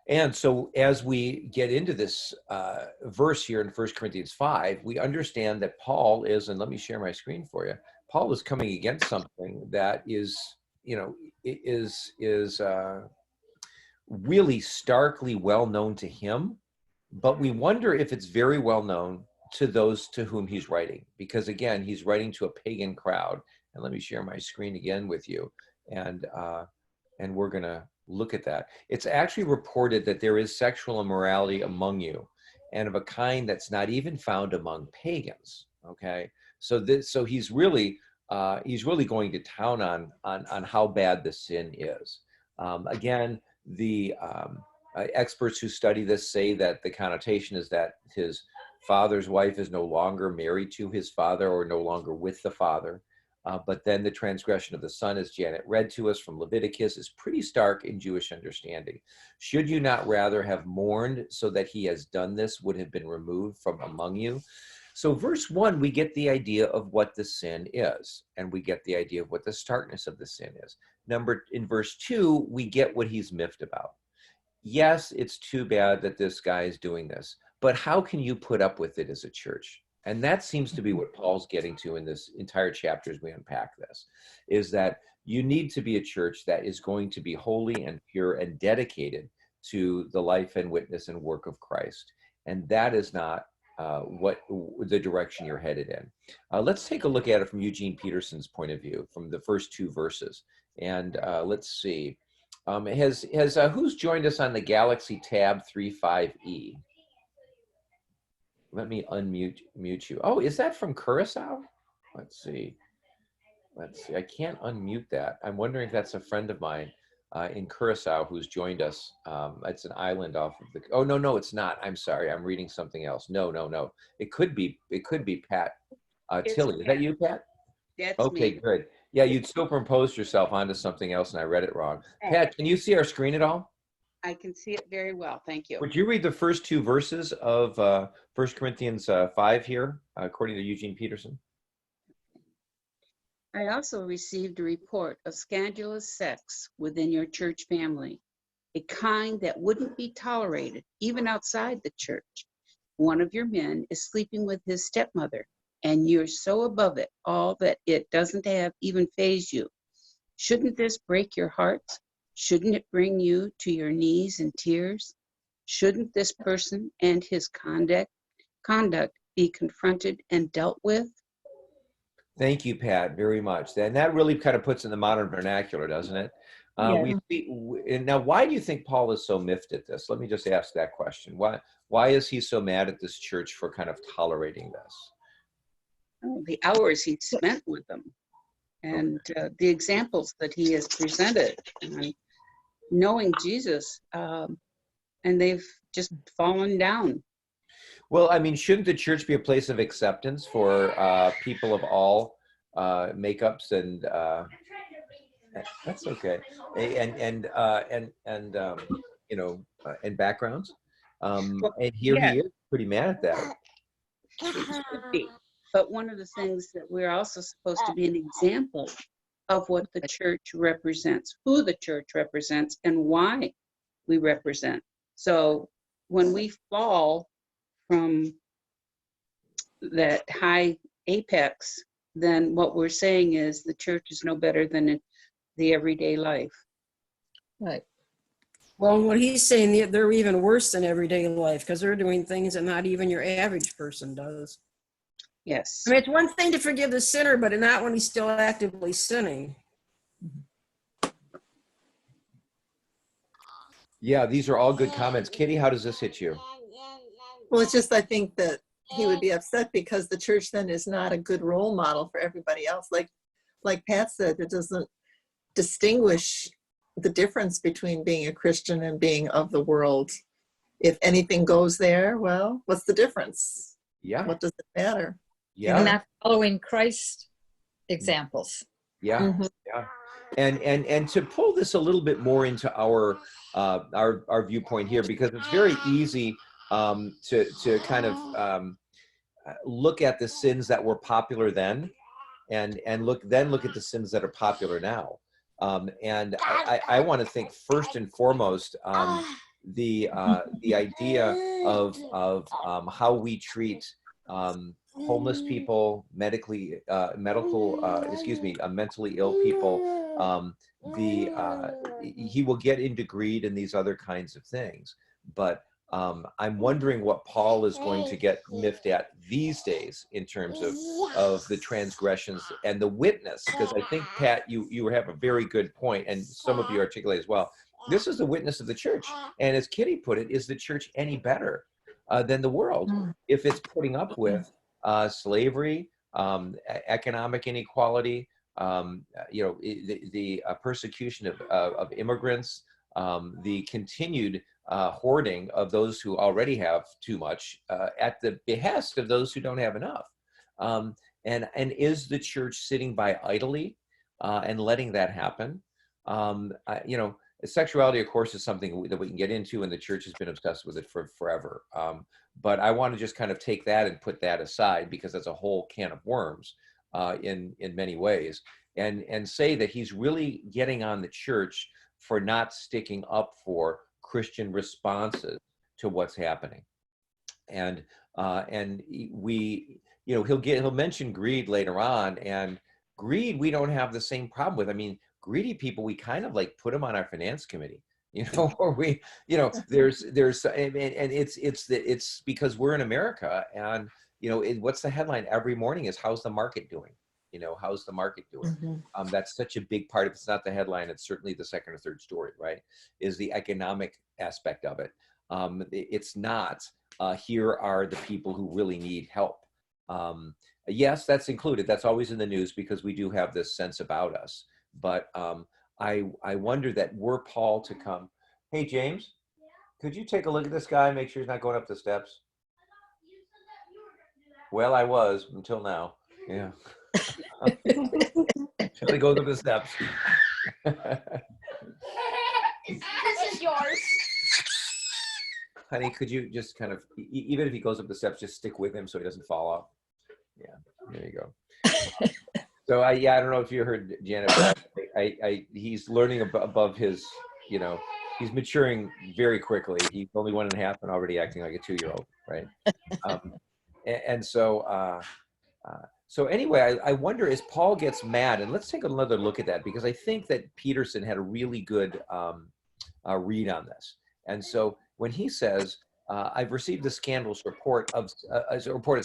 And so as we get into this verse here in 1 Corinthians 5, we understand that Paul is, and let me share my screen for you. Paul is coming against something that is, is really starkly well known to him, but we wonder if it's very well known to those to whom he's writing, because again, he's writing to a pagan crowd. And let me share my screen again with you, and we're going to look at that. It's actually reported that there is sexual immorality among you, and of a kind that's not even found among pagans. Okay, so he's really going to town on how bad the sin is. Again, the experts who study this say that the connotation is that his father's wife is no longer married to his father or no longer with the father. But then the transgression of the son, as Janet read to us from Leviticus, is pretty stark in Jewish understanding. Should you not rather have mourned so that he has done this would have been removed from among you? So verse 1, we get the idea of what the sin is, and we get the idea of what the starkness of the sin is. In verse 2, we get what he's miffed about. Yes, it's too bad that this guy is doing this, but how can you put up with it as a church? And that seems to be what Paul's getting to in this entire chapter as we unpack this, is that you need to be a church that is going to be holy and pure and dedicated to the life and witness and work of Christ. And that is not what the direction you're headed in. Let's take a look at it from Eugene Peterson's point of view, from the first two verses. And let's see. Who's joined us on the Galaxy Tab 35E? Let me mute you. Oh, is that from Curacao? Let's see. I can't unmute that. I'm wondering if that's a friend of mine in Curacao who's joined us. It's an island off of the. Oh no, it's not. I'm sorry. I'm reading something else. No. It could be Pat Tilly. Is that you, Pat? That's okay, me. Good. Yeah, you'd superimposed yourself onto something else, and I read it wrong. Pat, can you see our screen at all? I can see it very well. Thank you. Would you read the first two verses of 1 Corinthians 5 here, according to Eugene Peterson? I also received a report of scandalous sex within your church family, a kind that wouldn't be tolerated even outside the church. One of your men is sleeping with his stepmother, and you're so above it all that it doesn't have even phased you. Shouldn't this break your hearts? Shouldn't it bring you to your knees in tears? Shouldn't this person and his conduct be confronted and dealt with? Thank you, Pat, very much. And that really kind of puts in the modern vernacular, doesn't it? Now, why do you think Paul is so miffed at this? Let me just ask that question. Why is he so mad at this church for kind of tolerating this? Oh, the hours he spent with them, and the examples that he has presented, and knowing Jesus, and they've just fallen down. Well, I mean, shouldn't the church be a place of acceptance for people of all makeups and that's okay, and and backgrounds? And here he is pretty mad at that. It could be. But one of the things that we're also supposed to be an example of what the church represents, who the church represents, and why we represent. So when we fall from that high apex, then what we're saying is the church is no better than the everyday life. Right. Well, what he's saying, they're even worse than everyday life because they're doing things that not even your average person does. Yes. I mean, it's one thing to forgive the sinner, but not when he's still actively sinning. Yeah, these are all good comments. Kitty, how does this hit you? Well, it's just, I think that he would be upset because the church then is not a good role model for everybody else. Like Pat said, it doesn't distinguish the difference between being a Christian and being of the world. If anything goes there, well, what's the difference? Yeah. What does it matter? Yeah. And not following Christ's examples. Yeah. Mm-hmm. Yeah. And to pull this a little bit more into our viewpoint here, because it's very easy to kind of look at the sins that were popular then, and look at the sins that are popular now. And I want to think first and foremost, the idea of how we treat homeless people, mentally ill people. He will get into greed and these other kinds of things, but I'm wondering what Paul is going to get miffed at these days in terms of the transgressions and the witness, because I think, Pat, you have a very good point, and some of you articulate as well. This is the witness of the church, and as Kitty put it, is the church any better than the world if it's putting up with slavery, economic inequality, the persecution of immigrants, the continued hoarding of those who already have too much at the behest of those who don't have enough. And is the church sitting by idly and letting that happen? Sexuality, of course, is something that we can get into, and the church has been obsessed with it for forever. But I want to just kind of take that and put that aside, because that's a whole can of worms in many ways, and say that he's really getting on the church for not sticking up for Christian responses to what's happening. And he'll mention greed later on, and greed we don't have the same problem with. I mean, greedy people, we kind of like put them on our finance committee, or we, there's and it's because we're in America, and what's the headline every morning is, how's the market doing? How's the market doing? That's such a big part of it. It's not the headline, it's certainly the second or third story, right? Is the economic aspect of it. It's not, here are the people who really need help. Yes, that's included. That's always in the news because we do have this sense about us. But I wonder that were Paul to come, hey, James, could you take a look at this guy, make sure he's not going up the steps? Well, I was until now. Yeah. Until he goes up the steps. This is yours. Honey, could you just kind of, even if he goes up the steps, just stick with him so he doesn't fall off? Yeah, there you go. So I don't know if you heard Janet, but he's learning above his, he's maturing very quickly. He's only 1.5 and already acting like a 2-year-old, right? So anyway, I wonder, as Paul gets mad, and let's take another look at that, because I think that Peterson had a really good read on this. And so when he says, I've received a scandalous report of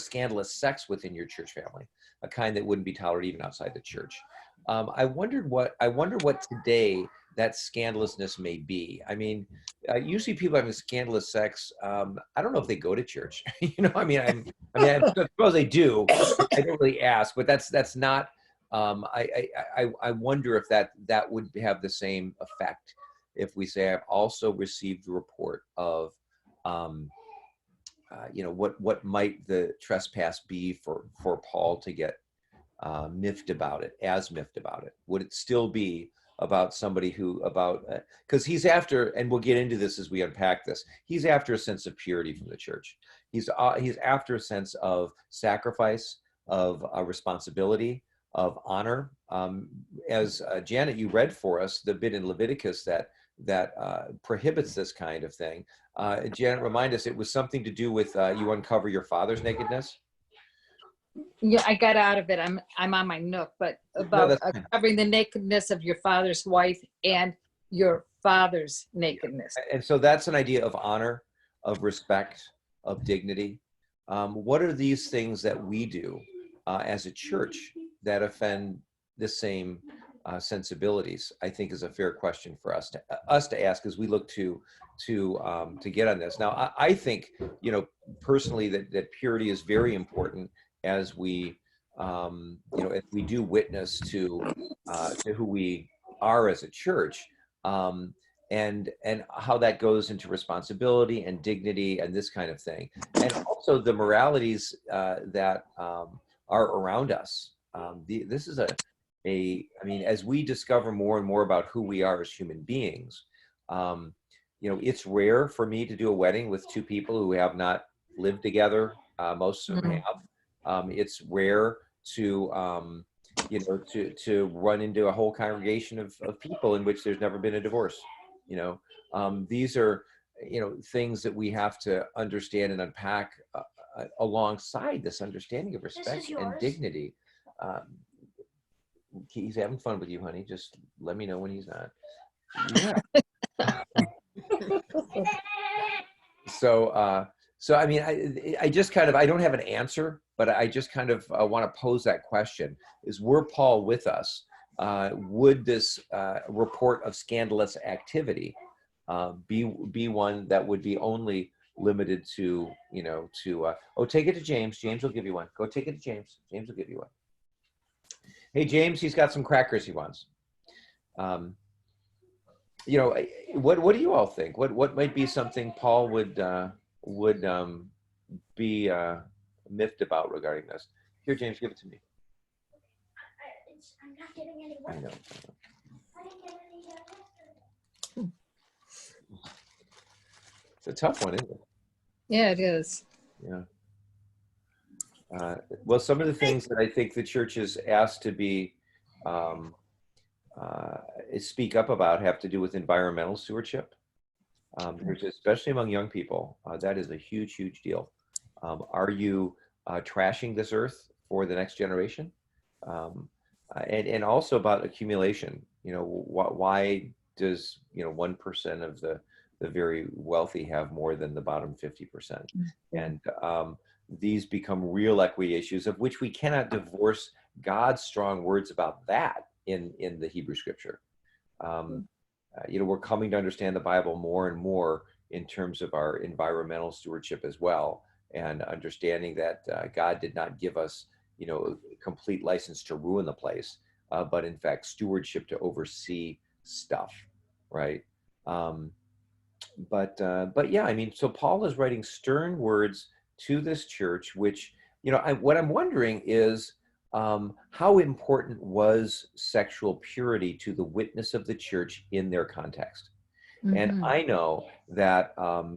scandalous sex within your church family, a kind that wouldn't be tolerated even outside the church. I wonder what today that scandalousness may be. I mean, usually people having scandalous sex, I don't know if they go to church. I suppose they do. I don't really ask, but that's not. I wonder if that would have the same effect if we say, I've also received a report of what might the trespass be for Paul to get miffed about it? Would it still be about somebody because he's after, and we'll get into this as we unpack this, he's after a sense of purity from the church. He's after a sense of sacrifice, of responsibility, of honor. As Janet, you read for us the bit in Leviticus that prohibits this kind of thing. Janet, remind us, it was something to do with you uncover your father's nakedness. Yeah, I got out of it. I'm on my nook, but about covering the nakedness of your father's wife and your father's nakedness. And so that's an idea of honor, of respect, of dignity. What are these things that we do as a church that offend the same sensibilities? I think is a fair question for us to ask as we look to get on this. Now, I think, personally that purity is very important as we, if we do witness to who we are as a church, and how that goes into responsibility and dignity and this kind of thing, and also the moralities that are around us. This is as we discover more and more about who we are as human beings, it's rare for me to do a wedding with two people who have not lived together. Most of them have. It's rare to run into a whole congregation of people in which there's never been a divorce. These are, things that we have to understand and unpack alongside this understanding of is respect and yours. dignity. He's having fun with you, honey. Just let me know when he's not. Yeah. So I mean, I just kind of, I don't have an answer, but I just kind of want to pose that question: were Paul with us? Would this report of scandalous activity be one that would be only limited to, oh, take it to James. James will give you one. Go take it to James. James will give you one. Hey, James, he's got some crackers he wants. What do you all think? What might be something Paul would be miffed about regarding this? Here, James, give it to me. I'm not getting any I work. know. I didn't get any yesterday. It's a tough one, isn't it? Yeah, it is. Yeah. Well, some of the things that I think the church is asked to be speak up about have to do with environmental stewardship. There's, especially among young people, that is a huge, huge deal. Are you trashing this earth for the next generation? And also about accumulation. Why does 1% of the very wealthy have more than the bottom 50%? And these become real equity issues, of which we cannot divorce God's strong words about that in the Hebrew Scripture. We're coming to understand the Bible more and more in terms of our environmental stewardship as well, and understanding that God did not give us complete license to ruin the place, but in fact stewardship to oversee stuff, right? But yeah, I mean, so Paul is writing stern words to this church, which, what I'm wondering is, how important was sexual purity to the witness of the church in their context? And I know that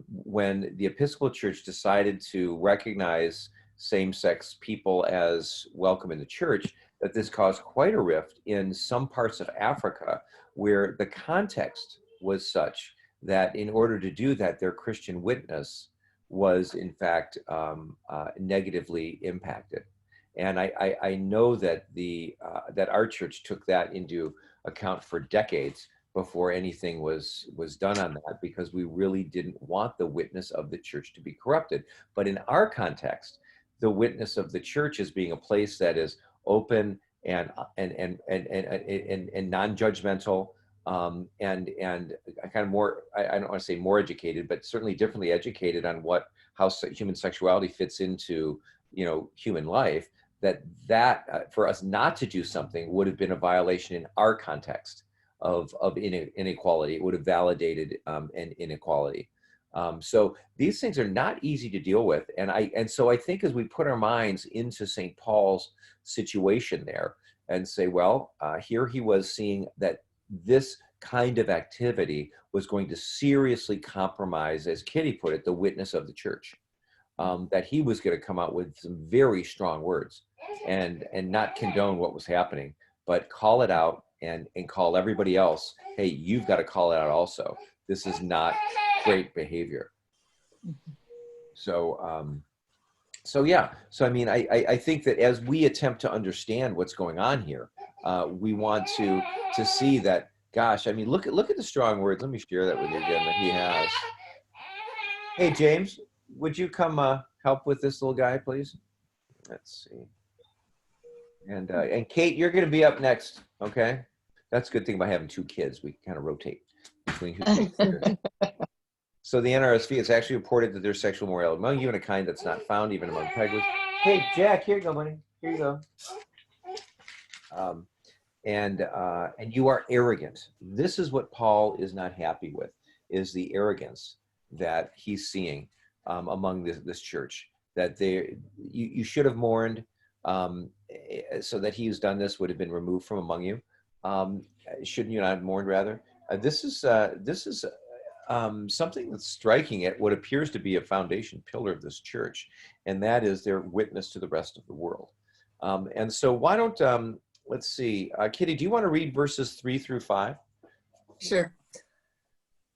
when the Episcopal Church decided to recognize same-sex people as welcome in the church, that this caused quite a rift in some parts of Africa, where the context was such that in order to do that, their Christian witness was in fact negatively impacted. And I know that that our church took that into account for decades before anything was done on that, because we really didn't want the witness of the church to be corrupted. But in our context, the witness of the church as being a place that is open and non-judgmental, and kind of more, I don't want to say more educated, but certainly differently educated on how human sexuality fits into human life. That for us not to do something would have been a violation in our context of inequality. It would have validated an inequality. So these things are not easy to deal with, and so I think as we put our minds into St. Paul's situation there and say, well, here he was seeing that this kind of activity was going to seriously compromise, as Kitty put it, the witness of the church. That he was going to come out with some very strong words and not condone what was happening, but call it out and call everybody else, hey, you've got to call it out also. This is not great behavior. So yeah. So I mean, I think that as we attempt to understand what's going on here, we want to see that, gosh, I mean, look at the strong words. Let me share that with you again that he has. Hey, James, would you come help with this little guy, please? Let's see. And Kate, you're going to be up next, okay? That's a good thing about having two kids. We kind of rotate between who takes care. So the NRSV has actually reported that there's sexual morality among you in a kind that's not found even among peglars. Hey, Jack, here you go, buddy. Here you go. And you are arrogant. This is what Paul is not happy with, is the arrogance that he's seeing among this church. That you should have mourned, so that he who's done this would have been removed from among you. Shouldn't you not have mourned rather? This is something that's striking at what appears to be a foundation pillar of this church, and that is their witness to the rest of the world. And so why don't, let's see, Kitty, do you want to read verses 3 through 5? Sure.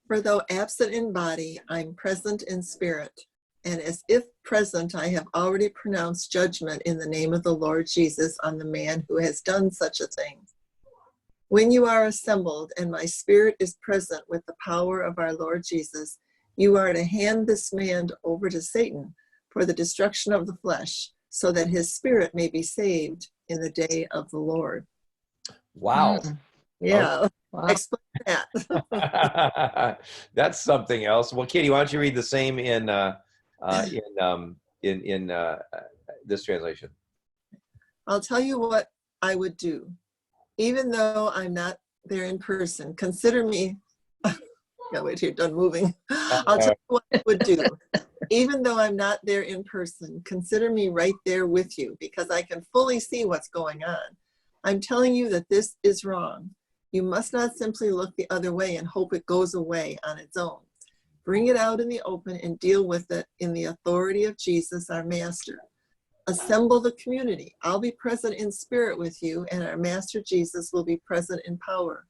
For though absent in body, I'm present in spirit. And as if present, I have already pronounced judgment in the name of the Lord Jesus on the man who has done such a thing. When you are assembled and my spirit is present with the power of our Lord Jesus, you are to hand this man over to Satan for the destruction of the flesh, so that his spirit may be saved in the day of the Lord. Wow. Yeah, Wow. explain that. That's something else. Well, Katie, why don't you read the same in this translation? I'll tell you what I would do. Even though I'm not there in person, consider me. Gotta wait till you're done moving. I'll tell you what I would do. Even though I'm not there in person, consider me right there with you, because I can fully see what's going on. I'm telling you that this is wrong. You must not simply look the other way and hope it goes away on its own. Bring it out in the open and deal with it in the authority of Jesus, our Master. Assemble the community. I'll be present in spirit with you, and our Master Jesus will be present in power.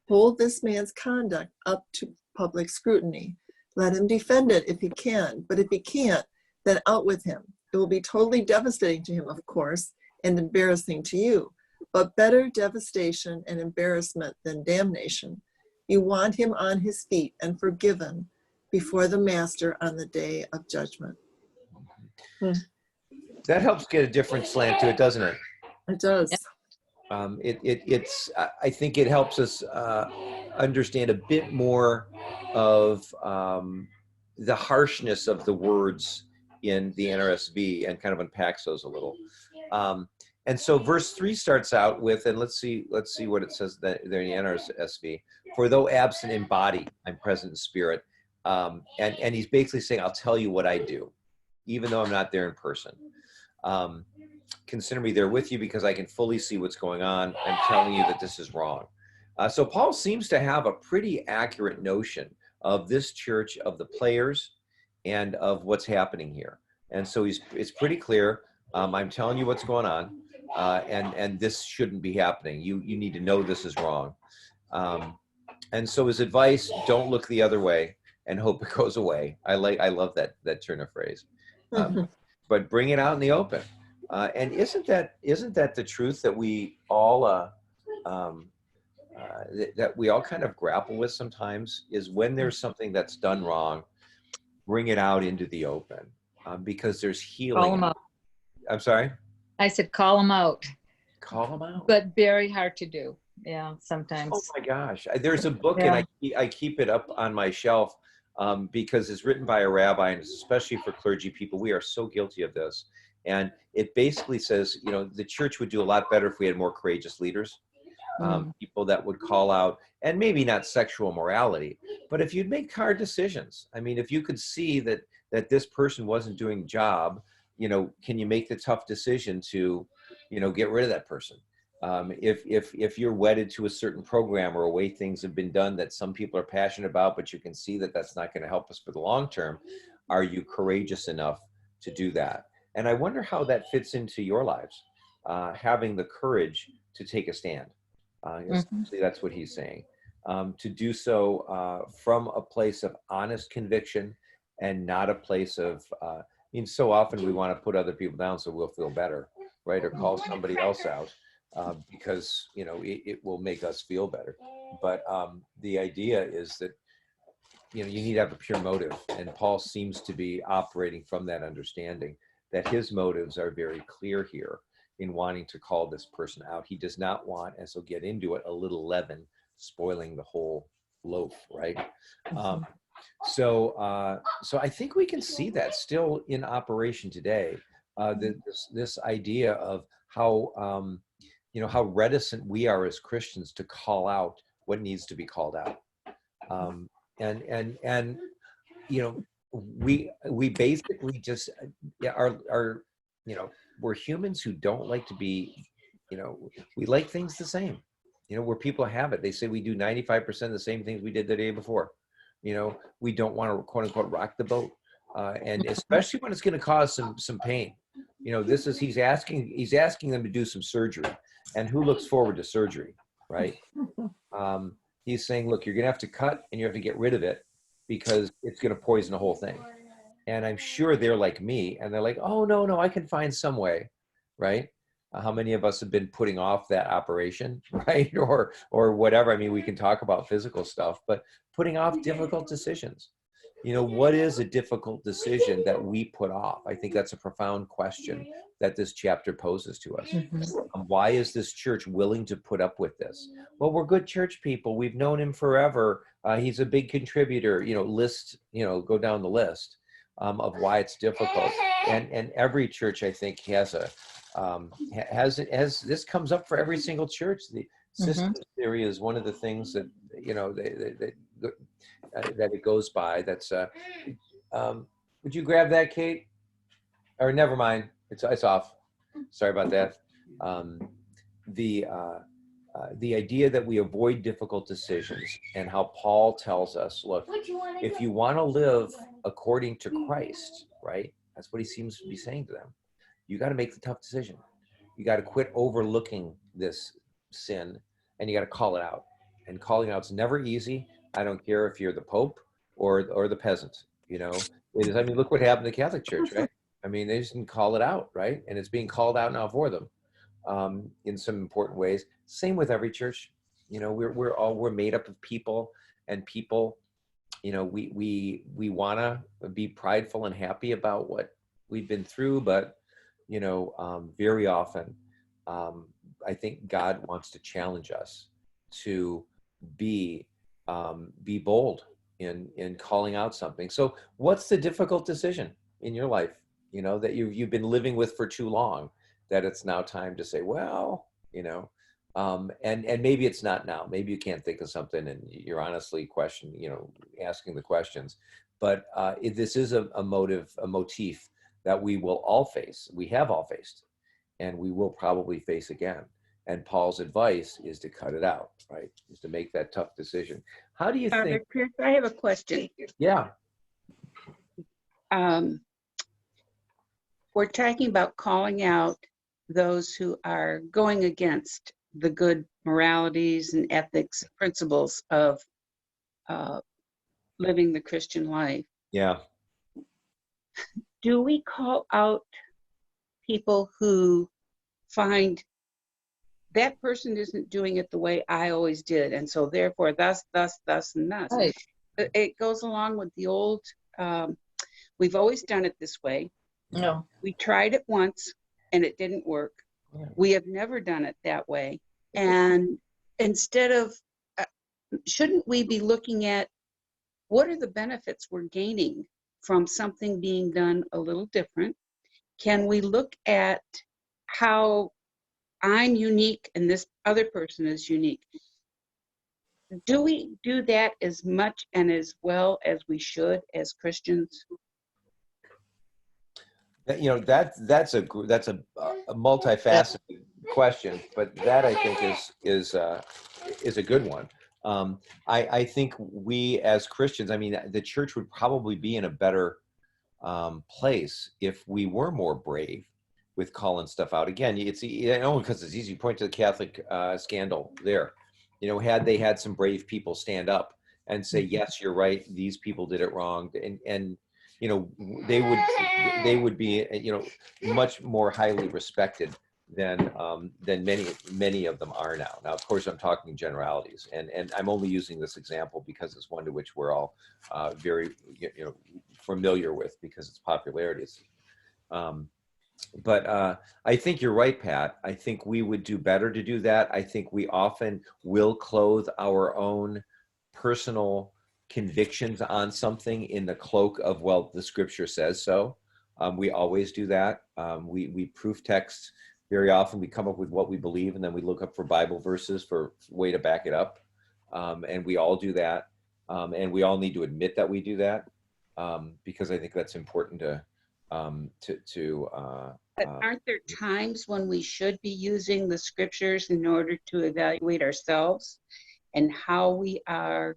Hold this man's conduct up to public scrutiny. Let him defend it if he can, but if he can't, then out with him. It will be totally devastating to him, of course, and embarrassing to you, but better devastation and embarrassment than damnation. You want him on his feet and forgiven before the Master on the day of judgment. That helps get a different slant to it, doesn't it? It does. I think it helps us understand a bit more of the harshness of the words in the NRSV and kind of unpacks those a little. And so verse 3 starts out with, and let's see what it says there in the NRSV. For though absent in body, I'm present in spirit. And he's basically saying, I'll tell you what I do, even though I'm not there in person. Consider me there with you because I can fully see what's going on. I'm telling you that this is wrong. So Paul seems to have a pretty accurate notion of this church, of the players, and of what's happening here. And so it's pretty clear. I'm telling you what's going on, and this shouldn't be happening. You need to know this is wrong. And so his advice: don't look the other way and hope it goes away. I love that turn of phrase. But bring it out in the open. And isn't that the truth that we all that we all kind of grapple with sometimes? Is when there's something that's done wrong, bring it out into the open, because there's healing. Call them out. I'm sorry? I said call them out, Call them out. but very hard to do. Yeah, sometimes. Oh my gosh. There's a book, and I keep it up on my shelf because it's written by a rabbi, and it's especially for clergy people. We are so guilty of this. And it basically says, the church would do a lot better if we had more courageous leaders, people that would call out, and maybe not sexual morality, but if you'd make hard decisions. I mean, if you could see that this person wasn't doing the job, can you make the tough decision to, get rid of that person? If you're wedded to a certain program or a way things have been done that some people are passionate about, but you can see that that's not going to help us for the long term, are you courageous enough to do that? And I wonder how that fits into your lives, having the courage to take a stand. Essentially, that's what he's saying. To do so from a place of honest conviction and not a place of, so often we want to put other people down so we'll feel better, right? Or call somebody else out because, it will make us feel better. But the idea is that, you need to have a pure motive. And Paul seems to be operating from that understanding that his motives are very clear here in wanting to call this person out. He does not want, as he'll get into it, a little leaven spoiling the whole loaf, right? So I think we can see that still in operation today. This idea of how how reticent we are as Christians to call out what needs to be called out, and we basically just are we're humans who don't like to be, we like things the same, where people have it. They say we do 95% of the same things we did the day before. We don't want to quote unquote rock the boat, and especially when it's going to cause some pain. He's asking them to do some surgery, and who looks forward to surgery, right? He's saying, look, you're going to have to cut and you have to get rid of it because it's going to poison the whole thing. And I'm sure they're like me and they're like, oh, no, no, I can find some way, right? How many of us have been putting off that operation, right? Or whatever. I mean, we can talk about physical stuff, but putting off difficult decisions. You know, what is a difficult decision that we put off? I think that's a profound question that this chapter poses to us. Why is this church willing to put up with this? Well, we're good church people. We've known him forever. He's a big contributor. You know, go down the list of why it's difficult. And every church, I think, has this comes up for every single church. The system theory is one of the things that, you know, that it goes by. That's would you grab that, Kate? Or never mind, it's off. Sorry about that. The idea that we avoid difficult decisions, and how Paul tells us, look, if you want to live according to Christ, right? That's what he seems to be saying to them. You got to make the tough decision. You got to quit overlooking this sin, and you got to call it out. And calling out is never easy. I don't care if you're the Pope or the peasant. You know, it is. I mean, look what happened to the Catholic Church, right? I mean, they just didn't call it out, right? And it's being called out now for them in some important ways. Same with every church. You know, we're made up of people, and people, you know, we want to be prideful and happy about what we've been through, but you know, very often, I think God wants to challenge us to be bold in calling out something. So, what's the difficult decision in your life? You know, that you've been living with for too long, that it's now time to say, well, you know, and maybe it's not now. Maybe you can't think of something, and you're honestly asking the questions. But this is a motif that we will all face. We have all faced, and we will probably face again. And Paul's advice is to cut it out, right? Is to make that tough decision. How do you think? Chris, I have a question. Yeah. We're talking about calling out those who are going against the good moralities and ethics principles of living the Christian life. Yeah. Do we call out people who find that person isn't doing it the way I always did, and so therefore thus, and thus? Right. It goes along with the old, we've always done it this way. No. We tried it once and it didn't work. Yeah. We have never done it that way. And instead of, shouldn't we be looking at what are the benefits we're gaining from something being done a little different? Can we look at how I'm unique and this other person is unique? Do we do that as much and as well as we should as Christians? You know, that's a multifaceted question, but that I think is a good one. I think we as Christians, I mean, the church would probably be in a better place if we were more brave with calling stuff out. Again, it's only because it's easy. Point to the Catholic scandal there. You know, had they had some brave people stand up and say, yes, you're right, these people did it wrong, and you know, they would be, you know, much more highly respected than many of them are now. Now, of course, I'm talking generalities, and I'm only using this example because it's one to which we're all very, you know, familiar with because its popularity. But I think you're right, Pat. I think we would do better to do that. I think we often will clothe our own personal convictions on something in the cloak of, well, the scripture says so. We always do that. We proof text very often. We come up with what we believe, and then we look up for Bible verses for way to back it up. And we all do that. And we all need to admit that we do that, because I think that's important to But aren't there times when we should be using the scriptures in order to evaluate ourselves and how we are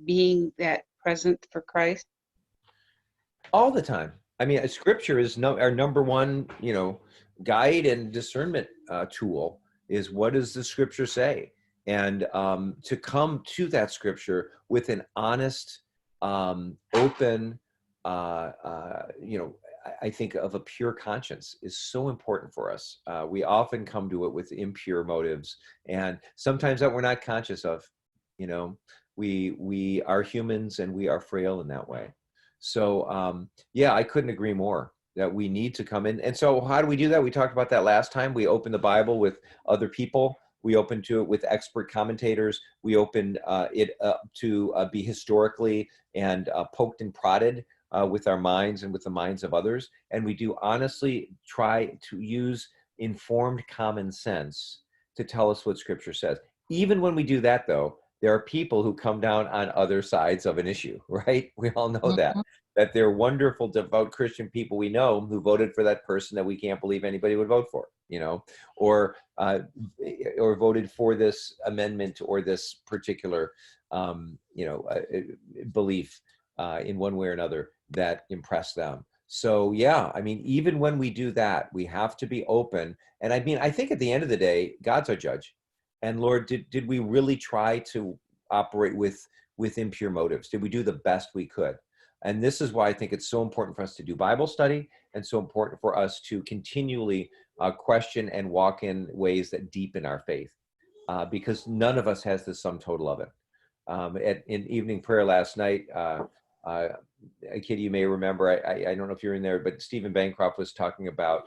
being that present for Christ? all the time. I mean, scripture is our number one, you know, guide and discernment tool. Is what does the scripture say? and to come to that scripture with an honest, open, I think of a pure conscience is so important for us. We often come to it with impure motives, and sometimes that we're not conscious of. You know, we are humans and we are frail in that way. So yeah, I couldn't agree more that we need to come in. And so how do we do that? We talked about that last time. We open the Bible with other people. We open to it with expert commentators. We open it up to be historically and poked and prodded with our minds and with the minds of others. And we do honestly try to use informed common sense to tell us what Scripture says. Even when we do that, though, there are people who come down on other sides of an issue, right? We all know that they're wonderful, devout Christian people we know who voted for that person that we can't believe anybody would vote for, you know, or voted for this amendment or this particular, belief in one way or another that impressed them. So yeah, I mean, even when we do that, we have to be open. And I mean, I think at the end of the day, God's our judge. And Lord, did we really try to operate with impure motives? Did we do the best we could? And this is why I think it's so important for us to do Bible study, and so important for us to continually question and walk in ways that deepen our faith, because none of us has the sum total of it. In evening prayer last night, Kitty, you may remember, I don't know if you're in there, but Stephen Bancroft was talking about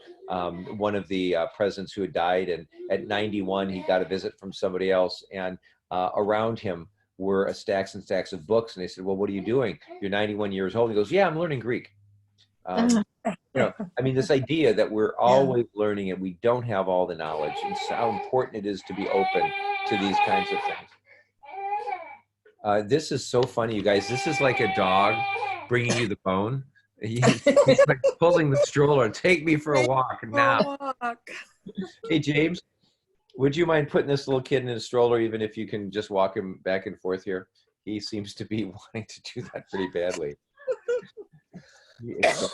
one of the presidents who had died, and at 91, he got a visit from somebody else, and around him were stacks and stacks of books. And they said, well, what are you doing? You're 91 years old. He goes, yeah, I'm learning Greek. I mean, this idea that we're always learning and we don't have all the knowledge, and how important it is to be open to these kinds of things. This is so funny, you guys. This is like a dog bringing you the bone. He's like pulling the stroller. Take me for a walk now. Hey, James, would you mind putting this little kid in a stroller, even if you can just walk him back and forth here? He seems to be wanting to do that pretty badly. So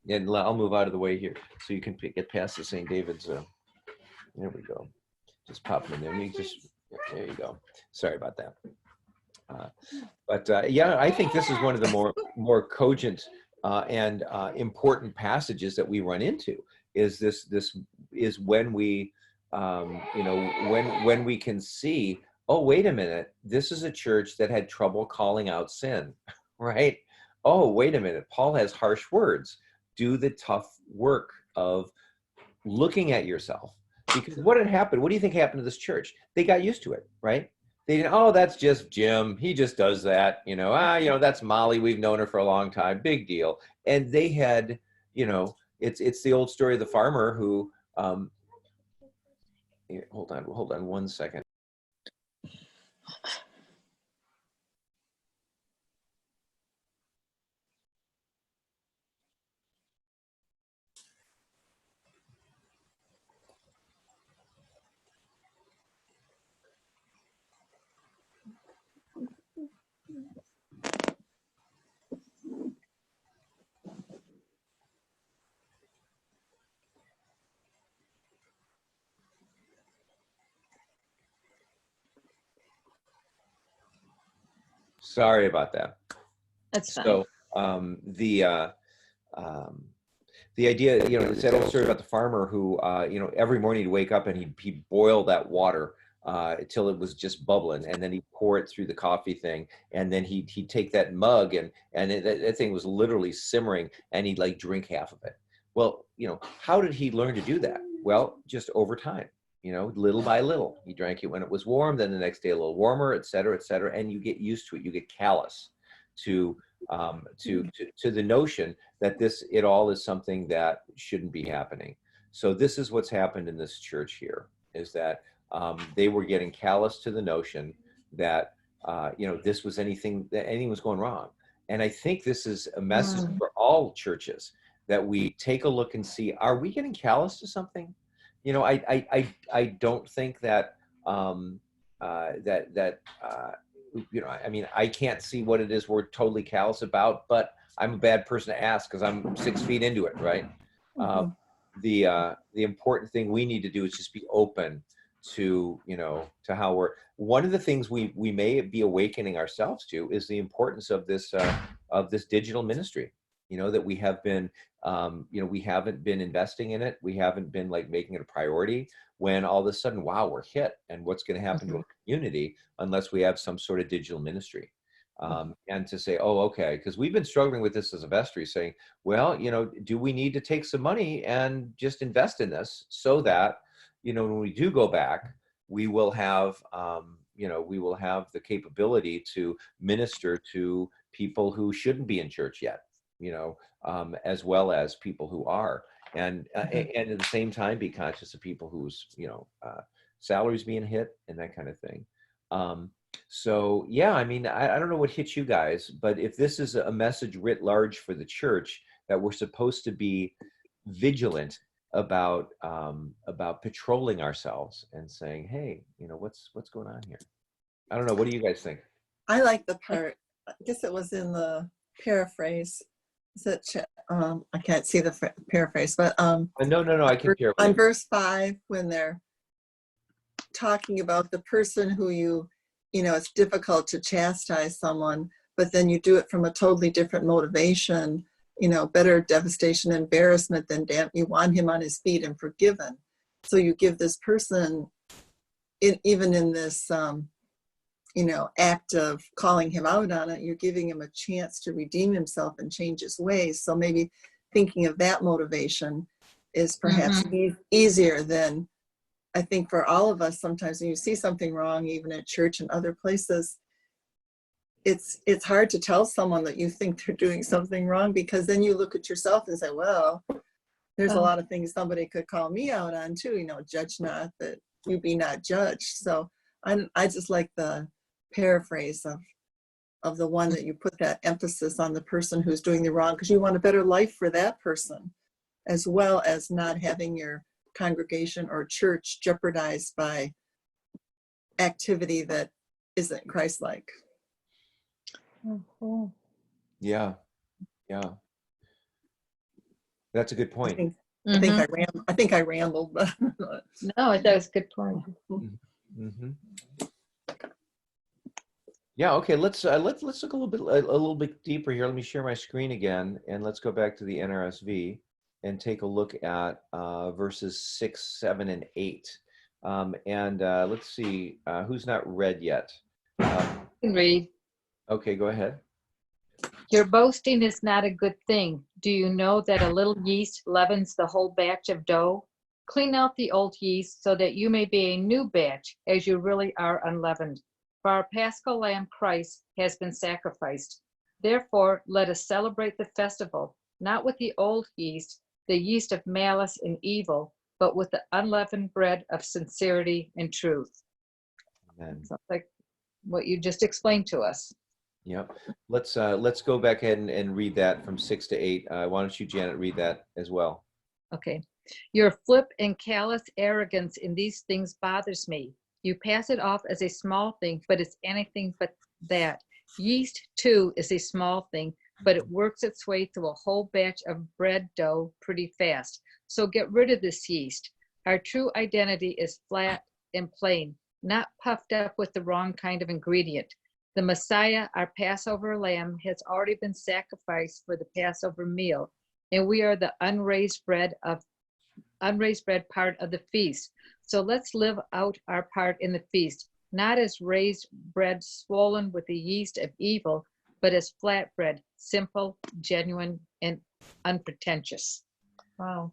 and I'll move out of the way here so you can get past the St. David's. There we go. Just pop him in there. There you go. Sorry about that. But yeah, I think this is one of the more cogent and important passages that we run into. Is when we, when we can see, oh, wait a minute, this is a church that had trouble calling out sin, right? Oh, wait a minute, Paul has harsh words. Do the tough work of looking at yourself. Because what had happened, what do you think happened to this church? They got used to it, right? They didn't, oh, that's just Jim. He just does that. That's Molly. We've known her for a long time. Big deal. And they had, it's the old story of the farmer who, hold on 1 second. Sorry about that. That's fine. So the idea, it's that old story about the farmer who, every morning he'd wake up and he'd boil that water until it was just bubbling, and then he'd pour it through the coffee thing, and then he'd take that mug and that thing was literally simmering, and he'd like drink half of it. Well, how did he learn to do that? Well, just over time. Little by little. He drank it when it was warm, then the next day a little warmer, et cetera, and you get used to it. You get callous to the notion that it all is something that shouldn't be happening. So this is what's happened in this church here, is that they were getting callous to the notion that this was anything was going wrong. And I think this is a message for all churches, that we take a look and see, are we getting callous to something? I don't think that I can't see what it is we're totally callous about, but I'm a bad person to ask because I'm 6 feet into it, right? The important thing we need to do is just be open to, you know, to how we're, one of the things we may be awakening ourselves to is the importance of this digital ministry, you know, that we have been, you know, we haven't been investing in it. We haven't been like making it a priority, when all of a sudden, wow, we're hit, and what's going to happen to a community unless we have some sort of digital ministry. And to say, oh, okay, because we've been struggling with this as a vestry, saying, well, you know, do we need to take some money and just invest in this so that, you know, when we do go back, we will have, you know, we will have the capability to minister to people who shouldn't be in church yet, you know, as well as people who are, and at the same time be conscious of people whose, you know, salaries being hit and that kind of thing. So yeah, I mean, I don't know what hits you guys, but if this is a message writ large for the church, that we're supposed to be vigilant about patrolling ourselves and saying, hey, you know, what's going on here? I don't know. What do you guys think? I like the part, I guess it was in the paraphrase. Is it, I can't see the paraphrase, but No, I can hear. on verse 5, when they're talking about the person who you know, it's difficult to chastise someone, but then you do it from a totally different motivation, you know, better devastation, embarrassment than damn, you want him on his feet and forgiven. So you give this person, even in this, you know, act of calling him out on it, you're giving him a chance to redeem himself and change his ways. So maybe thinking of that motivation is perhaps easier than, I think, for all of us. Sometimes when you see something wrong, even at church and other places, it's hard to tell someone that you think they're doing something wrong, because then you look at yourself and say, well, there's a lot of things somebody could call me out on too, you know, judge not that you be not judged. So I just like the paraphrase of the one that you put that emphasis on the person who's doing the wrong, because you want a better life for that person, as well as not having your congregation or church jeopardized by activity that isn't Christ-like. Yeah. That's a good I point. think, I think I rambled, but No, that was a good point. Mm-hmm. Yeah. Okay. Let's look a little bit deeper here. Let me share my screen again, and let's go back to the NRSV and take a look at verses 6, 7, and 8. And let's see who's not read yet. I can read. Okay, go ahead. Your boasting is not a good thing. Do you know that a little yeast leavens the whole batch of dough? Clean out the old yeast so that you may be a new batch, as you really are unleavened. For our Paschal Lamb Christ has been sacrificed. Therefore, let us celebrate the festival, not with the old yeast, the yeast of malice and evil, but with the unleavened bread of sincerity and truth. Amen. Sounds like what you just explained to us. Yep. Let's go back ahead and read that from 6 to 8. Why don't you, Janet, read that as well? Okay. Your flip and callous arrogance in these things bothers me. You pass it off as a small thing, but it's anything but that. Yeast, too, is a small thing, but it works its way through a whole batch of bread dough pretty fast. So get rid of this yeast. Our true identity is flat and plain, not puffed up with the wrong kind of ingredient. The Messiah, our Passover lamb, has already been sacrificed for the Passover meal, and we are the unraised bread part of the feast. So let's live out our part in the feast, not as raised bread swollen with the yeast of evil, but as flat bread, simple, genuine, and unpretentious. Wow.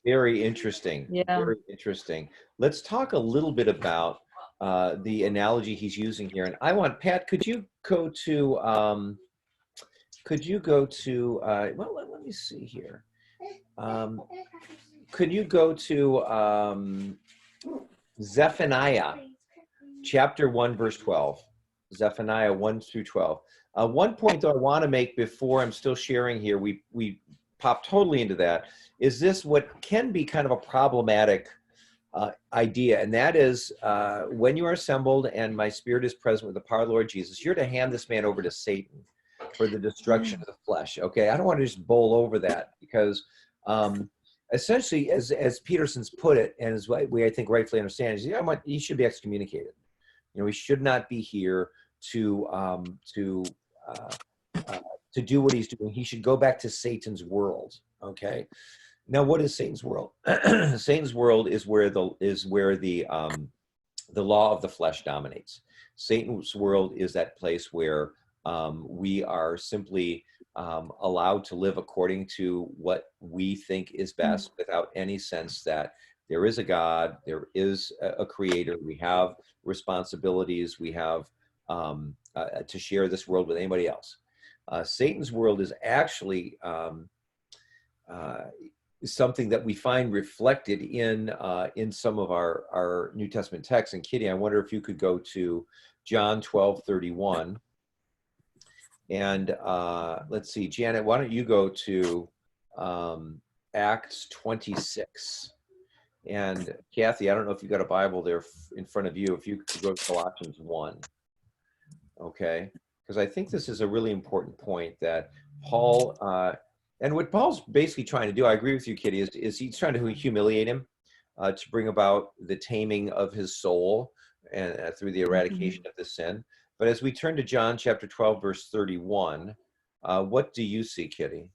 Very interesting. Yeah. Very interesting. Let's talk a little bit about the analogy he's using here. And I want, Pat, could you go to, well, let me see here. Could you go to Zephaniah chapter 1, verse 12? Zephaniah 1 through 12. One point that I want to make before I'm still sharing here, we pop totally into that, is this what can be kind of a problematic idea, and that is when you are assembled and my spirit is present with the power of the Lord Jesus, you're to hand this man over to Satan for the destruction of the flesh. Okay, I don't want to just bowl over that, because essentially, as Peterson's put it, and as we I think rightfully understand, is he should be excommunicated. He should not be here to uh, to do what he's doing. He should go back to Satan's world. Okay. Now, what is Satan's world? Satan's world is where the law of the flesh dominates. Satan's world is that place where we are simply allowed to live according to what we think is best, without any sense that there is a God, there is a creator, we have responsibilities, we have to share this world with anybody else. Satan's world is actually something that we find reflected in some of our New Testament texts. And Kitty, I wonder if you could go to John 12:31. And let's see, Janet, why don't you go to Acts 26? And Kathy, I don't know if you've got a Bible there in front of you, if you could go to Colossians 1. Okay, because I think this is a really important point that Paul, and what Paul's basically trying to do, I agree with you, Kitty, is he's trying to humiliate him to bring about the taming of his soul and through the eradication of the sin. But as we turn to John chapter 12, verse 31, what do you see, Kitty?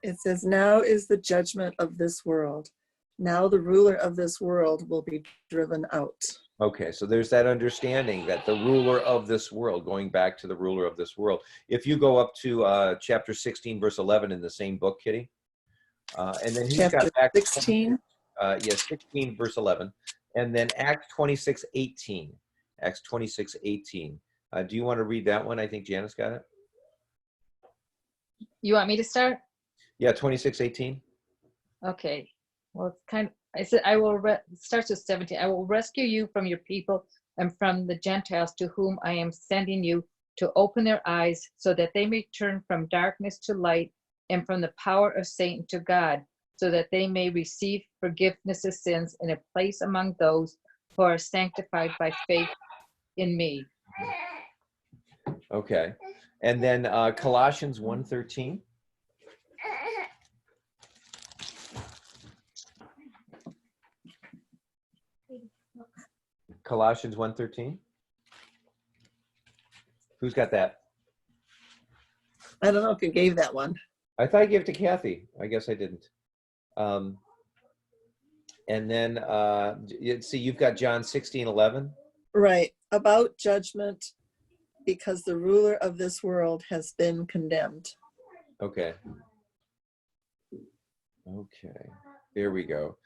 It says, now is the judgment of this world. Now the ruler of this world will be driven out. Okay, so there's that understanding that the ruler of this world, going back to the ruler of this world. If you go up to chapter 16, verse 11 in the same book, Kitty, and then he's Chapter got back 16. 16, verse 11, and then Acts 26:18. Acts 26:18. Do you want to read that one? I think Janice got it. You want me to start? Yeah, 26:18. Okay. Well, it's kind of, I said, starts with 17. I will rescue you from your people and from the Gentiles to whom I am sending you, to open their eyes so that they may turn from darkness to light and from the power of Satan to God, so that they may receive forgiveness of sins and a place among those who are sanctified by faith in me. Okay, and then Colossians 1:13. Colossians 1:13. Who's got that? I don't know if you gave that one. I thought I gave it to Kathy. I guess I didn't. And then see, you've got John 16:11. Right. About judgment, because the ruler of this world has been condemned. Okay. Okay. There we go.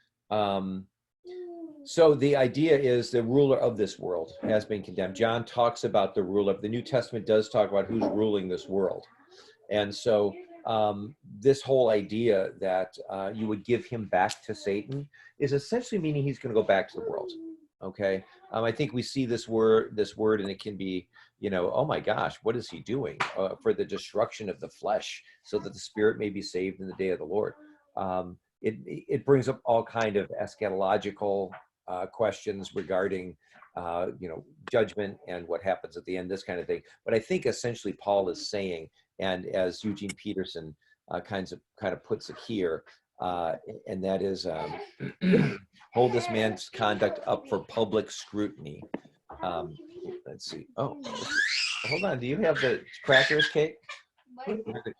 So the idea is the ruler of this world has been condemned. John talks about the ruler. The New Testament does talk about who's ruling this world. And so this whole idea that you would give him back to Satan is essentially meaning he's going to go back to the world. Okay. I think we see this word, and it can be, oh my gosh, what is he doing for the destruction of the flesh so that the spirit may be saved in the day of the Lord? It brings up all kind of eschatological questions regarding, judgment and what happens at the end, this kind of thing. But I think essentially Paul is saying, and as Eugene Peterson kind of puts it here, and that is hold this man's conduct up for public scrutiny. Let's see. Oh, hold on. Do you have the crackers, Kate?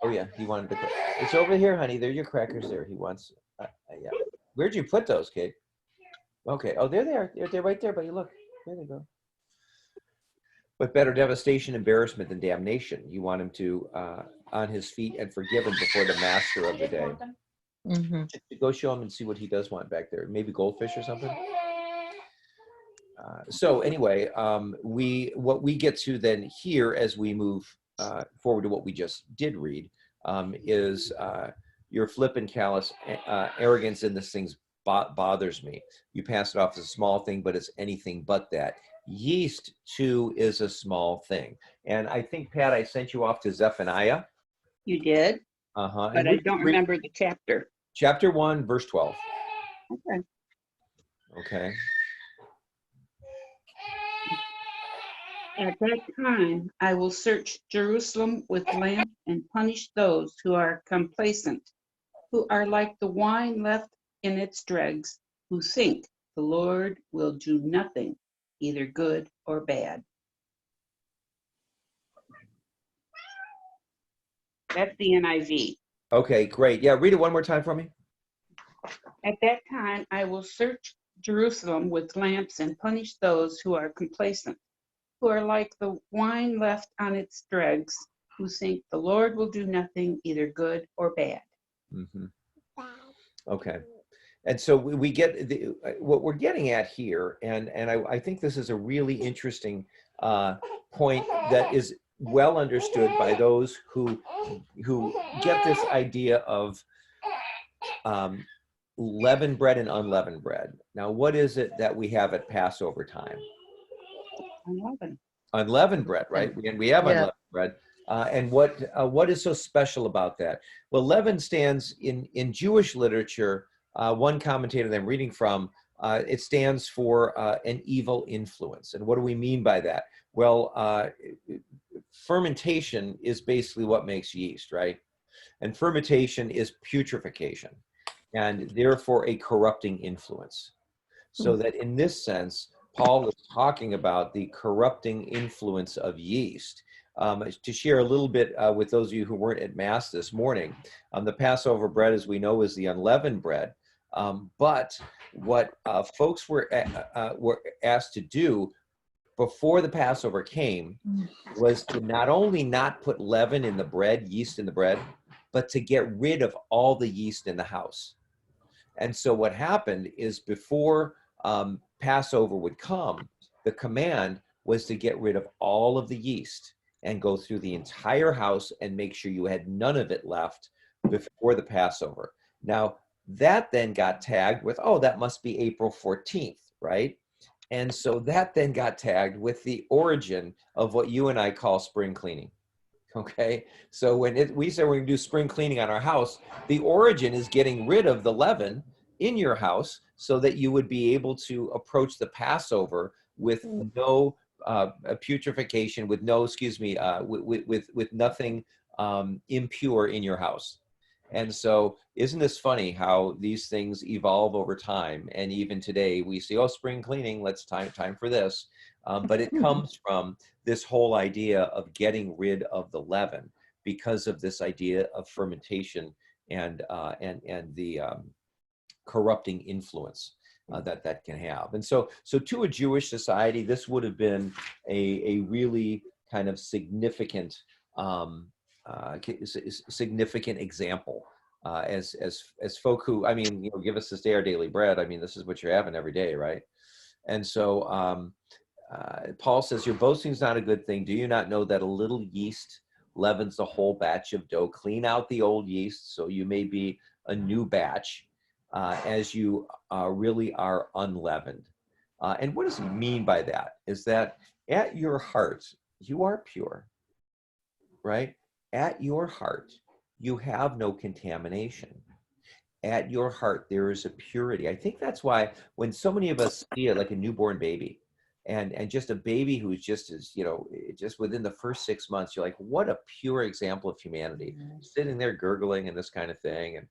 Oh yeah, he wanted the. It's over here, honey. There are your crackers. There, he wants. Yeah. Where'd you put those, Kate? Okay. Oh, there they are. They're right there, buddy. Look. There they go. But better devastation, embarrassment than damnation. You want him to on his feet and forgiven before the master of the day. Mm-hmm. Go show him and see what he does want back there. Maybe goldfish or something. So anyway, what we get to then here as we move forward to what we just did read is your flip and callous arrogance in this thing bothers me. You pass it off as a small thing, but it's anything but that. Yeast too is a small thing. And I think, Pat, I sent you off to Zephaniah. You did, Uh-huh. but I don't remember the chapter. Chapter 1, verse 12. Okay. Okay. At that time, I will search Jerusalem with lamps and punish those who are complacent. who are like the wine left in its dregs, who think the Lord will do nothing, either good or bad. That's the NIV. Okay, great. Yeah, read it one more time for me. At that time, I will search Jerusalem with lamps and punish those who are complacent, who are like the wine left on its dregs, who think the Lord will do nothing, either good or bad. Hmm. Okay. And so we get what we're getting at here, and I think this is a really interesting point that is well understood by those who get this idea of leavened bread and unleavened bread. Now, what is it that we have at Passover time? Unleavened bread, right? And we have Yeah. unleavened bread. And what is so special about that? Well, leaven stands in Jewish literature. One commentator that I'm reading from, it stands for an evil influence. And what do we mean by that? Well, fermentation is basically what makes yeast, right? And fermentation is putrefaction, and therefore a corrupting influence. So that in this sense, Paul is talking about the corrupting influence of yeast. To share a little bit with those of you who weren't at Mass this morning, the Passover bread, as we know, is the unleavened bread. But what folks were asked to do before the Passover came was to not only not put leaven in the bread, yeast in the bread, but to get rid of all the yeast in the house. And so what happened is before Passover would come, the command was to get rid of all of the yeast and go through the entire house and make sure you had none of it left before the Passover. Now, that then got tagged with, oh, that must be April 14th, right? And so that then got tagged with the origin of what you and I call spring cleaning. Okay, so when we say we're going to do spring cleaning on our house, the origin is getting rid of the leaven in your house so that you would be able to approach the Passover with no putrefaction, with no, with nothing impure in your house. And so isn't this funny how these things evolve over time? And even today we say, oh, spring cleaning, let's time for this. But it comes from this whole idea of getting rid of the leaven because of this idea of fermentation and the corrupting influence that can have. And so to a Jewish society, this would have been a really kind of significant significant example. As folk who, I mean, you know, give us this day our daily bread. I mean, this is what you're having every day, right? And so Paul says, your boasting is not a good thing. Do you not know that a little yeast leavens the whole batch of dough? Clean out the old yeast so you may be a new batch as you really are unleavened. And what does he mean by that? Is that at your heart, you are pure, right? At your heart, you have no contamination. At your heart, there is a purity. I think that's why when so many of us see it like a newborn baby, and just a baby who's just as, you know, just within the first 6 months, you're like, what a pure example of humanity, sitting there gurgling and this kind of thing, and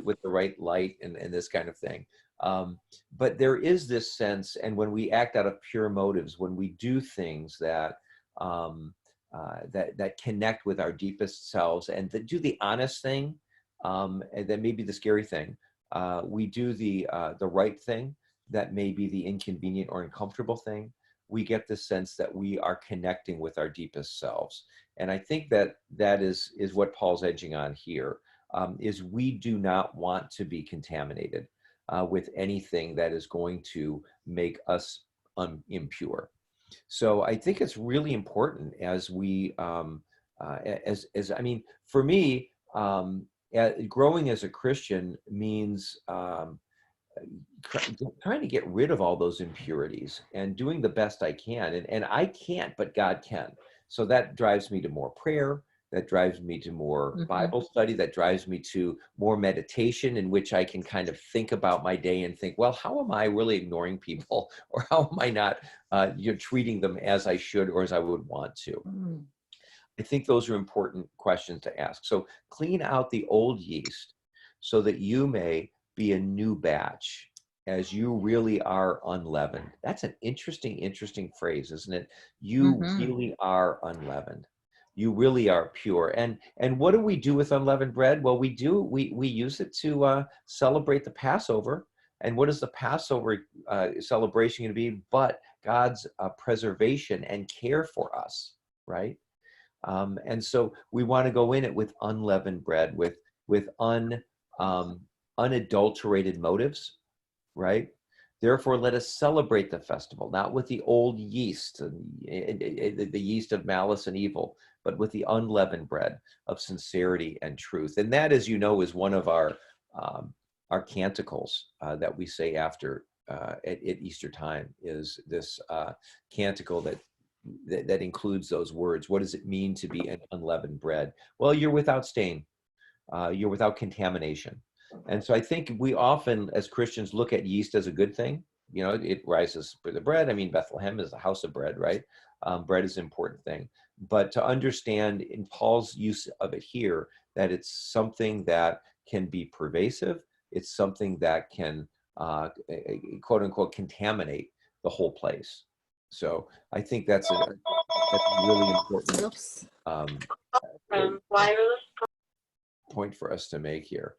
with the right light and this kind of thing. But there is this sense, and when we act out of pure motives, when we do things that that connect with our deepest selves and that do the honest thing, and that may be the scary thing. We do the right thing, that may be the inconvenient or uncomfortable thing. We get the sense that we are connecting with our deepest selves. And I think that is what Paul's edging on here, is we do not want to be contaminated with anything that is going to make us impure. So I think it's really important as we, I mean, for me, growing as a Christian means trying to get rid of all those impurities and doing the best I can. And I can't, but God can. So that drives me to more prayer. That drives me to more Bible study. That drives me to more meditation, in which I can kind of think about my day and think, well, how am I really ignoring people? Or how am I not treating them as I should or as I would want to? I think those are important questions to ask. So clean out the old yeast so that you may be a new batch as you really are unleavened. That's an interesting phrase, isn't it? You Mhm. really are unleavened. You really are pure. And what do we do with unleavened bread? Well, we use it to celebrate the Passover. And what is the Passover celebration going to be? But God's preservation and care for us, right? And so we want to go in it with unleavened bread, with unadulterated motives, right? Therefore, let us celebrate the festival, not with the old yeast, the yeast of malice and evil, but with the unleavened bread of sincerity and truth. And that, as you know, is one of our canticles that we say after at Easter time, is this canticle that includes those words. What does it mean to be an unleavened bread? Well, you're without stain. You're without contamination. And so I think we often, as Christians, look at yeast as a good thing. You know, it rises for the bread. I mean, Bethlehem is a house of bread, right? Bread is an important thing. But to understand in Paul's use of it here, that it's something that can be pervasive. It's something that can, quote unquote, contaminate the whole place. So I think that's really important Oops. Wireless. point for us to make here.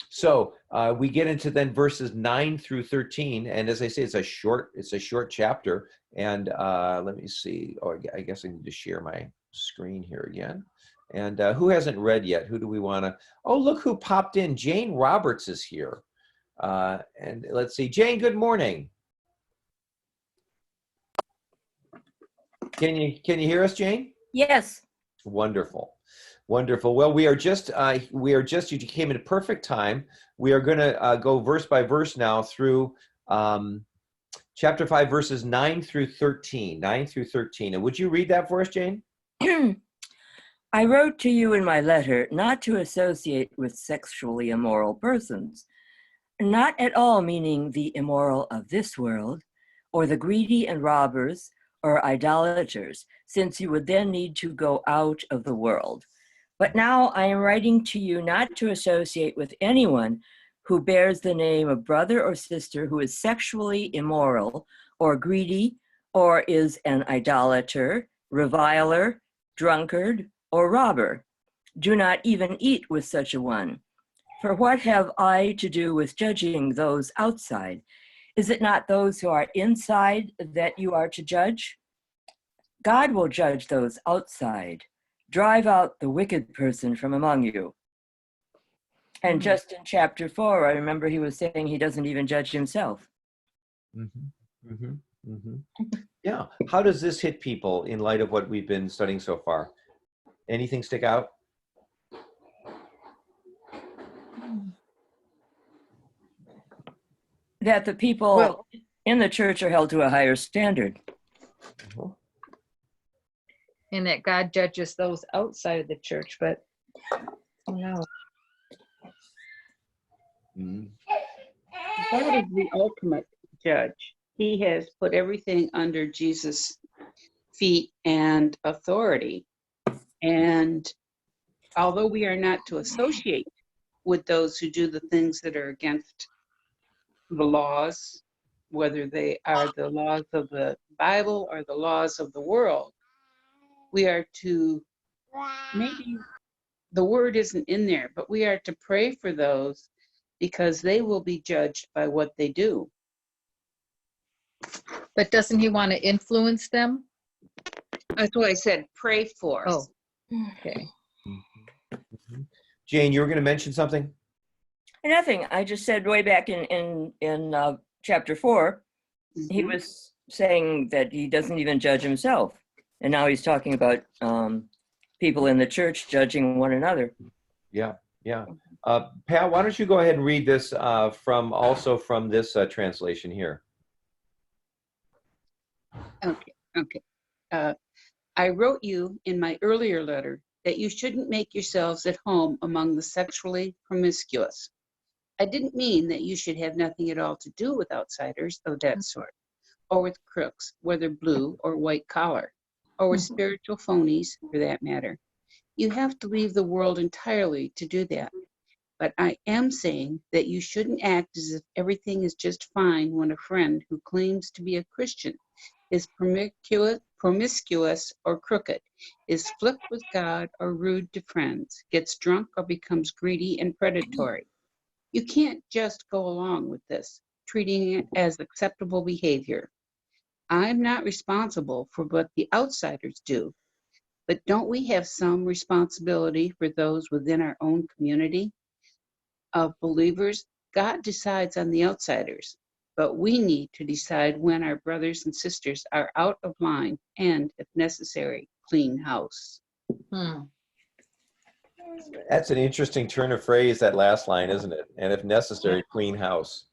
So we get into then verses 9 through 13, and as I say, it's a short chapter. And let me see. Oh, I guess I need to share my screen here again. And who hasn't read yet? Who do we want to? Oh, look who popped in. Jane Roberts is here. And let's see, Jane. Good morning. Can you hear us, Jane? Yes. Wonderful. Wonderful. Well, we are just, you came in a perfect time. We are going to go verse by verse now through chapter 5, verses 9 through 13. 9 through 13. And would you read that for us, Jane? I wrote to you in my letter not to associate with sexually immoral persons, not at all meaning the immoral of this world, or the greedy and robbers, or idolaters, since you would then need to go out of the world. But now I am writing to you not to associate with anyone who bears the name of brother or sister who is sexually immoral, or greedy, or is an idolater, reviler, drunkard, or robber. Do not even eat with such a one. For what have I to do with judging those outside? Is it not those who are inside that you are to judge? God will judge those outside. Drive out the wicked person from among you. And just in chapter 4, I remember he was saying he doesn't even judge himself. Mm-hmm. Mm-hmm. Mm-hmm. Yeah. How does this hit people in light of what we've been studying so far? Anything stick out? That the people in the church are held to a higher standard. And that God judges those outside of the church, but oh no. Mm-hmm. God is the ultimate judge. He has put everything under Jesus' feet and authority. And although we are not to associate with those who do the things that are against the laws, whether they are the laws of the Bible or the laws of the world, we are to, maybe the word isn't in there, but we are to pray for those because they will be judged by what they do. But doesn't he want to influence them? That's why I said pray for us. Oh, okay. Jane, you were going to mention something? Nothing. I just said way back in chapter 4, he Mhm. was saying that he doesn't even judge himself. And now he's talking about people in the church judging one another. Yeah. Pat, why don't you go ahead and read this from this translation here? Okay. I wrote you in my earlier letter that you shouldn't make yourselves at home among the sexually promiscuous. I didn't mean that you should have nothing at all to do with outsiders of that sort, or with crooks, whether blue or white collar. or with spiritual phonies for that matter. You have to leave the world entirely to do that. But I am saying that you shouldn't act as if everything is just fine when a friend who claims to be a Christian is promiscuous or crooked, is flipped with God or rude to friends, gets drunk or becomes greedy and predatory. You can't just go along with this, treating it as acceptable behavior. I'm not responsible for what the outsiders do, but don't we have some responsibility for those within our own community of believers? God decides on the outsiders, but we need to decide when our brothers and sisters are out of line and, if necessary, clean house. Hmm. That's an interesting turn of phrase, that last line, isn't it? And if necessary, clean house.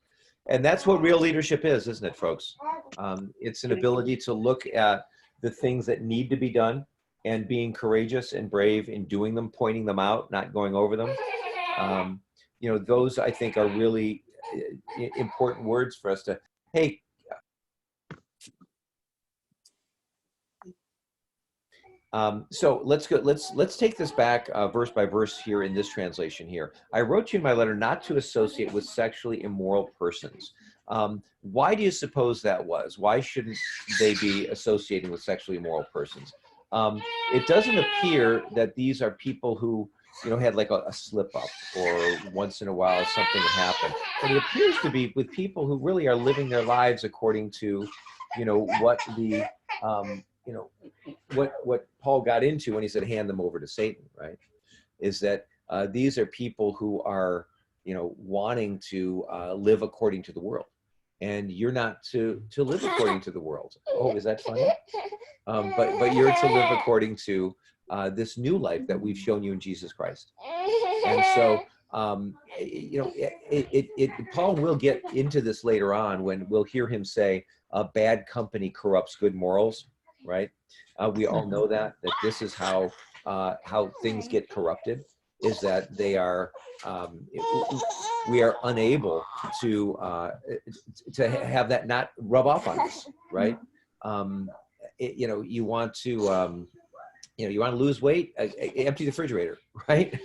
And that's what real leadership is, isn't it, folks? It's an ability to look at the things that need to be done and being courageous and brave in doing them, pointing them out, not going over them. You know, those I think are really important words for us to, hey, so let's take this back verse by verse here in this translation here. I wrote you in my letter not to associate with sexually immoral persons. Why do you suppose that was? Why shouldn't they be associating with sexually immoral persons? It doesn't appear that these are people who, you know, had like a slip up or once in a while something would happen. But it appears to be with people who really are living their lives according to, you know, what the, you know, what Paul got into when he said hand them over to Satan, right? Is that these are people who are, you know, wanting to live according to the world, and you're not to live according to the world. Oh, is that funny? But you're to live according to this new life that we've shown you in Jesus Christ. And so, you know, Paul will get into this later on when we'll hear him say, bad company corrupts good morals, right? We all know that this is how things get corrupted, is that they are, we are unable to have that not rub off on us, right? You know, you want to, you know, you want to lose weight, empty the refrigerator, right?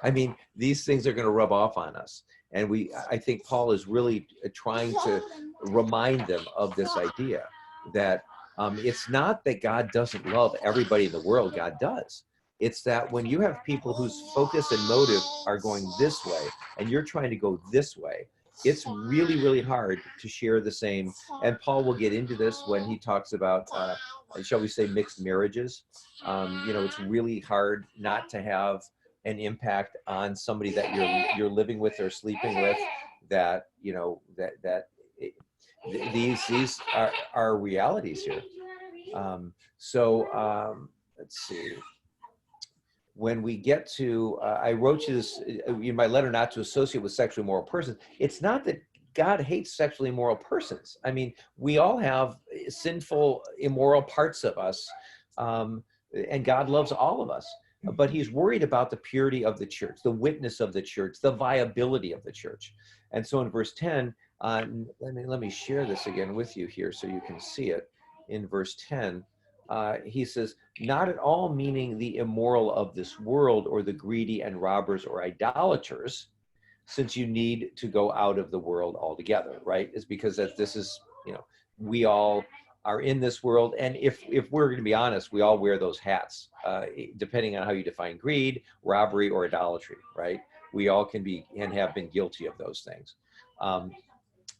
I mean, these things are going to rub off on us. And I think Paul is really trying to remind them of this idea that it's not that God doesn't love everybody in the world. God does. It's that when you have people whose focus and motive are going this way and you're trying to go this way, it's really, really hard to share the same. And Paul will get into this when he talks about, shall we say, mixed marriages. You know, it's really hard not to have an impact on somebody that you're living with or sleeping with, that, you know, these are realities here. Let's see. When we get to, I wrote you this in my letter not to associate with sexually immoral persons. It's not that God hates sexually immoral persons. I mean, we all have sinful, immoral parts of us, and God loves all of us. But he's worried about the purity of the church, the witness of the church, the viability of the church. And so in verse 10, let me share this again with you here so you can see it. In verse 10, he says, not at all meaning the immoral of this world or the greedy and robbers or idolaters, since you need to go out of the world altogether, right? It's because that this is, you know, we all are in this world. And if we're going to be honest, we all wear those hats, depending on how you define greed, robbery, or idolatry, right? We all can be and have been guilty of those things. And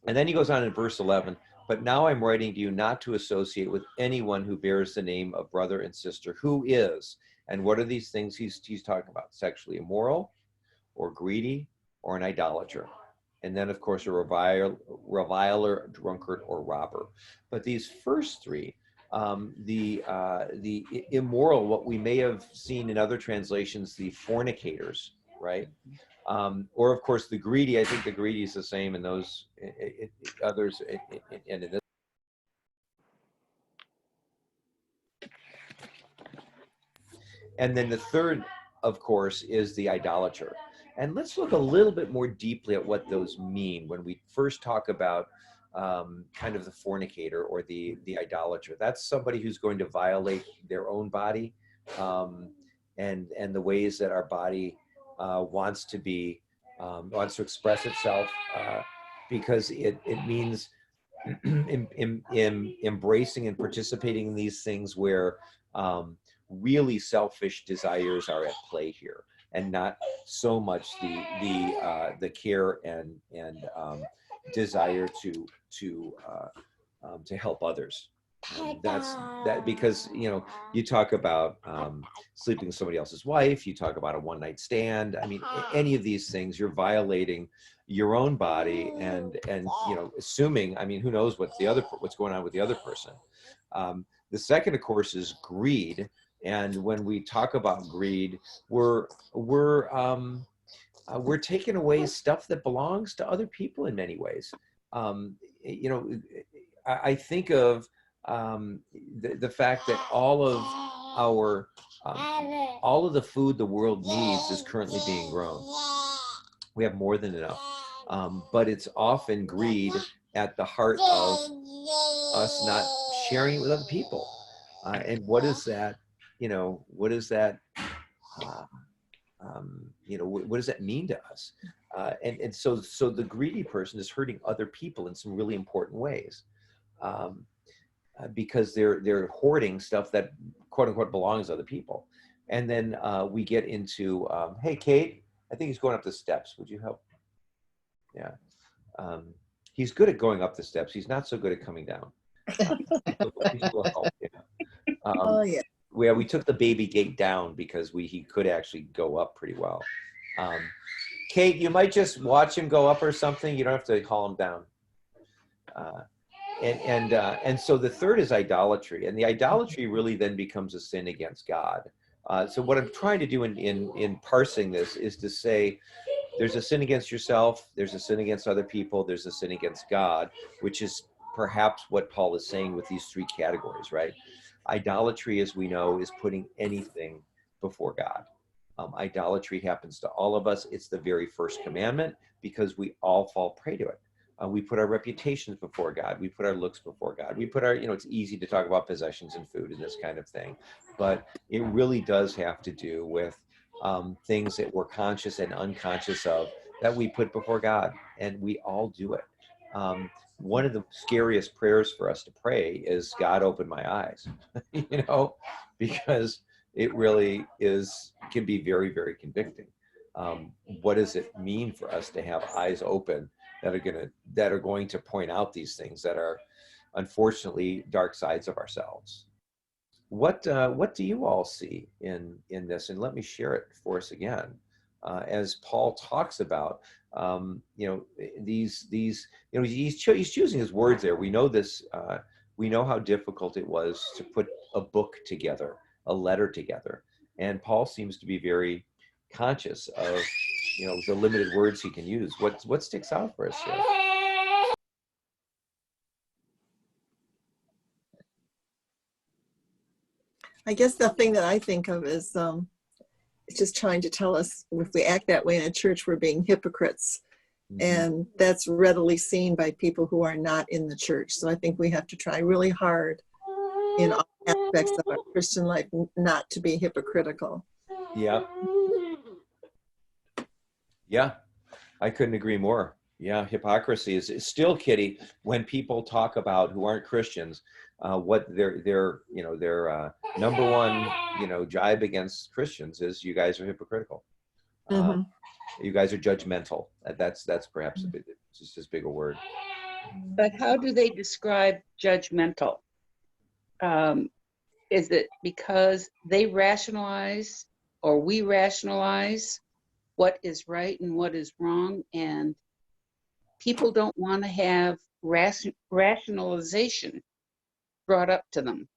then he goes on in verse 11, but now I'm writing to you not to associate with anyone who bears the name of brother and sister, who is, and what are these things he's talking about? Sexually immoral, or greedy, or an idolater. And then, of course, a reviler, drunkard, or robber. But these first three, the immoral, what we may have seen in other translations, the fornicators, right? Or, of course, the greedy. I think the greedy is the same in those others. And in this. And then the third, of course, is the idolater. And let's look a little bit more deeply at what those mean when we first talk about kind of the fornicator or the idolater. That's somebody who's going to violate their own body, and the ways that our body wants to express itself, because it means embracing and participating in these things where really selfish desires are at play here, and not so much the care and desire to help others. That's because you talk about sleeping with somebody else's wife, you talk about a one-night stand. I mean, any of these things, you're violating your own body, and assuming, I mean, who knows what's going on with the other person. The second, of course, is greed. And when we talk about greed, we're taking away stuff that belongs to other people in many ways. I think of the fact that all of the food the world needs is currently being grown. We have more than enough, but it's often greed at the heart of us not sharing it with other people. And what is that? What does that? What does that mean to us? And so the greedy person is hurting other people in some really important ways, because they're hoarding stuff that quote unquote belongs to other people. And then we get into, hey, Kate, I think he's going up the steps. Would you help? Yeah. He's good at going up the steps. He's not so good at coming down. Help, yeah. Oh, yeah. We took the baby gate down because he could actually go up pretty well. Kate, you might just watch him go up or something. You don't have to haul him down. And so the third is idolatry, and the idolatry really then becomes a sin against God. So what I'm trying to do in parsing this is to say, there's a sin against yourself, there's a sin against other people, there's a sin against God, which is perhaps what Paul is saying with these three categories, right? Idolatry, as we know, is putting anything before God. Idolatry happens to all of us. It's the very first commandment because we all fall prey to it. We put our reputations before God. We put our looks before God. We put our, it's easy to talk about possessions and food and this kind of thing, but it really does have to do with things that we're conscious and unconscious of that we put before God, and we all do it. One of the scariest prayers for us to pray is, God, open my eyes, because it really can be very, very convicting. What does it mean for us to have eyes open that are going to point out these things that are unfortunately dark sides of ourselves? What do you all see in this? And let me share it for us again. As Paul talks about, he's choosing his words there. We know this. We know how difficult it was to put a book together, a letter together, and Paul seems to be very conscious of the limited words he can use. What sticks out for us here? I guess the thing that I think of is it's just trying to tell us if we act that way in a church, we're being hypocrites. Mm-hmm. And that's readily seen by people who are not in the church. So I think we have to try really hard in all aspects of our Christian life not to be hypocritical. Yeah. Yeah, I couldn't agree more. Yeah, hypocrisy is still, Kitty, when people talk about who aren't Christians, what their number one jibe against Christians is, you guys are hypocritical. Mm-hmm. You guys are judgmental. That's perhaps just as big a word. But how do they describe judgmental? Is it because they rationalize, or we rationalize what is right and what is wrong, and people don't want to have rationalization brought up to them,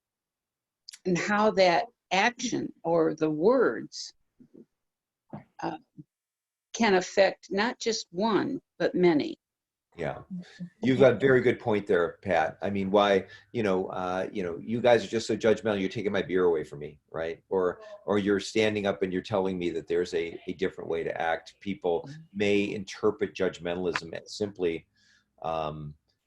and how that action or the words can affect not just one but many. Yeah, you've got a very good point there, Pat. I mean, why, you guys are just so judgmental, you're taking my beer away from me, right? Or you're standing up and you're telling me that there's a different way to act. People may interpret judgmentalism as simply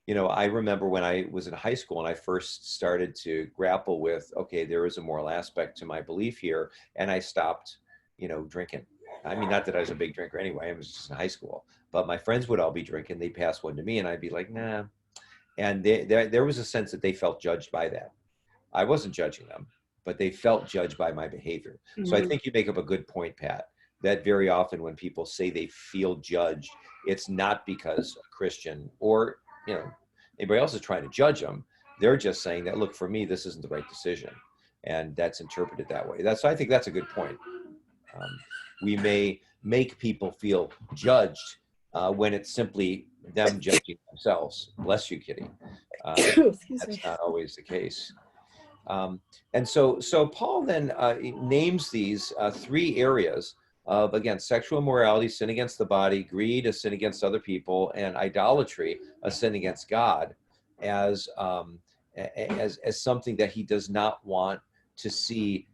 You know, I remember when I was in high school and I first started to grapple with, okay, there is a moral aspect to my belief here, and I stopped, drinking. I mean, not that I was a big drinker anyway, I was just in high school, but my friends would all be drinking. They'd pass one to me, and I'd be like, nah. And there was a sense that they felt judged by that. I wasn't judging them, but they felt judged by my behavior. So I Mhm. think you make up a good point, Pat, that very often when people say they feel judged, it's not because a Christian or, anybody else is trying to judge them. They're just saying that, look, for me, this isn't the right decision. And that's interpreted that way. I think that's a good point. Um, we may make people feel judged when it's simply them judging themselves. Bless you, Kitty. Excuse That's me. not always the case. And so Paul then names these three areas of, again, sexual immorality, sin against the body, greed, a sin against other people, and idolatry, a sin against God, as as something that he does not want to see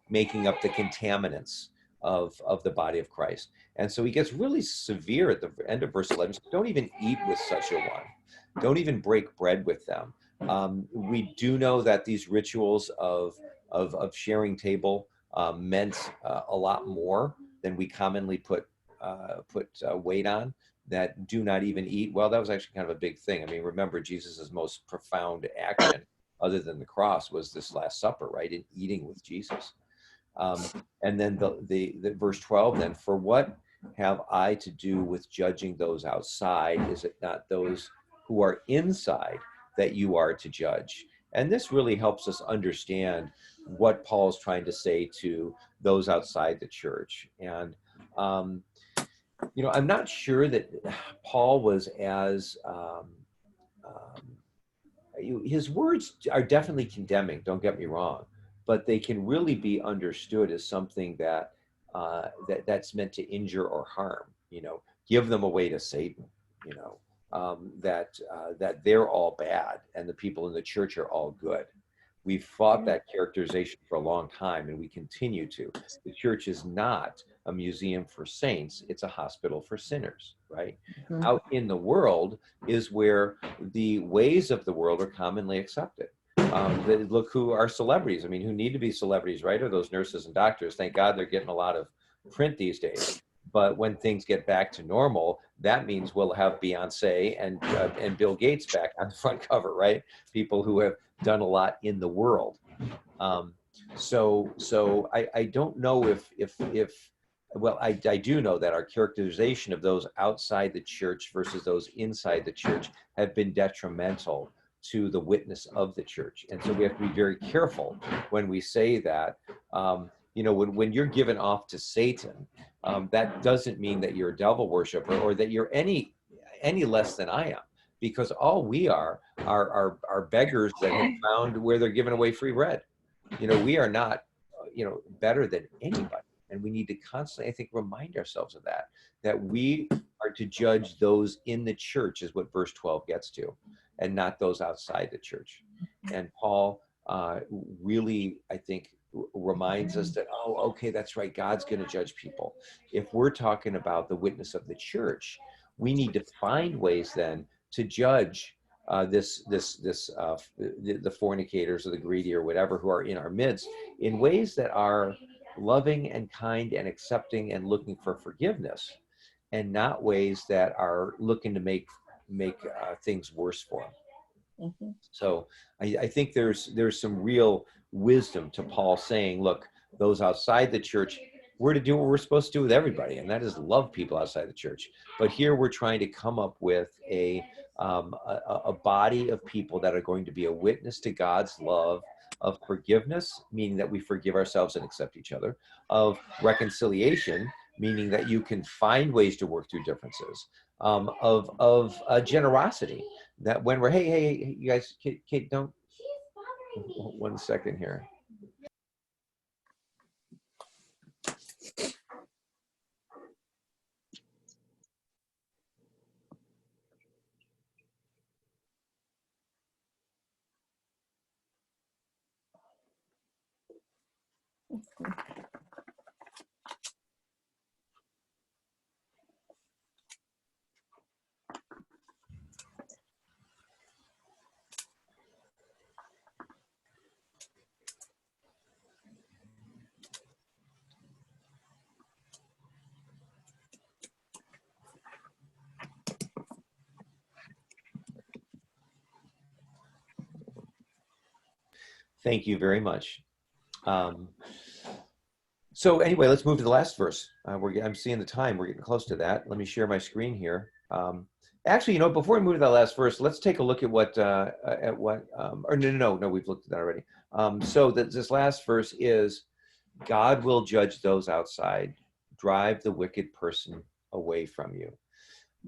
making up the contaminants of the body of Christ. And so he gets really severe at the end of verse 11. Don't even eat with such a one. Don't even break bread with them. We do know that these rituals of sharing table meant a lot more than we commonly put weight on. That do not even eat. Well, that was actually kind of a big thing. I mean, remember Jesus's most profound action, other than the cross, was this Last Supper, right? In eating with Jesus. And then the verse 12. Then, for what have I to do with judging those outside? Is it not those who are inside that you are to judge? And this really helps us understand what Paul's trying to say to those outside the church. And I'm not sure that Paul was as his words are definitely condemning. Don't get me wrong, but they can really be understood as something that's meant to injure or harm. Give them away to Satan. That they're all bad and the people in the church are all good. We've fought that characterization for a long time, and we continue to. The church is not a museum for saints, it's a hospital for sinners, right? Mhm. Out in the world is where the ways of the world are commonly accepted. Look who are celebrities. I mean, who need to be celebrities, right? Are those nurses and doctors. Thank God they're getting a lot of print these days. But when things get back to normal, that means we'll have Beyonce and Bill Gates back on the front cover, right? People who have done a lot in the world. So I don't know if well, I do know that our characterization of those outside the church versus those inside the church have been detrimental to the witness of the church. And so we have to be very careful when we say that. When you're given off to Satan, that doesn't mean that you're a devil worshiper or that you're any less than I am, because all we are beggars that have found where they're giving away free bread. We are not, better than anybody. And we need to constantly, I think, remind ourselves of that we are to judge those in the church, is what verse 12 gets to, and not those outside the church. And Paul really, I think, reminds us that, oh, okay, that's right, God's going to judge people. If we're talking about the witness of the church, we need to find ways then to judge the fornicators or the greedy or whatever who are in our midst in ways that are loving and kind and accepting and looking for forgiveness, and not ways that are looking to make things worse for them. Mhm. So I think there's some real wisdom to Paul saying, look, those outside the church, we're to do what we're supposed to do with everybody, and that is love people outside the church. But here we're trying to come up with a body of people that are going to be a witness to God's love, of forgiveness, meaning that we forgive ourselves and accept each other, of reconciliation, meaning that you can find ways to work through differences, of generosity, that when we're, hey, you guys, Kate, don't, one second here. Thank you very much. So anyway, let's move to the last verse. I'm seeing the time. We're getting close to that. Let me share my screen here. Actually, before we move to that last verse, let's take a look at what, or no, we've looked at that already. So this last verse is, God will judge those outside, drive the wicked person away from you.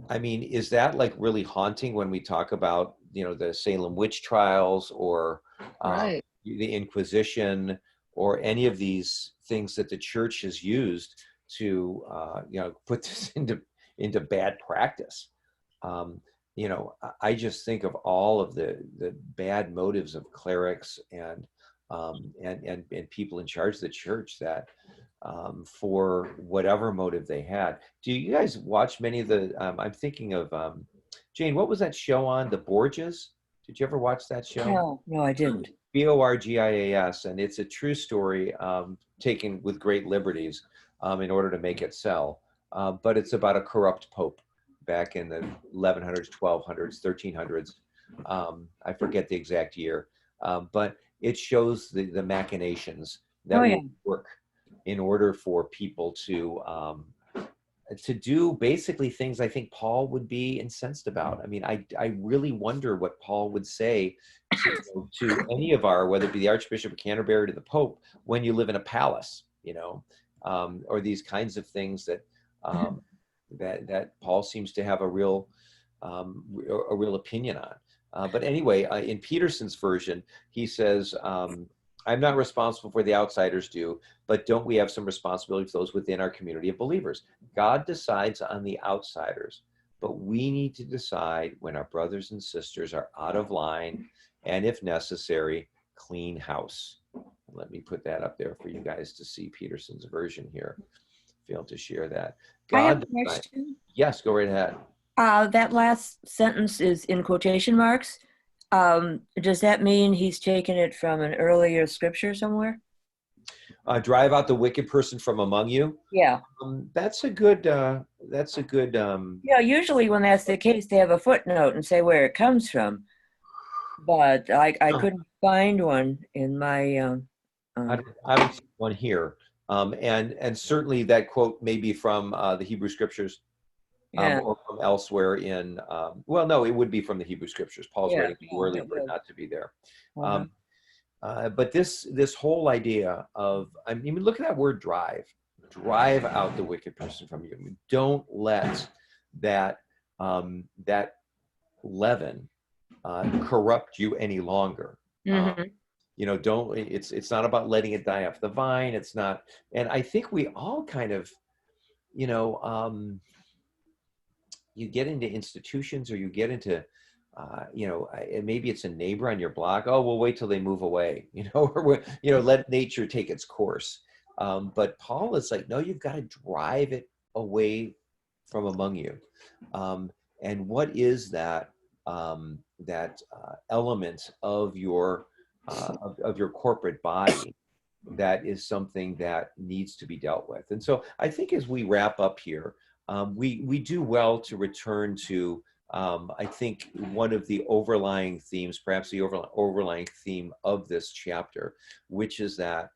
I mean, is that like really haunting when we talk about, the Salem witch trials or Right. the Inquisition or any of these things that the church has used to, put this into bad practice? I just think of all of the bad motives of clerics and people in charge of the church that for whatever motive they had. Do you guys watch many of the, I'm thinking of, Jane, what was that show on, The Borgias? Did you ever watch that show? No, I didn't. Borgias, and it's a true story taken with great liberties in order to make it sell. But it's about a corrupt pope back in the 1100s, 1200s, 1300s. I forget the exact year, but it shows the machinations that would work in order for people to do basically things I think Paul would be incensed about. I mean, I really wonder what Paul would say to any of whether it be the Archbishop of Canterbury or to the Pope, when you live in a palace, or these kinds of things that that Paul seems to have a real opinion on. But anyway, in Peterson's version, he says, I'm not responsible for the outsiders do, but don't we have some responsibility for those within our community of believers? God decides on the outsiders, but we need to decide when our brothers and sisters are out of line, and if necessary, clean house. Let me put that up there for you guys to see Peterson's version here. Fail to share that. I have God a question. Yes, go right ahead. That last sentence is in quotation marks. Does that mean he's taken it from an earlier scripture somewhere? Drive out the wicked person from among you. Yeah. That's a good. Usually when that's the case, they have a footnote and say where it comes from. But I couldn't find one in my. I don't see one here, and certainly that quote may be from the Hebrew Scriptures. Or from elsewhere in, well, no, it would be from the Hebrew Scriptures. Paul's writing too early for it not to be there. But this whole idea of, I mean, look at that word drive out the wicked person from you. Don't let that leaven corrupt you any longer. Don't, it's not about letting it die off the vine. It's not, and I think we all kind of, you get into institutions, or you get into, maybe it's a neighbor on your block. Oh, we'll wait till they move away, or, let nature take its course. But Paul is like, no, you've got to drive it away from among you. And what is that, element of your corporate body that is something that needs to be dealt with? And so I think as we wrap up here, we do well to return to, I think, one of the overlying themes, perhaps the overlying theme of this chapter, which is that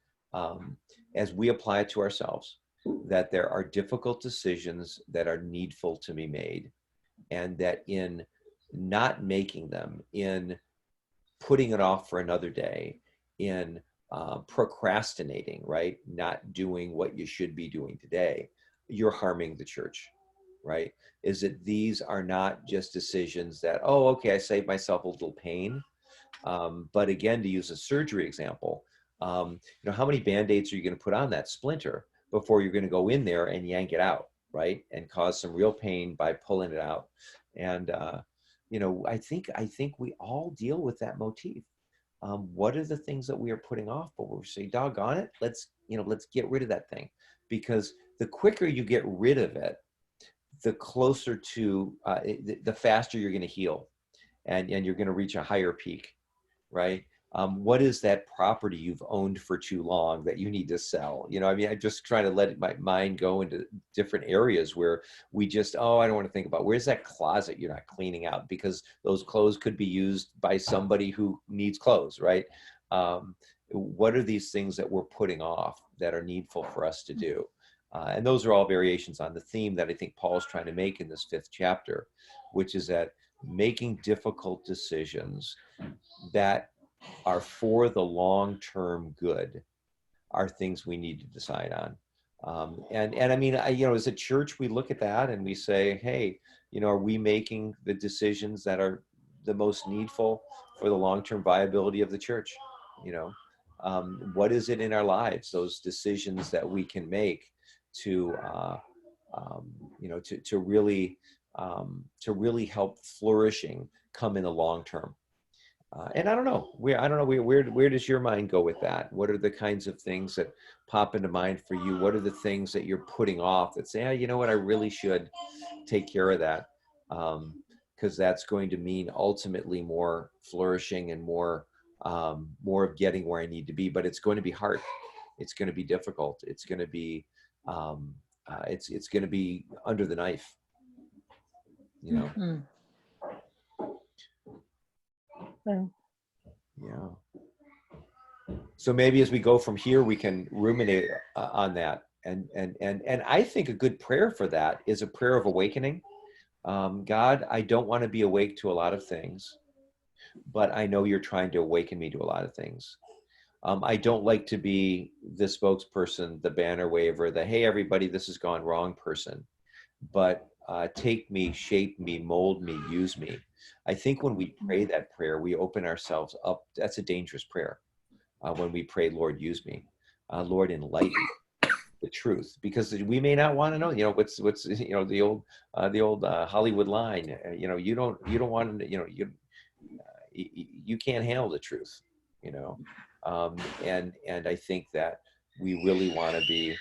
as we apply it to ourselves, that there are difficult decisions that are needful to be made, and that in not making them, in putting it off for another day, in procrastinating, right? Not doing what you should be doing today, you're harming the church, right? Is that these are not just decisions that, oh, okay, I saved myself a little pain. But again, to use a surgery example, how many Band-Aids are you going to put on that splinter before you're going to go in there and yank it out, right? And cause some real pain by pulling it out. And, I think we all deal with that motif. What are the things that we are putting off, but we're saying, doggone it, let's get rid of that thing. Because the quicker you get rid of it, the closer to, the faster you're going to heal, and you're going to reach a higher peak, right? What is that property you've owned for too long that you need to sell? I'm just trying to let my mind go into different areas where we just, I don't want to think about, where's that closet you're not cleaning out, because those clothes could be used by somebody who needs clothes, right? What are these things that we're putting off that are needful for us to do? And those are all variations on the theme that I think Paul's trying to make in this 5th chapter, which is that making difficult decisions that are for the long-term good are things we need to decide on. And I mean, as a church, we look at that and we say, hey, are we making the decisions that are the most needful for the long-term viability of the church? What is it in our lives, those decisions that we can make to really help flourishing come in the long term? And I don't know where does your mind go with that? What are the kinds of things that pop into mind for you? What are the things that you're putting off that say, you know what, I really should take care of that, because that's going to mean ultimately more flourishing and more of getting where I need to be. But it's going to be hard. It's going to be difficult. It's going to be it's going to be under the knife. Mhm. Well, Yeah. So maybe as we go from here, we can ruminate on that. And I think a good prayer for that is a prayer of awakening. God, I don't want to be awake to a lot of things, but I know you're trying to awaken me to a lot of things. I don't like to be the spokesperson, the banner waver, the, hey, everybody, this has gone wrong person. But take me, shape me, mold me, use me. I think when we pray that prayer, we open ourselves up. That's a dangerous prayer. When we pray, Lord, use me. Lord, enlighten the truth, because we may not want to know, what's the old Hollywood line, you don't want to, you can't handle the truth, and I think that we really want to be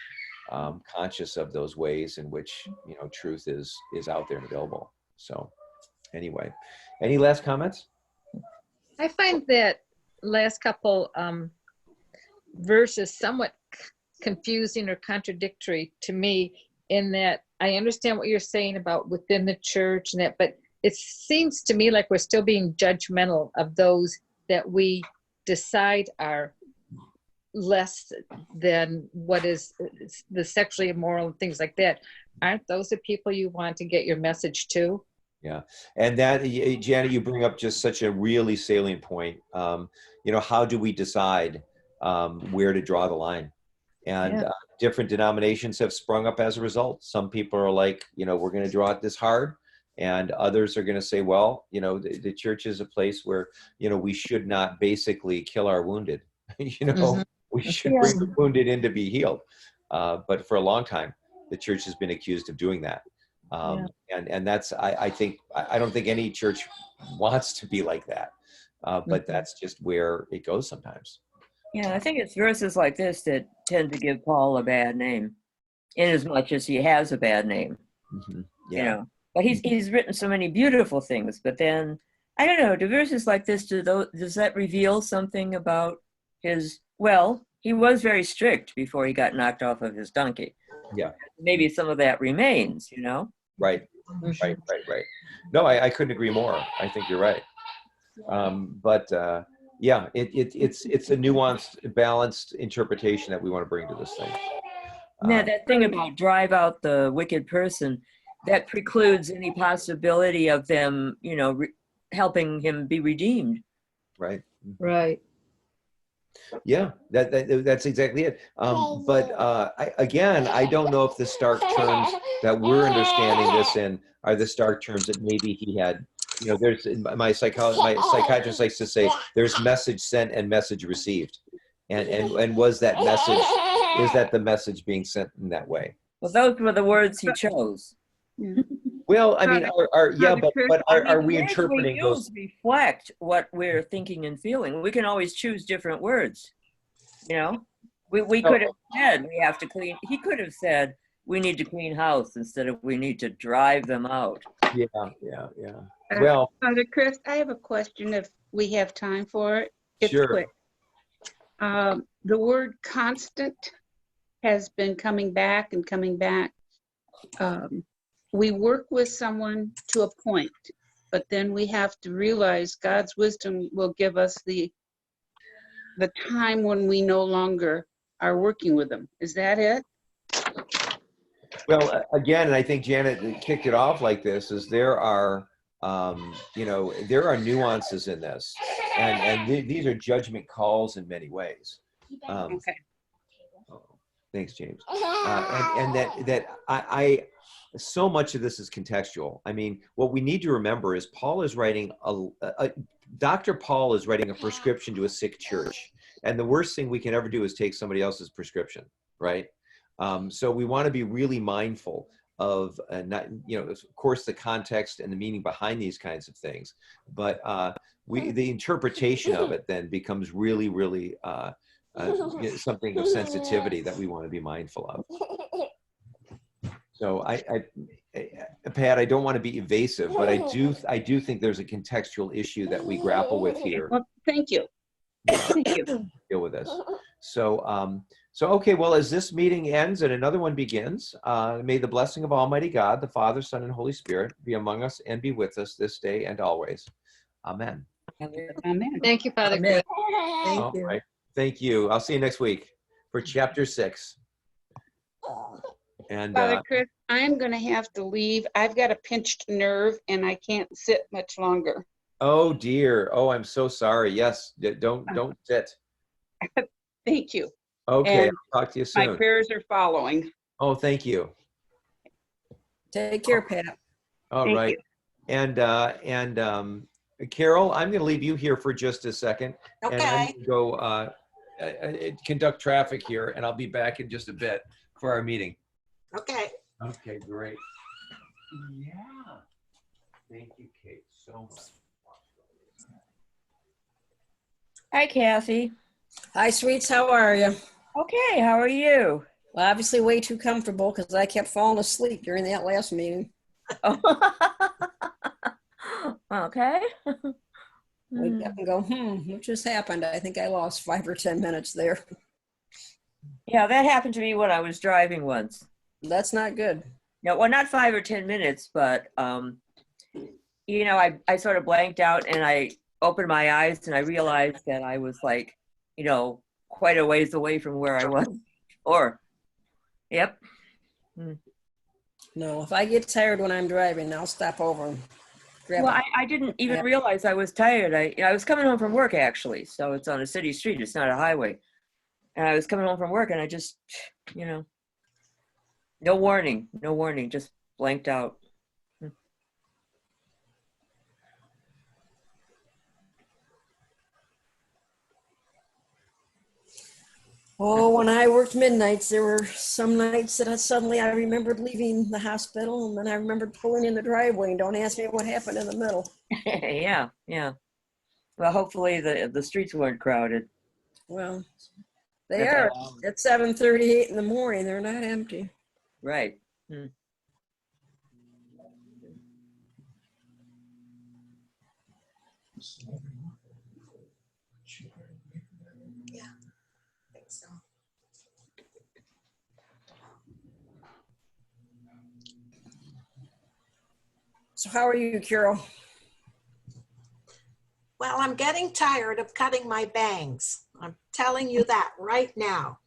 conscious of those ways in which truth is out there and available. So anyway, any last comments? I find that last couple verses somewhat confusing or contradictory to me, in that I understand what you're saying about within the church and that, but it seems to me like we're still being judgmental of those that we decide are less than what is the sexually immoral and things like that. Aren't those the people you want to get your message to? Yeah. And that, Janet, you bring up just such a really salient point. How do we decide where to draw the line? And Yeah. Different denominations have sprung up as a result. Some people are like, we're going to draw it this hard. And others are going to say, well, the church is a place where, we should not basically kill our wounded. Mhm. We should Yeah. bring the wounded in to be healed. But for a long time, the church has been accused of doing that. And that's, I don't think any church wants to be like that. But that's just where it goes sometimes. Yeah, I think it's verses like this that tend to give Paul a bad name, in as much as he has a bad name. Mm-hmm. Yeah. But he's written so many beautiful things. But then, I don't know, do verses like this, does that reveal something about his, well, he was very strict before he got knocked off of his donkey. Yeah. Maybe some of that remains, Right. No, I couldn't agree more. I think you're right. Yeah, it's a nuanced, balanced interpretation that we want to bring to this thing. Now, that thing about drive out the wicked person, that precludes any possibility of them, helping him be redeemed. Right. Right. Yeah, that's exactly it. But I don't know if the stark terms that we're understanding this in are the stark terms that maybe he had. There's my psychiatrist likes to say there's message sent and message received, and was that message, is that the message being sent in that way? Well, those were the words he chose. Well, I mean, are we The words interpreting we those? use reflect what we're thinking and feeling. We can always choose different words. We could have said we have to clean. He could have said we need to clean house instead of we need to drive them out. Yeah. Well, Father Chris, I have a question if we have time for it. It's Sure. quick. The word constant has been coming back and coming back. We work with someone to a point, but then we have to realize God's wisdom will give us the the time when we no longer are working with them. Is that it? Well, again, and I think Janet kicked it off like this, is there are, there are nuances in this. These are judgment calls in many ways. Okay. Thanks, James. And that I so much of this is contextual. I mean, what we need to remember is Paul is writing Dr. Paul is writing a prescription to a sick church, and the worst thing we can ever do is take somebody else's prescription, right? So we want to be really mindful of not, of course, the context and the meaning behind these kinds of things, but the interpretation of it then becomes really, really something of sensitivity that we want to be mindful of. So Pat, I don't want to be evasive, but I do think there's a contextual issue that we grapple with here. Well, thank you. Thank you. Deal with this. So okay, well, as this meeting ends and another one begins, may the blessing of Almighty God, the Father, Son, and Holy Spirit be among us and be with us this day and always. Amen. Amen. Thank you, Father Amen. Chris. Thank All you. right. Thank you. I'll see you next week for chapter 6. And Father Chris, I'm going to have to leave. I've got a pinched nerve and I can't sit much longer. oh dear. Oh, I'm so sorry. Yes. Don't sit. Thank you. Okay. And I'll talk to you My soon. prayers are following. Oh, thank you. Take care, Pat. All Thank right. And Carol, I'm going to leave you here for just a second. And I'm Okay. going to go conduct traffic here, and I'll be back in just a bit for our meeting. Okay. Okay, great. Yeah. Thank you, Kate, so much. Hi, Kathy. Hi, sweets. How are you? Okay, how are you? Well, obviously way too comfortable because I kept falling asleep during that last meeting. Okay. Wake up and go, what just happened? I think I lost 5 or 10 minutes there. Yeah, that happened to me when I was driving once. That's not good. No, well, not 5 or 10 minutes, but I sort of blanked out and I opened my eyes and I realized that I was like, quite a ways away from where I was. Yep. No, if I get tired when I'm driving, I'll stop over and grab Well, a I didn't even Yeah. realize I was tired. I was coming home from work actually, so it's on a city street. It's not a highway, and I was coming home from work, and I just, no warning, just blanked out. Oh, when I worked midnights, there were some nights that I remembered leaving the hospital, and then I remembered pulling in the driveway. And don't ask me what happened in the middle. Yeah. Well, hopefully the streets weren't crowded. Well, they That's are all. at 7:38 in the morning. They're not empty. Right. So how are you, Carol? Well, I'm getting tired of cutting my bangs. I'm telling you that right now.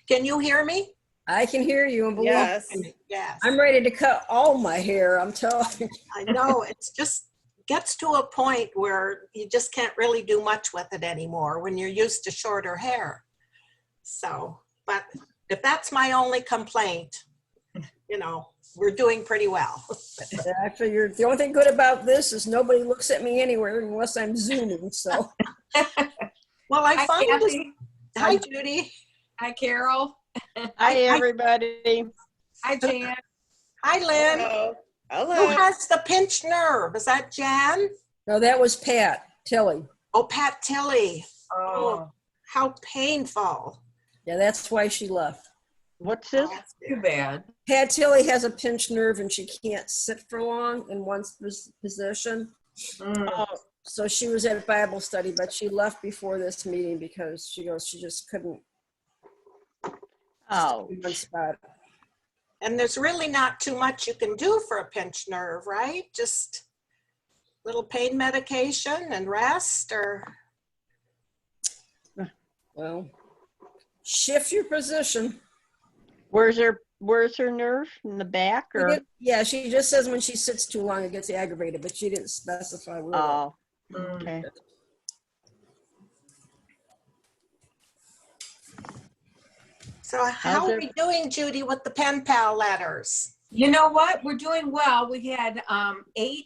Can you hear me? I can hear you. And believe Yes. me, Yes. I'm ready to cut all my hair. I'm telling you. I know it's just gets to a point where you just can't really do much with it anymore when you're used to shorter hair. So, but if that's my only complaint, we're doing pretty well. I figured the only thing good about this is nobody looks at me anywhere unless I'm zooming. So Well, I Hi, finally. Kathy. Hi, Judy. Hi, Carol. Hi, everybody. Hi, Jan. Hi, Lynn. Who has the pinched nerve? Is that Jan? no, that was Pat Tilly. Oh, Pat Tilly. Oh, How painful. Yeah, that's why she left. What's Oh, too bad. Pat Tilly has a pinched nerve and she can't sit for long in one position. Mm. So she was at Bible study, but she left before this meeting because she just couldn't Oh. in one spot. And there's really not too much you can do for a pinched nerve, right? Just little pain medication and rest, or Well, shift your position. Where's her nerve? In the back or? Yeah, she just says when she sits too long, it gets aggravated, but she didn't specify where. Oh, Mm. okay. So how How's are we doing, Judy, with the pen pal letters? You know what? We're doing well. We had 8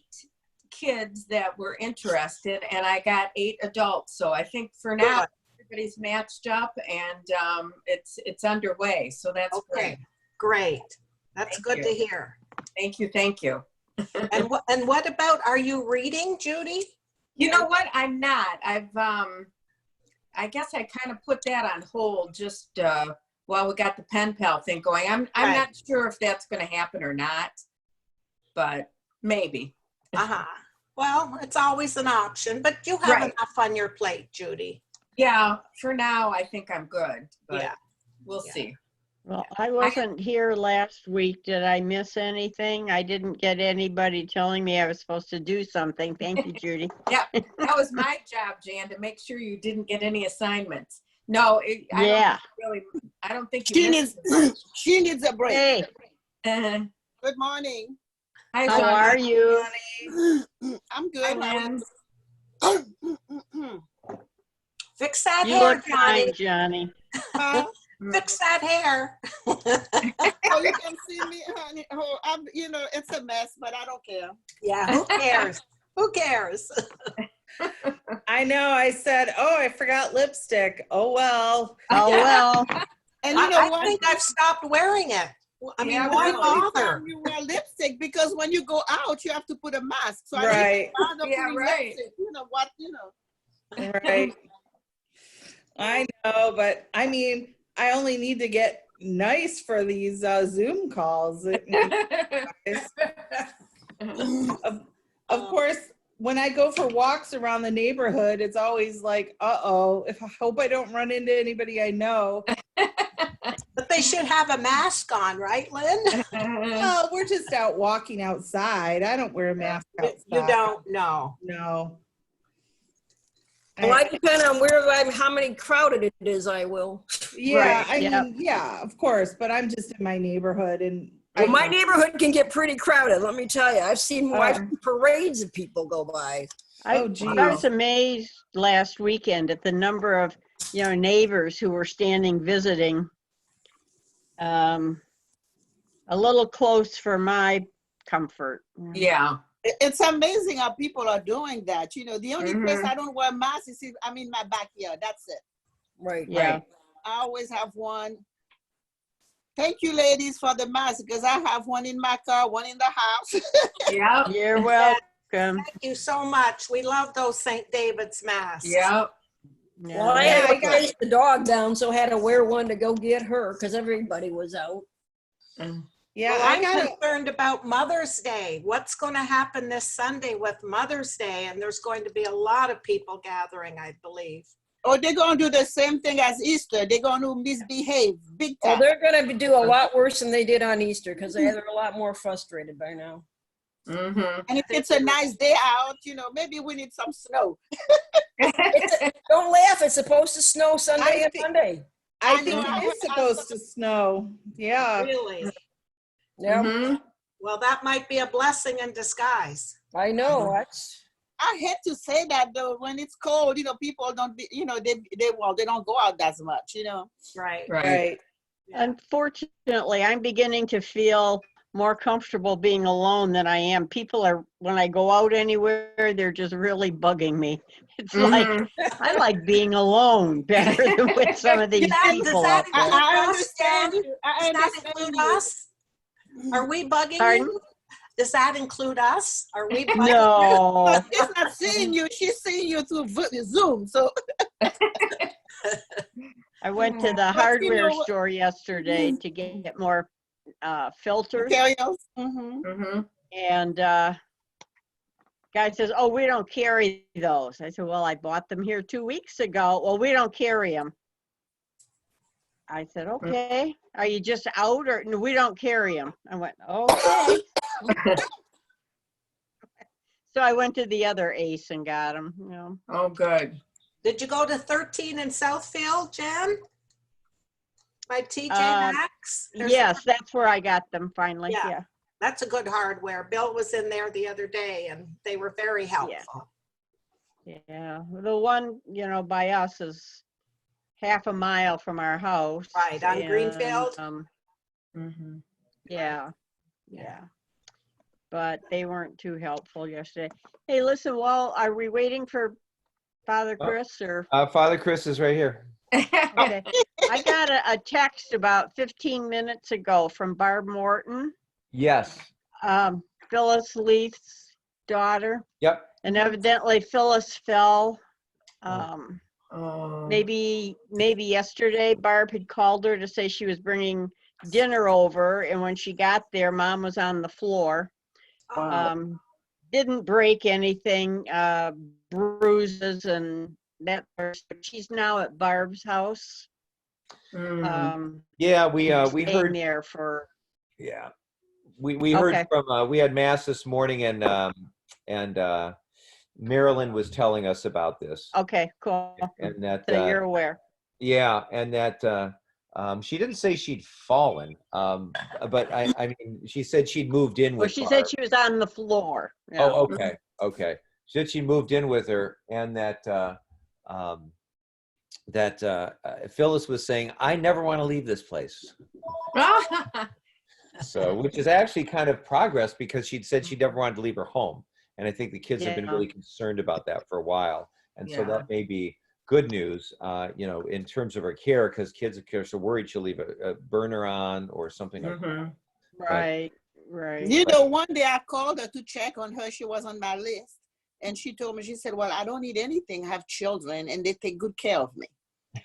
kids that were interested, and I got 8 adults. So I think for now, Good. everybody's matched up, and it's underway. So that's Okay, great. great. That's Thank good you. to hear. Thank you. Thank you. And what about, are you reading, Judy? You know what? I'm not. I guess I kind of put that on hold just while we got the pen pal thing going. I'm Right. not sure if that's going to happen or not, but maybe. Uh-huh. Well, it's always an option, but you have Right. enough on your plate, Judy. Yeah, for now, I think I'm good, but Yeah. we'll Yeah. see. Well, I wasn't here last week. Did I miss anything? I didn't get anybody telling me I was supposed to do something. Thank you, Judy. That was my job, Jan, to make sure you didn't get any assignments. No, Yeah. I don't think She you missed She needs a break. Hey, it. Good morning. Hi, how John. are you? I'm good. Hi, Lynn. Fix that You hair, look Johnny. fine, Johnny. Huh? Fix that hair. Oh, you can see me, honey. Oh, it's a mess, but I don't care. Yeah, Who cares? Who cares? I know. I said, oh, I forgot lipstick. Oh, well. Oh, well. And you know I what? think I've stopped wearing it. I mean, Yeah, why really. bother? You wear lipstick because when you go out, you have to put a mask. So I Right. didn't bother Yeah, putting right. lipstick. You know what? Right. I know, but I mean, I only need to get nice for these Zoom calls. Of course, when I go for walks around the neighborhood, it's always like, uh-oh, I hope I don't run into anybody I know. But they should have a mask on, right, Lynn? Well, we're just out walking outside. I don't wear a mask outside. You don't know. No. Well, I depend on how many crowded it is, I will. Yeah, Right. I Yep. mean, yeah, of course, but I'm just in my neighborhood and Well, my neighborhood can get pretty crowded, let me tell you. I've seen parades of people go by. Oh, I geez. was amazed last weekend at the number of, neighbors who were standing visiting. A little close for my comfort. Yeah. It's amazing how people are doing that. The only place I don't wear masks is I'm in my backyard. That's it. Right. Yeah. I always have one. Thank you, ladies, for the mask because I have one in my car, one in the house. Yeah. You're welcome. Thank you so much. We love those St. David's masks. Yeah. Well, I Yeah. had to chase the dog down, so I had to wear one to go get her because everybody was out. Yeah, Well, I I'm got concerned about Mother's Day. What's going to happen this Sunday with Mother's Day? And there's going to be a lot of people gathering, I believe. Oh, they're going to do the same thing as Easter. They're going to misbehave big Well, time. they're going to do a lot worse than they did on Easter because they're a lot more frustrated by now. Mm-hmm. And if it's a nice day out, maybe we need some snow. Don't laugh. It's supposed to snow Sunday I and think- Monday. I I think know, it is supposed to snow. Yeah. Really? Yeah, Mm-hmm. Well, that might be a blessing in disguise. I know. That's I hate to say that though. When it's cold, people don't be, they don't go out as much, Right. Right. Unfortunately, I'm beginning to feel more comfortable being alone than I am. People are, when I go out anywhere, they're just really bugging me. It's like, I like being alone better than with some of these people out there. I understand you. I Does that understand include you. us? Are we bugging Pardon? you? Does that include us? Are we bugging No, She's not seeing you. She's seeing you through Zoom. So I went to the But you hardware know what- store yesterday to get more filters. carry-ons. Mhm. Mm-hmm. And guy says, oh, we don't carry those. I said, well, I bought them here 2 weeks ago. Well, we don't carry them. I said, okay, are you just out or no, we don't carry them? I went, okay. So I went to the other Ace and got them, Oh, good. Did you go to 13 in Southfield, Jen? By TJ Um, Maxx? There's- Yes, that's where I got them finally. Yeah. Yeah. That's a good hardware. Bill was in there the other day and they were very helpful. Yeah. The one, by us is half a mile from our house. Right, on Greenfield? Mhm. Yeah. Yeah. But they weren't too helpful yesterday. Hey, listen, are we waiting for Father Chris or? Father Chris is right here. Okay. I got a text about 15 minutes ago from Barb Morton, Yes. Phyllis Leith's daughter. Yep. And evidently Phyllis fell. Oh. Maybe yesterday Barb had called her to say she was bringing dinner over, and when she got there, Mom was on the floor. Didn't break anything, bruises and that. She's now at Barb's house. Yeah, we staying heard. there for. Yeah, we heard Okay. from. We had mass this morning, and Marilyn was telling us about this, Okay, cool. and that. So you're aware. Yeah, and that she didn't say she'd fallen, but I mean, she said she'd moved in Well, with. she said she was on the floor. Yeah. Oh, okay, okay. She said she moved in with her, and that Phyllis was saying, "I never want to leave this place." So, which is actually kind of progress because she'd said she never wanted to leave her home, and I think the kids have been Yeah. really concerned about that for a while, and so Yeah. that may be good news, in terms of her care, because kids of course are worried she'll leave a burner on or something like that. Mhm. Right. One day I called her to check on her. She was on my list. And she told me, she said, well, I don't need anything. I have children and they take good care of me.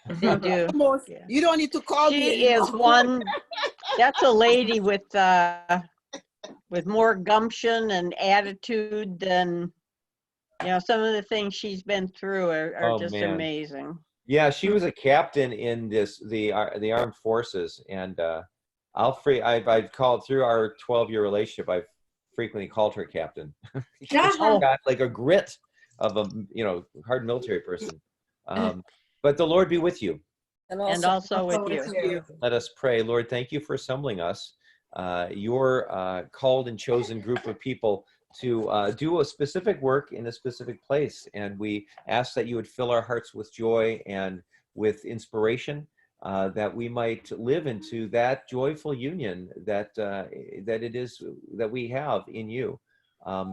They do. Almost, you don't need to call me She is anymore. one, that's a lady with more gumption and attitude than, some of the things she's been through are Oh, just man. amazing. Yeah, she was a captain in the armed forces, and I've called through our 12-year relationship. I've frequently called her captain. She's got like a grit of a hard military person. But the Lord be with you. And also with you. Let us pray. Lord, thank you for assembling us, your called and chosen group of people to do a specific work in a specific place. And we ask that you would fill our hearts with joy and with inspiration, that we might live into that joyful union that it is that we have in you.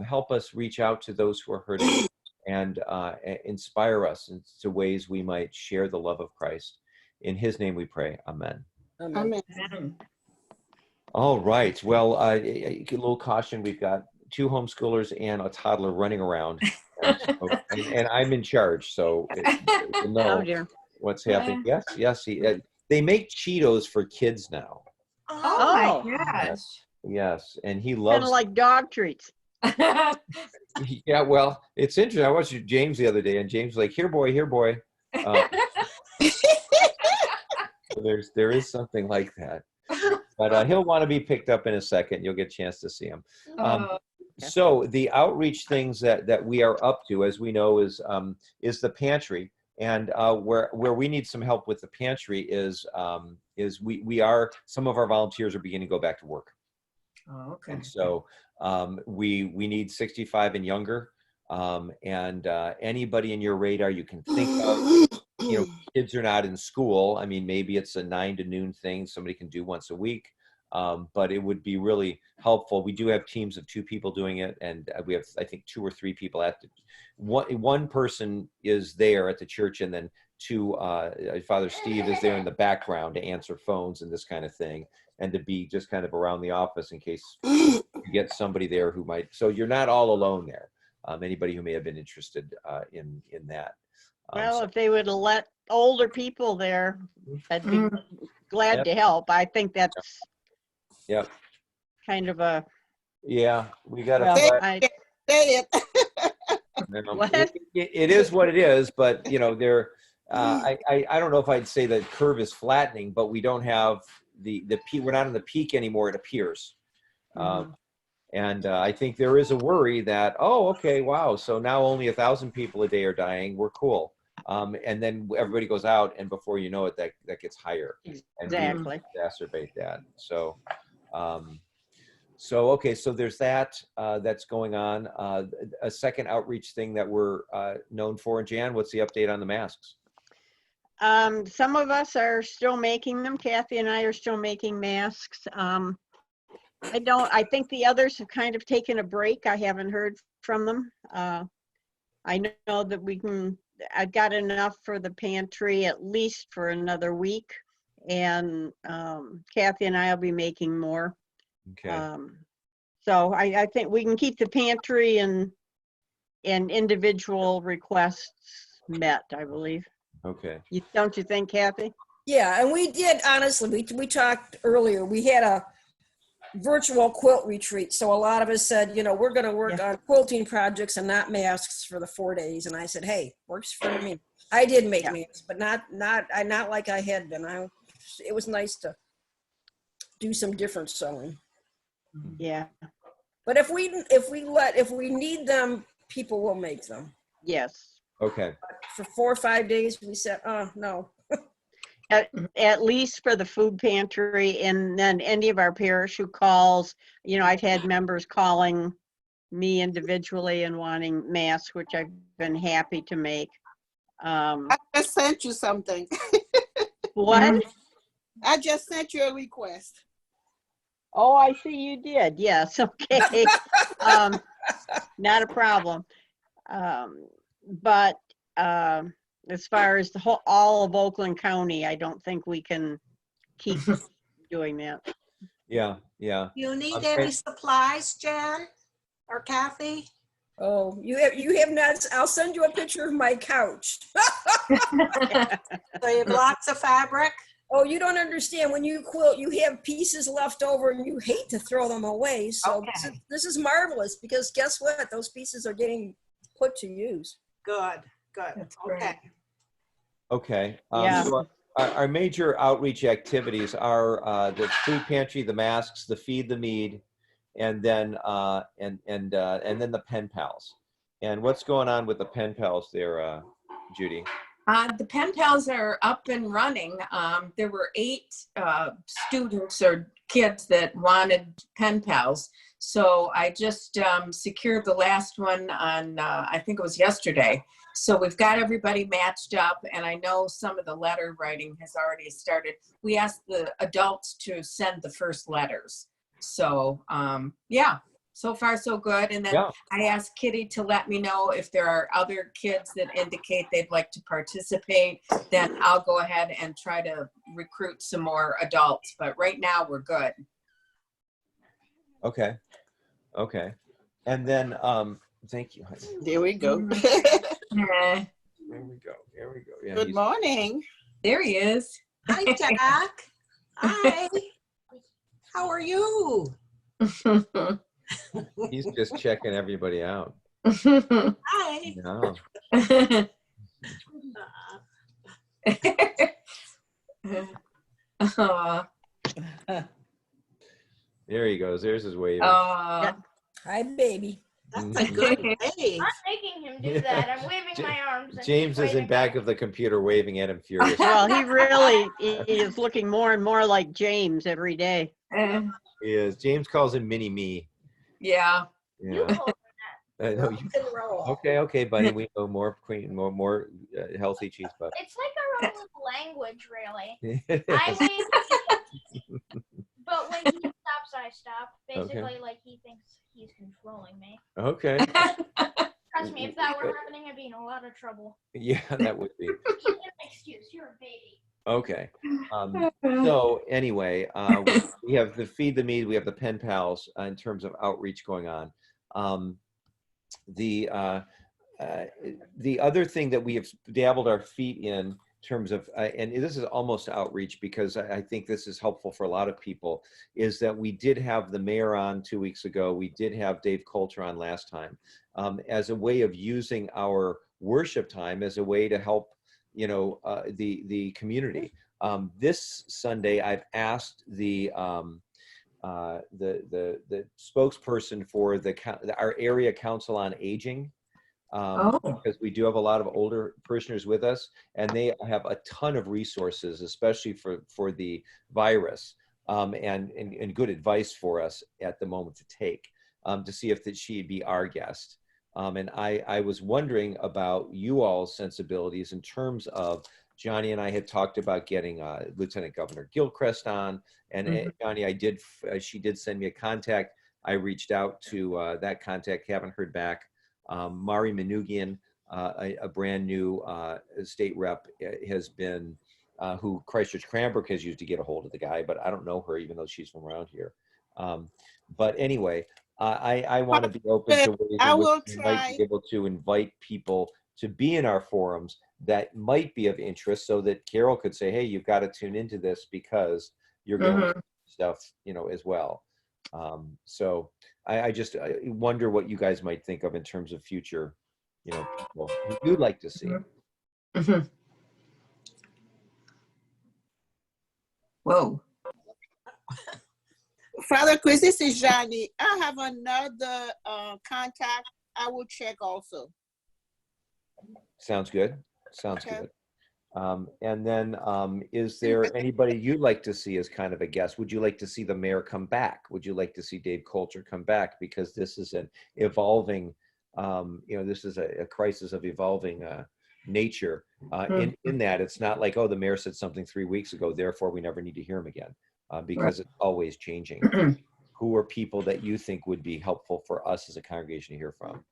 Help us reach out to those who are hurting and inspire us into ways we might share the love of Christ. In his name we pray. Amen. Amen. All right. Well, a little caution. We've got 2 homeschoolers and a toddler running around. And I'm in charge, so you know Oh, dear. what's happening. Yes. They make Cheetos for kids now. Oh, my gosh. Yes, and he kind loves. of like dog treats. Yeah, well, it's interesting. I watched James the other day, and James was like, "Here, boy, here, boy." So there is something like that, but he'll want to be picked up in a second. You'll get a chance to see him. So the outreach things that we are up to, as we know, is the pantry, and where we need some help with the pantry is we are, some of our volunteers are beginning to go back to work. Oh, okay. And so we need 65 and younger, and anybody in your radar you can think of. Kids are not in school. I mean, maybe it's a 9 to noon thing somebody can do once a week, but it would be really helpful. We do have teams of 2 people doing it, and we have, I think, 2 or 3 people at the one person is there at the church, and then 2 Father Steve is there in the background to answer phones and this kind of thing, and to be just kind of around the office in case you get somebody there who might. So you're not all alone there. Anybody who may have been interested in that. Well, if they would let older people there, I'd be glad to help. I think that's kind of a. Yeah, we got to. Well, Say it. It is what it is, but there. I don't know if I'd say the curve is flattening, but we don't have the peak. We're not in the peak anymore. It appears. And I think there is a worry that, okay, wow, so now only 1,000 people a day are dying. We're cool. And then everybody goes out, and before you know it, that gets higher. And we Exactly. exacerbate that. So, okay, so there's that that's going on. A second outreach thing that we're known for. Jan, what's the update on the masks? Some of us are still making them. Kathy and I are still making masks. I think the others have kind of taken a break. I haven't heard from them. I know that I've got enough for the pantry at least for another week. And Kathy and I will be making more. Okay. So I think we can keep the pantry and individual requests met, I believe. Okay. Don't you think, Kathy? Yeah, and we did, honestly, we talked earlier, we had a virtual quilt retreat. So a lot of us said, we're going to work on quilting projects and not masks for the 4 days. And I said, hey, works for me. I did make masks, but not like I had been. It was nice to do some different sewing. Yeah. But if we need them, people will make them. Yes. Okay. For 4 or 5 days, we said, oh, no. At least for the food pantry, and then any of our parish who calls, I've had members calling me individually and wanting masks, which I've been happy to make. I just sent you something. What? I just sent you a request. Oh, I see you did. Yes. Okay. Not a problem. But as far as all of Oakland County, I don't think we can keep doing that. Yeah. You need any supplies, Jan or Kathy? Oh, you have not. I'll send you a picture of my couch. So you have lots of fabric? Oh, you don't understand. When you quilt, you have pieces left over and you hate to throw them away. So this is marvelous, because guess what? Those pieces are getting put to use. Good. Okay. Okay. Yeah. So our major outreach activities are the food pantry, the masks, the feed the mead, and then the pen pals. And what's going on with the pen pals there, Judy? The pen pals are up and running. There were 8 students or kids that wanted pen pals. So I just secured the last one on, I think it was yesterday. So we've got everybody matched up, and I know some of the letter writing has already started. We asked the adults to send the first letters. So so far so good. And then I asked Kitty to let me know if there are other kids that indicate they'd like to participate. Then I'll go ahead and try to recruit some more adults. But right now we're good. Okay. And then, thank you, honey. There we go. There we go. Yeah, Good morning. There he is. Hi, Jack. Hi. How are you? He's just checking everybody out. Hi. No. There he goes. There's his wave. Hi, baby. That's a good wave. I'm making him do that. I'm waving my arms. And James is in waving back my- of the computer waving at him furiously. Well, he really is looking more and more like James every day. He is. James calls him Mini Me. Yeah. You Yeah. told I know you. Okay, buddy. We know more healthy cheese puffs. It's like our own little language, really. I wave, but when he stops, I stop. Basically, like he thinks he's controlling me. Okay. Trust me, if that were happening, I'd be in a lot of trouble. Yeah, that would be. Keep an excuse. You're a baby. Okay. So anyway, we have the feed the mead, we have the pen pals in terms of outreach going on. The other thing that we have dabbled our feet in terms of, and this is almost outreach because I think this is helpful for a lot of people, is that we did have the mayor on 2 weeks ago. We did have Dave Coulter on last time as a way of using our worship time as a way to help, the community. This Sunday, I've asked the spokesperson for our area council on aging Oh. because we do have a lot of older parishioners with us, and they have a ton of resources, especially for the virus, and good advice for us at the moment to take, to see if that she'd be our guest. And I was wondering about you all's sensibilities in terms of Johnny and I had talked about getting Lieutenant Governor Gilchrist on, and Johnny, she did send me a contact. I reached out to that contact, haven't heard back. Mari Manugian, a brand new state rep, has been, who Christchurch Cranbrook has used to get a hold of the guy, but I don't know her, even though she's from around here. But anyway, I want to be open to ways I in which will we might try. be able to invite people to be in our forums that might be of interest, so that Carol could say, hey, you've got to tune into this because you're going to learn stuff, as well. So I wonder what you guys might think of in terms of future, people who you'd like to see. Whoa. Father Chris, this is Johnny. I have another contact. I will check also. Sounds good. Sounds Okay. good. And then is there anybody you'd like to see as kind of a guest? Would you like to see the mayor come back? Would you like to see Dave Coulter come back? Because this is an evolving, this is a crisis of evolving nature. In that it's not like, oh, the mayor said something 3 weeks ago, therefore we never need to hear him again, because it's always changing. Who are people that you think would be helpful for us as a congregation to hear from?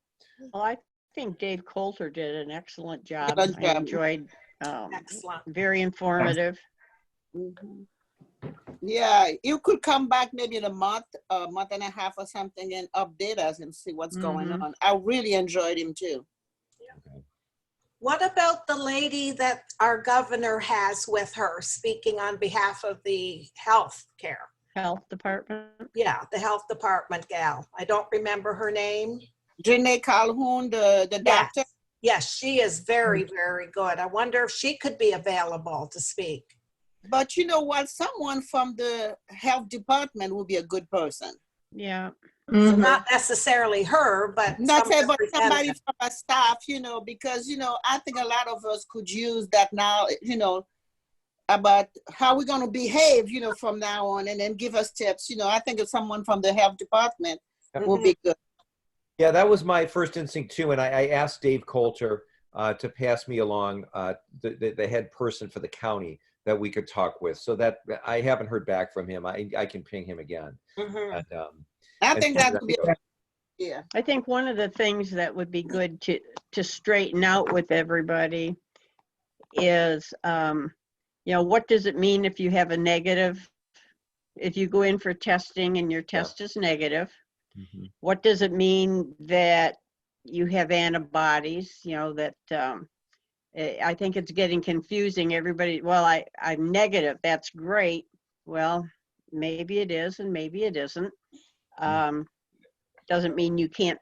Well, I think Dave Coulter did an excellent job. Good I job. enjoyed, Excellent. very informative. Yeah, you could come back maybe in a month and a half or something, and update us and see what's going on. I really enjoyed him too. What about the lady that our governor has with her speaking on behalf of the health care? Health department. Yeah, the health department gal. I don't remember her name. Janae Calhoun, the doctor. Yes, she is very, very good. I wonder if she could be available to speak. But you know what? Someone from the health department would be a good person. Yeah. So not necessarily her, but Not some say, but somebody representative. from our staff, because, I think a lot of us could use that now, about how we're going to behave, from now on, and then give us tips. I think if someone from the health department will be good. Yeah, that was my first instinct too. And I asked Dave Coulter to pass me along the head person for the county that we could talk with. So that I haven't heard back from him. I can ping him again. And, I think that would be, yeah. I think one of the things that would be good to straighten out with everybody is, what does it mean if you have a negative, if you go in for testing and your test is negative? What does it mean that you have antibodies? That I think it's getting confusing. Everybody, well, I'm negative. That's great. Well, maybe it is and maybe it isn't. Doesn't mean you can't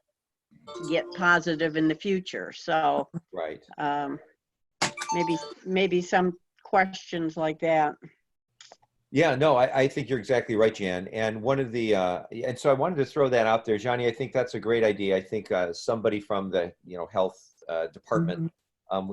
get positive in the future. So right. Maybe some questions like that. Yeah, no, I think you're exactly right, Jan. And one of the, and so I wanted to throw that out there, Johnny. I think that's a great idea. I think somebody from the, health department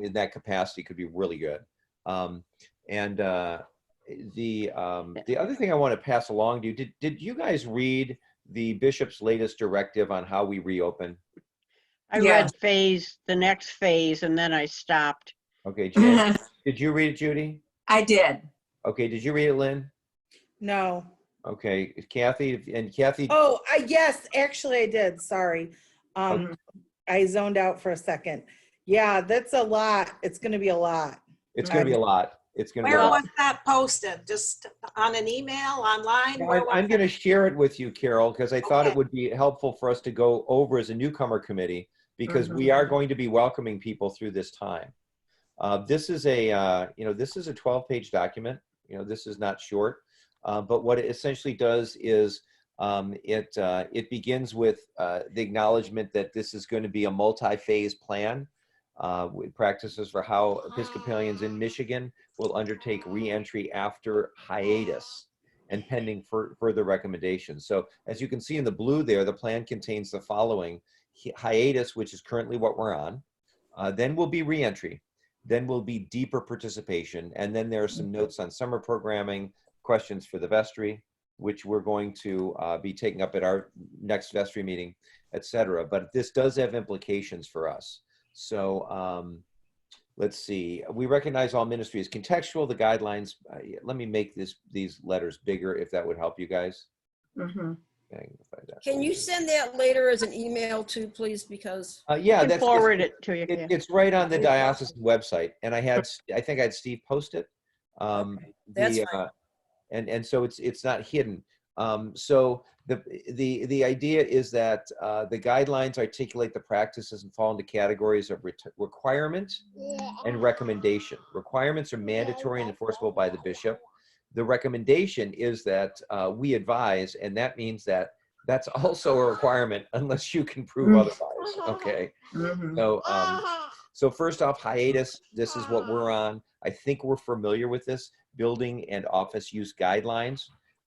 in that capacity could be really good. And the other thing I want to pass along to you, did you guys read the bishop's latest directive on how we reopen? I read the next phase, and then I stopped. Okay, Jan, did you read it, Judy? I did. Okay, did you read it, Lynn? No. Okay, Kathy. Oh, yes, actually I did. Sorry. I zoned out for a second. Yeah, that's a lot. It's going to be a lot. It's going to be a lot. It's going to be Where a lot. was that posted? Just on an email, online? I'm going to share it with you, Carol, because I thought it would be helpful for us to go over as a newcomer committee, because we are going to be welcoming people through this time. This is a, this is a 12-page document. This is not short, but what it essentially does is it begins with the acknowledgement that this is going to be a multi-phase plan with practices for how Episcopalians in Michigan will undertake re-entry after hiatus and pending further recommendations. So as you can see in the blue there, the plan contains the following: hiatus, which is currently what we're on. Then will be reentry. Then will be deeper participation. And then there are some notes on summer programming, questions for the vestry, which we're going to be taking up at our next vestry meeting, et cetera. But this does have implications for us. So let's see. We recognize all ministry is contextual. The guidelines, let me make these letters bigger if that would help you guys. Mhm. Can you send that later as an email too, please? Because Yeah, Can forward it to you. yeah. it's right on the diocesan website, and I think I had Steve post it. that's fine. And so it's not hidden. So the idea is that the guidelines articulate the practices and fall into categories of requirement and recommendation. Requirements are mandatory and enforceable by the bishop. The recommendation is that we advise, and that means that that's also a requirement unless you can prove otherwise. Okay. So first off, hiatus. This is what we're on. I think we're familiar with this: building and office use guidelines,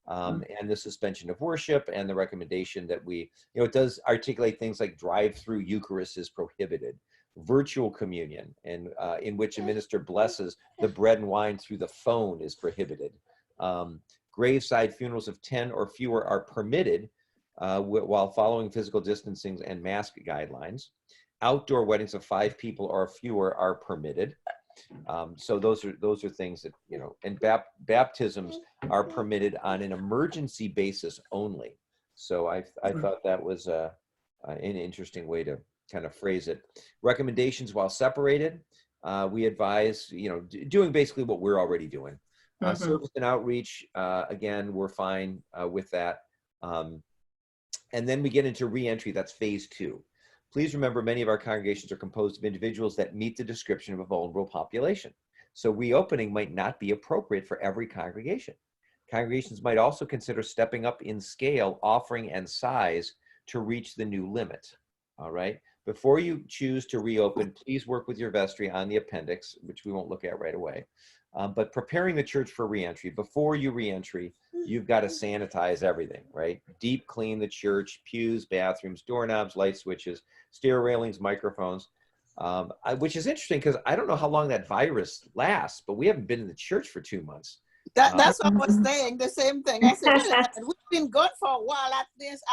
and the suspension of worship, and the recommendation that it does articulate things like drive-through Eucharist is prohibited. Virtual communion, and in which a minister blesses the bread and wine through the phone, is prohibited. Graveside funerals of 10 or fewer are permitted while following physical distancing and mask guidelines. Outdoor weddings of 5 people or fewer are permitted. So those are things that, and baptisms are permitted on an emergency basis only. So I thought that was an interesting way to kind of phrase it. Recommendations while separated, we advise, doing basically what we're already doing. Service and outreach, again, we're fine with that. And then we get into reentry, that's phase 2. Please remember, many of our congregations are composed of individuals that meet the description of a vulnerable population. So reopening might not be appropriate for every congregation. Congregations might also consider stepping up in scale, offering, and size to reach the new limit. All right. Before you choose to reopen, please work with your vestry on the appendix, which we won't look at right away. But preparing the church for reentry, before you reentry, you've got to sanitize everything, right? Deep clean the church, pews, bathrooms, doorknobs, light switches, stair railings, microphones, which is interesting because I don't know how long that virus lasts, but we haven't been in the church for 2 months. That's what I was saying, the same thing. I said, we've been good for a while, at least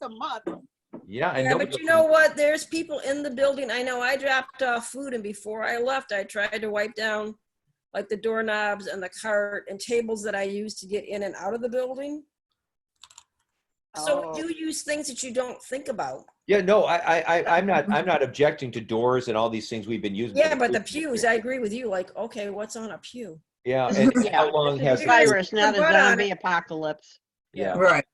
a month. Yeah, but you know what? There's people in the building. I know I dropped off food, and before I left, I tried to wipe down like the doorknobs and the cart and tables that I use to get in and out of the building. So we do use things that you don't think about. Yeah, no, I'm not objecting to doors and all these things we've been using. Yeah, but the pews, I agree with you. Like, okay, what's on a pew? Yeah, and how long has virus, not a zombie apocalypse? Yeah, right.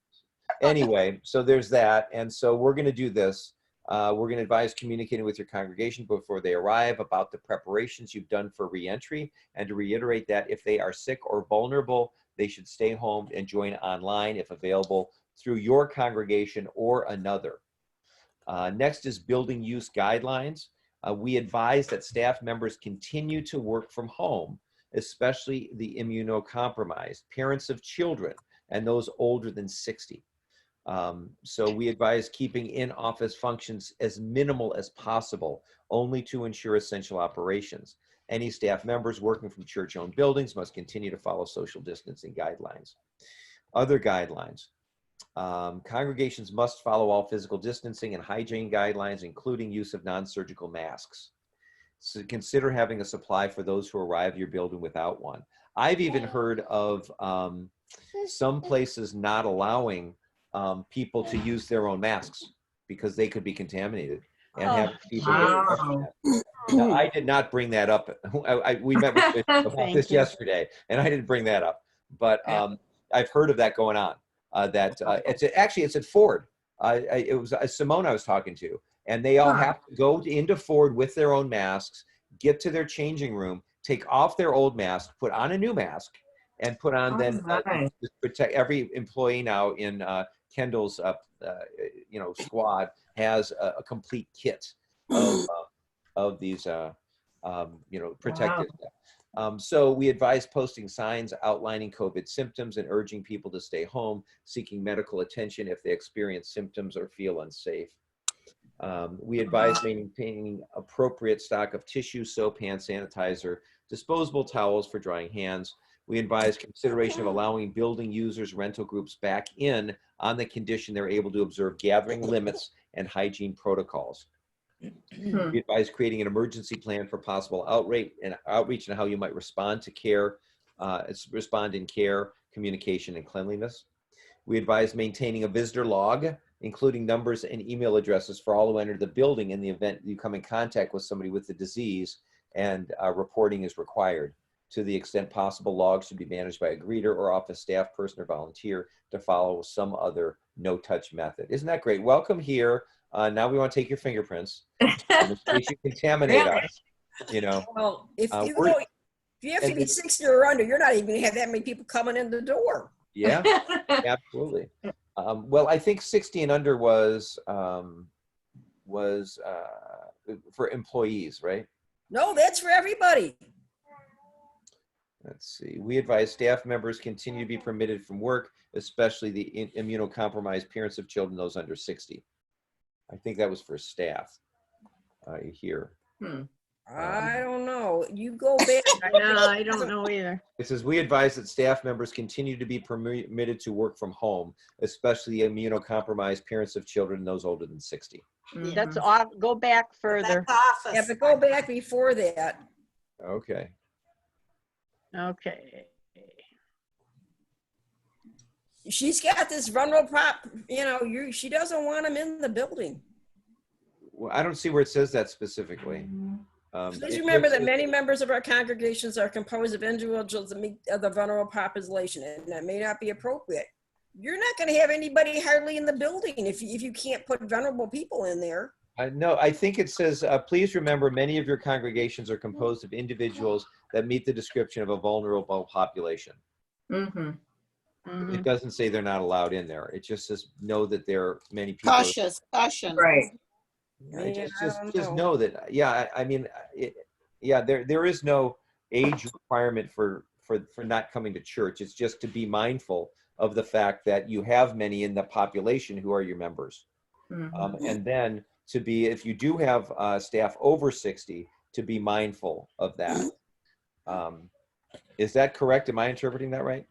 Anyway, so there's that, and so we're going to do this. We're going to advise communicating with your congregation before they arrive about the preparations you've done for reentry, and to reiterate that if they are sick or vulnerable, they should stay home and join online if available through your congregation or another. Next is building use guidelines. We advise that staff members continue to work from home, especially the immunocompromised, parents of children, and those older than 60. So we advise keeping in-office functions as minimal as possible, only to ensure essential operations. Any staff members working from church-owned buildings must continue to follow social distancing guidelines. Other guidelines. Congregations must follow all physical distancing and hygiene guidelines, including use of non-surgical masks. So consider having a supply for those who arrive at your building without one. I've even heard of some places not allowing people to use their own masks because they could be contaminated and have people. Now, I did not bring that up. We met with about this yesterday, and I didn't bring that up. But I've heard of that going on. It's at Ford. It was Simone I was talking to, and they all have to go into Ford with their own masks, get to their changing room, take off their old mask, put on a new mask, and put on protect every employee now in Kendall's squad has a complete kit of these protective. So we advise posting signs outlining COVID symptoms and urging people to stay home, seeking medical attention if they experience symptoms or feel unsafe. We advise maintaining appropriate stock of tissue, soap, hand sanitizer, disposable towels for drying hands. We advise consideration of allowing building users, rental groups back in on the condition they're able to observe gathering limits and hygiene protocols. We advise creating an emergency plan for possible outreach and how you might respond to care, respond in care, communication, and cleanliness. We advise maintaining a visitor log, including numbers and email addresses for all who enter the building in the event you come in contact with somebody with the disease, and reporting is required. To the extent possible, logs should be managed by a greeter or office staff person or volunteer to follow some other no-touch method. Isn't that great? Welcome here. Now we want to take your fingerprints in case you contaminate us. You know, Well, if you we're- go, if you have to and be the- 60 or under, you're not even gonna have that many people coming in the door. yeah, absolutely. Well, I think 60 and under was for employees, right? No, that's for everybody. Let's see. We advise staff members continue to be permitted from work, especially the immunocompromised parents of children, those under 60. I think that was for staff here. I don't know. You go back. No, I don't know either. It says, we advise that staff members continue to be permitted to work from home, especially immunocompromised parents of children, those older than 60. That's off. Go back further. That's Yeah, office. but go back before that. Okay. Okay. She's got this vulnerable prop, she doesn't want them in the building. Well, I don't see where it says that specifically. Please remember that many members of our congregations are composed of individuals that meet the vulnerable population, and that may not be appropriate. You're not going to have anybody hardly in the building if you can't put vulnerable people in there. No, I think it says, please remember many of your congregations are composed of individuals that meet the description of a vulnerable population. It doesn't say they're not allowed in there. It just says know that there are many people. Cautious, caution. Right. Just know that. Yeah, I mean, there is no age requirement for not coming to church. It's just to be mindful of the fact that you have many in the population who are your members, and then to be, if you do have staff over 60, to be mindful of that. Is that correct? Am I interpreting that right?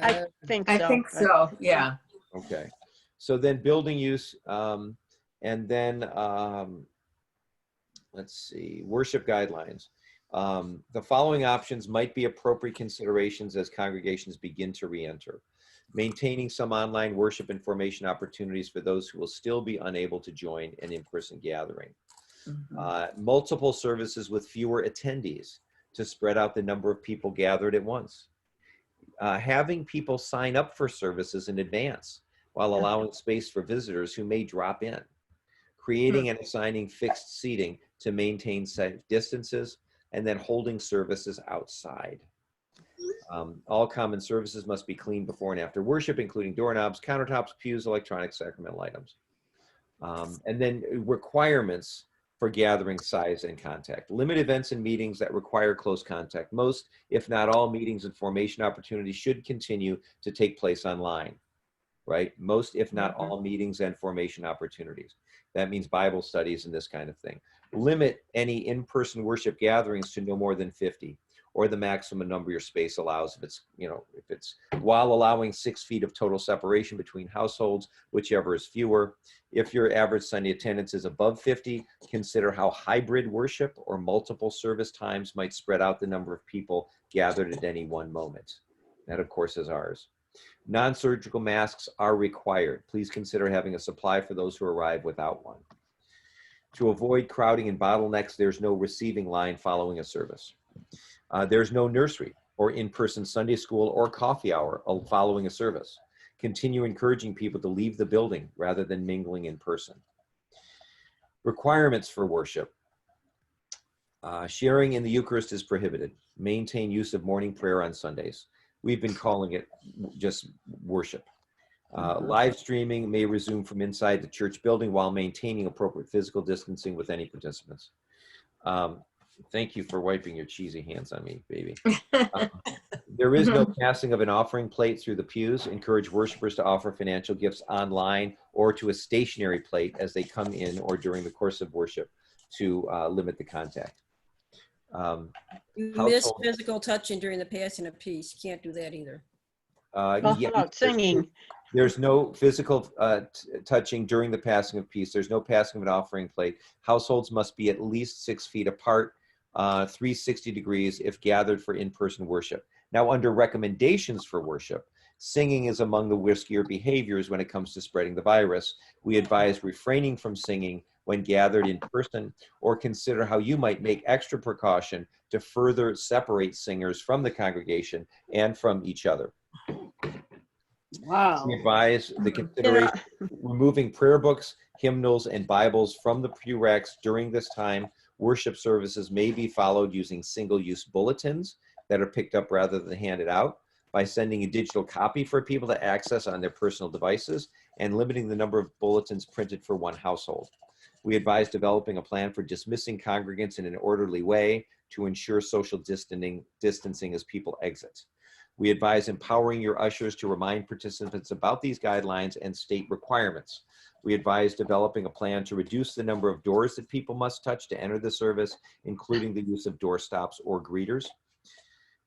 I think so. I think so, yeah. Okay. So then building use, and then let's see, worship guidelines. The following options might be appropriate considerations as congregations begin to re-enter. Maintaining some online worship and formation opportunities for those who will still be unable to join an in-person gathering. Multiple services with fewer attendees to spread out the number of people gathered at once. Having people sign up for services in advance while allowing space for visitors who may drop in. Creating and assigning fixed seating to maintain safe distances, and then holding services outside. All common services must be cleaned before and after worship, including doorknobs, countertops, pews, electronic sacramental items. And then requirements for gathering size and contact. Limit events and meetings that require close contact. Most, if not all, meetings and formation opportunities should continue to take place online, right? Most, if not all, meetings and formation opportunities. That means Bible studies and this kind of thing. Limit any in-person worship gatherings to no more than 50, or the maximum number your space allows if it's while allowing 6 feet of total separation between households, whichever is fewer. If your average Sunday attendance is above 50, consider how hybrid worship or multiple service times might spread out the number of people gathered at any one moment. That, of course, is ours. Non-surgical masks are required. Please consider having a supply for those who arrive without one. To avoid crowding and bottlenecks, there's no receiving line following a service. There's no nursery or in-person Sunday school or coffee hour following a service. Continue encouraging people to leave the building rather than mingling in person. Requirements for worship. Sharing in the Eucharist is prohibited. Maintain use of morning prayer on Sundays. We've been calling it just worship. Live streaming may resume from inside the church building while maintaining appropriate physical distancing with any participants. Thank you for wiping your cheesy hands on me, baby. There is no passing of an offering plate through the pews. Encourage worshipers to offer financial gifts online or to a stationary plate as they come in or during the course of worship to limit the contact. You miss Household- physical touching during the passing of peace. You can't do that either. How about singing? There's no physical touching during the passing of peace. There's no passing of an offering plate. Households must be at least 6 feet apart, 360 degrees if gathered for in-person worship. Now, under recommendations for worship, singing is among the riskier behaviors when it comes to spreading the virus. We advise refraining from singing when gathered in person, or consider how you might make extra precaution to further separate singers from the congregation and from each other. Wow. We advise the consideration of removing prayer books, hymnals, and Bibles from the pew racks during this time. Worship services may be followed using single-use bulletins that are picked up rather than handed out, by sending a digital copy for people to access on their personal devices, and limiting the number of bulletins printed for one household. We advise developing a plan for dismissing congregants in an orderly way to ensure social distancing as people exit. We advise empowering your ushers to remind participants about these guidelines and state requirements. We advise developing a plan to reduce the number of doors that people must touch to enter the service, including the use of door stops or greeters.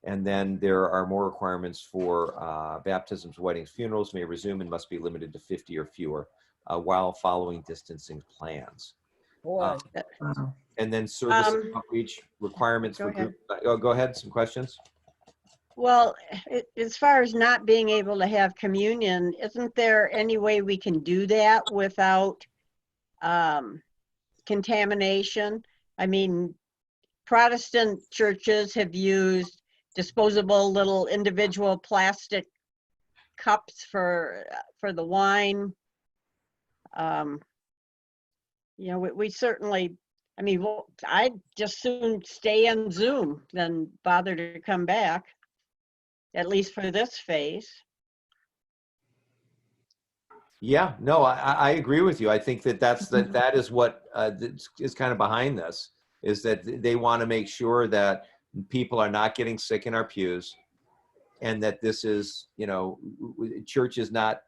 And then there are more requirements for baptisms, weddings, funerals may resume and must be limited to 50 or fewer while following distancing plans. Boy. And then service outreach requirements for group. Go ahead, some questions? Well, as far as not being able to have communion, isn't there any way we can do that without contamination? I mean, Protestant churches have used disposable little individual plastic cups for the wine. You know, we certainly, I mean, I'd just soon stay on Zoom than bother to come back, at least for this phase. Yeah, no, I agree with you. I think that that is what is kind of behind this, is that they want to make sure that people are not getting sick in our pews, and that this is, you know, church is not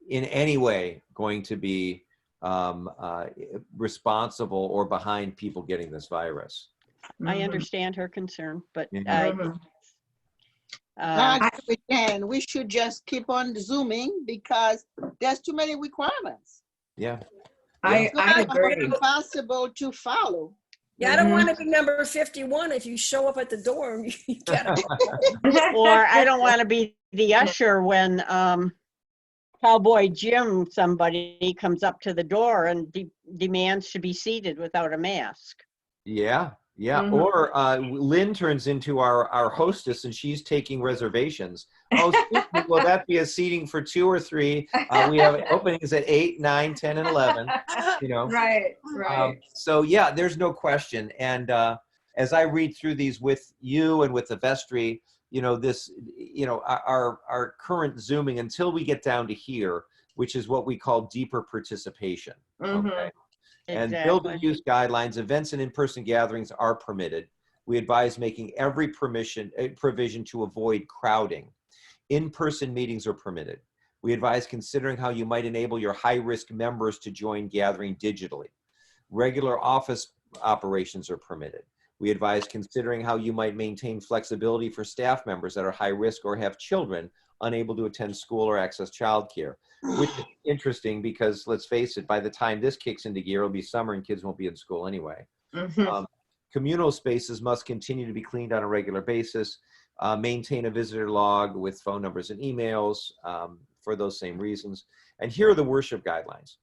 in any way going to be responsible or behind people getting this virus. I understand her concern, but we should just keep on Zooming because there's too many requirements. Yeah. I agree. It's impossible to follow. Yeah, I don't want to be number 51 if you show up at the door. You gotta or I don't want to be the usher when Cowboy Jim, somebody comes up to the door and demands to be seated without a mask. Yeah, yeah. Or Lynn turns into our hostess and she's taking reservations. Oh, will that be a seating for 2 or 3? We have openings at 8, 9, 10, and 11. You know, Right. So yeah, there's no question. And as I read through these with you and with the vestry, you know, this, you know, our current Zooming until we get down to here, which is what we call deeper participation. Okay. And building use guidelines, events and in-person gatherings are permitted. We advise making every provision to avoid crowding. In-person meetings are permitted. We advise considering how you might enable your high-risk members to join gathering digitally. Regular office operations are permitted. We advise considering how you might maintain flexibility for staff members that are high risk or have children unable to attend school or access childcare, which is interesting because let's face it, by the time this kicks into gear, it'll be summer and kids won't be in school anyway. Communal spaces must continue to be cleaned on a regular basis. Maintain a visitor log with phone numbers and emails for those same reasons. And here are the worship guidelines.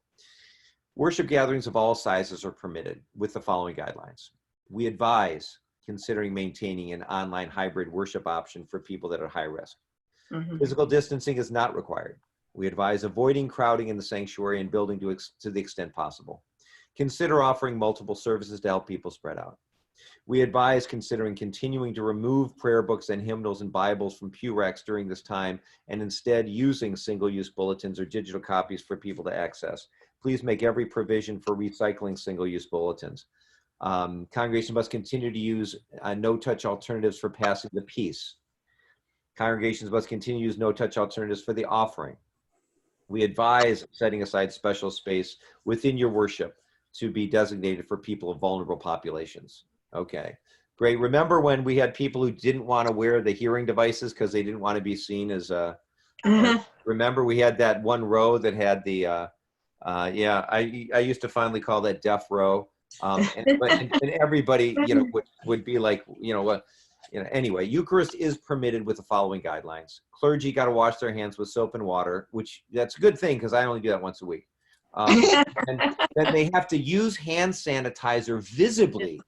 Worship gatherings of all sizes are permitted with the following guidelines. We advise considering maintaining an online hybrid worship option for people that are high risk. Physical distancing is not required. We advise avoiding crowding in the sanctuary and building to the extent possible. Consider offering multiple services to help people spread out. We advise considering continuing to remove prayer books and hymnals and Bibles from pew racks during this time and instead using single-use bulletins or digital copies for people to access. Please make every provision for recycling single-use bulletins. Congregation must continue to use no-touch alternatives for passing the peace. Congregations must continue to use no-touch alternatives for the offering. We advise setting aside special space within your worship to be designated for people of vulnerable populations. Okay, great. Remember when we had people who didn't want to wear the hearing devices because they didn't want to be seen as remember we had that one row that had the yeah, I used to finally call that deaf row. And everybody, you know, would be like, you know, anyway, Eucharist is permitted with the following guidelines. Clergy got to wash their hands with soap and water, which that's a good thing because I only do that once a week. And then they have to use hand sanitizer visibly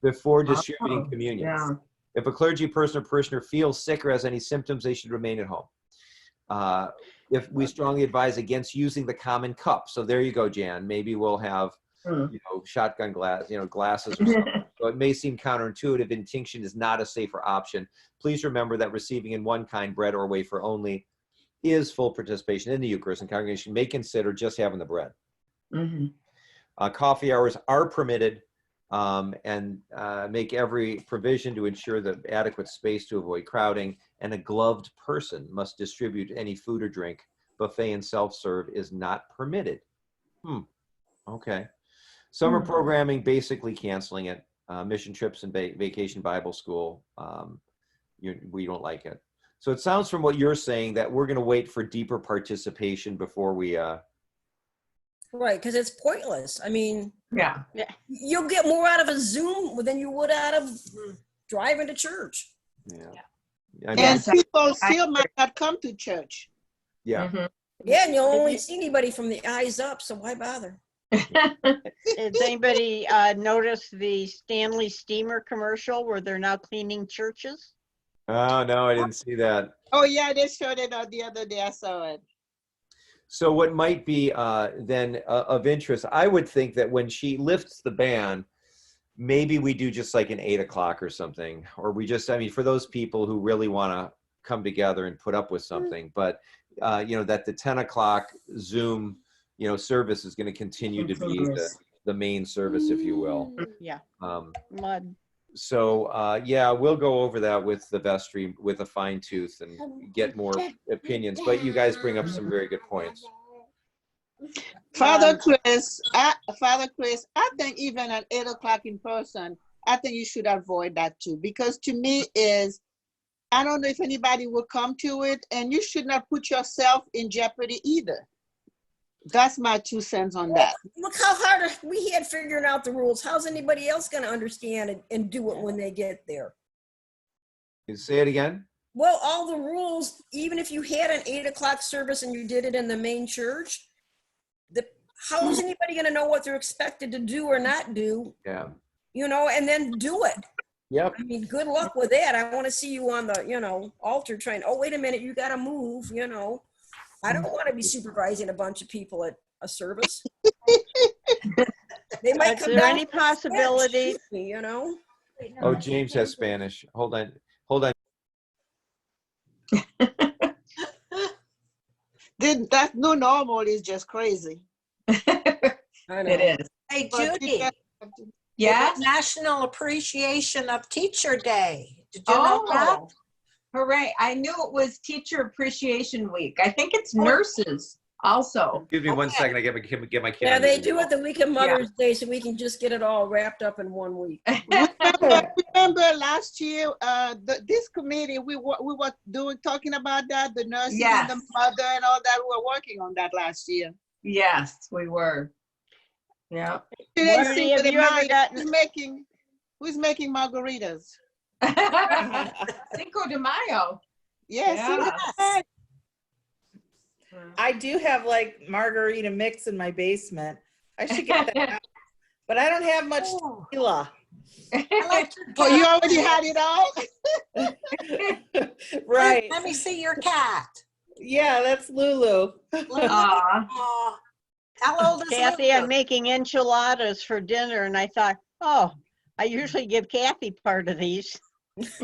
before distributing communion. Yeah. If a clergy person or parishioner feels sick or has any symptoms, they should remain at home. If we strongly advise against using the common cup. So there you go, Jan. Maybe we'll have, you know, shotgun glass, you know, glasses or something. So it may seem counterintuitive. Intinction is not a safer option. Please remember that receiving in one kind, bread or wafer only, is full participation in the Eucharist, and congregation may consider just having the bread. Coffee hours are permitted, and make every provision to ensure the adequate space to avoid crowding, and a gloved person must distribute any food or drink. Buffet and self-serve is not permitted. Okay. Summer programming, basically canceling it. Mission trips and vacation Bible school, we don't like it. So it sounds from what you're saying that we're going to wait for deeper participation before we Right, because it's pointless. I mean, Yeah. you'll get more out of a Zoom than you would out of driving to church. yeah. And people still might not come to church. Yeah. Yeah, and you'll only see anybody from the eyes up, so why bother? Has anybody noticed the Stanley Steamer commercial where they're now cleaning churches? Oh, no, I didn't see that. Oh yeah, they showed it the other day. I saw it. So what might be then of interest, I would think that when she lifts the ban, maybe we do just like an 8 o'clock or something, or we just, I mean, for those people who really want to come together and put up with something, but you know, that the 10 o'clock Zoom, you know, service is going to continue to be the main service, if you will. Yeah. Mud. So yeah, we'll go over that with the vestry with a fine tooth and get more opinions, but you guys bring up some very good points. Father Chris, I think even at 8 o'clock in person, I think you should avoid that too, because to me is, I don't know if anybody will come to it, and you should not put yourself in jeopardy either. That's my 2 cents on that. Look how hard we had figuring out the rules. How's anybody else going to understand and do it when they get there? You say it again? Well, all the rules, even if you had an 8 o'clock service and you did it in the main church, how is anybody going to know what they're expected to do or not do? Yeah. You know, and then do it. Yep. I mean, good luck with that. I want to see you on the, you know, altar trying, oh, wait a minute, you got to move, you know. I don't want to be supervising a bunch of people at a service. They might Is come there down any possibility? you know. Oh, James has Spanish. Hold on. That new normal is just crazy. I know. It is. Hey, But Judy, Yeah. it's National Appreciation of Teacher Day. Did you know that? Oh, hooray. I knew it was Teacher Appreciation Week. I think it's nurses also. Give me 1 Okay. second. I get my kid. Yeah, they do it the week of Mother's Day, so we can just get it all wrapped up in 1 week. Remember last year, this committee, we were talking about that, the nurses and the Yes. mother and all that. We were working on that last year. Yes, we were. Yeah. Today, Marty, Cinco have de you ever Mayo, gotten- who's making margaritas? Cinco de Mayo. Yes. Yeah. Cinco de Mayo. I do have like margarita mix in my basement. I should get that out. But I don't have much tequila. Oh, you already had it all? Right. Let me see your cat. Yeah, that's Lulu. Aw. Oh, how old is Kathy, I'm Lulu? making enchiladas for dinner, and I thought, oh, I usually give Kathy part of these. Things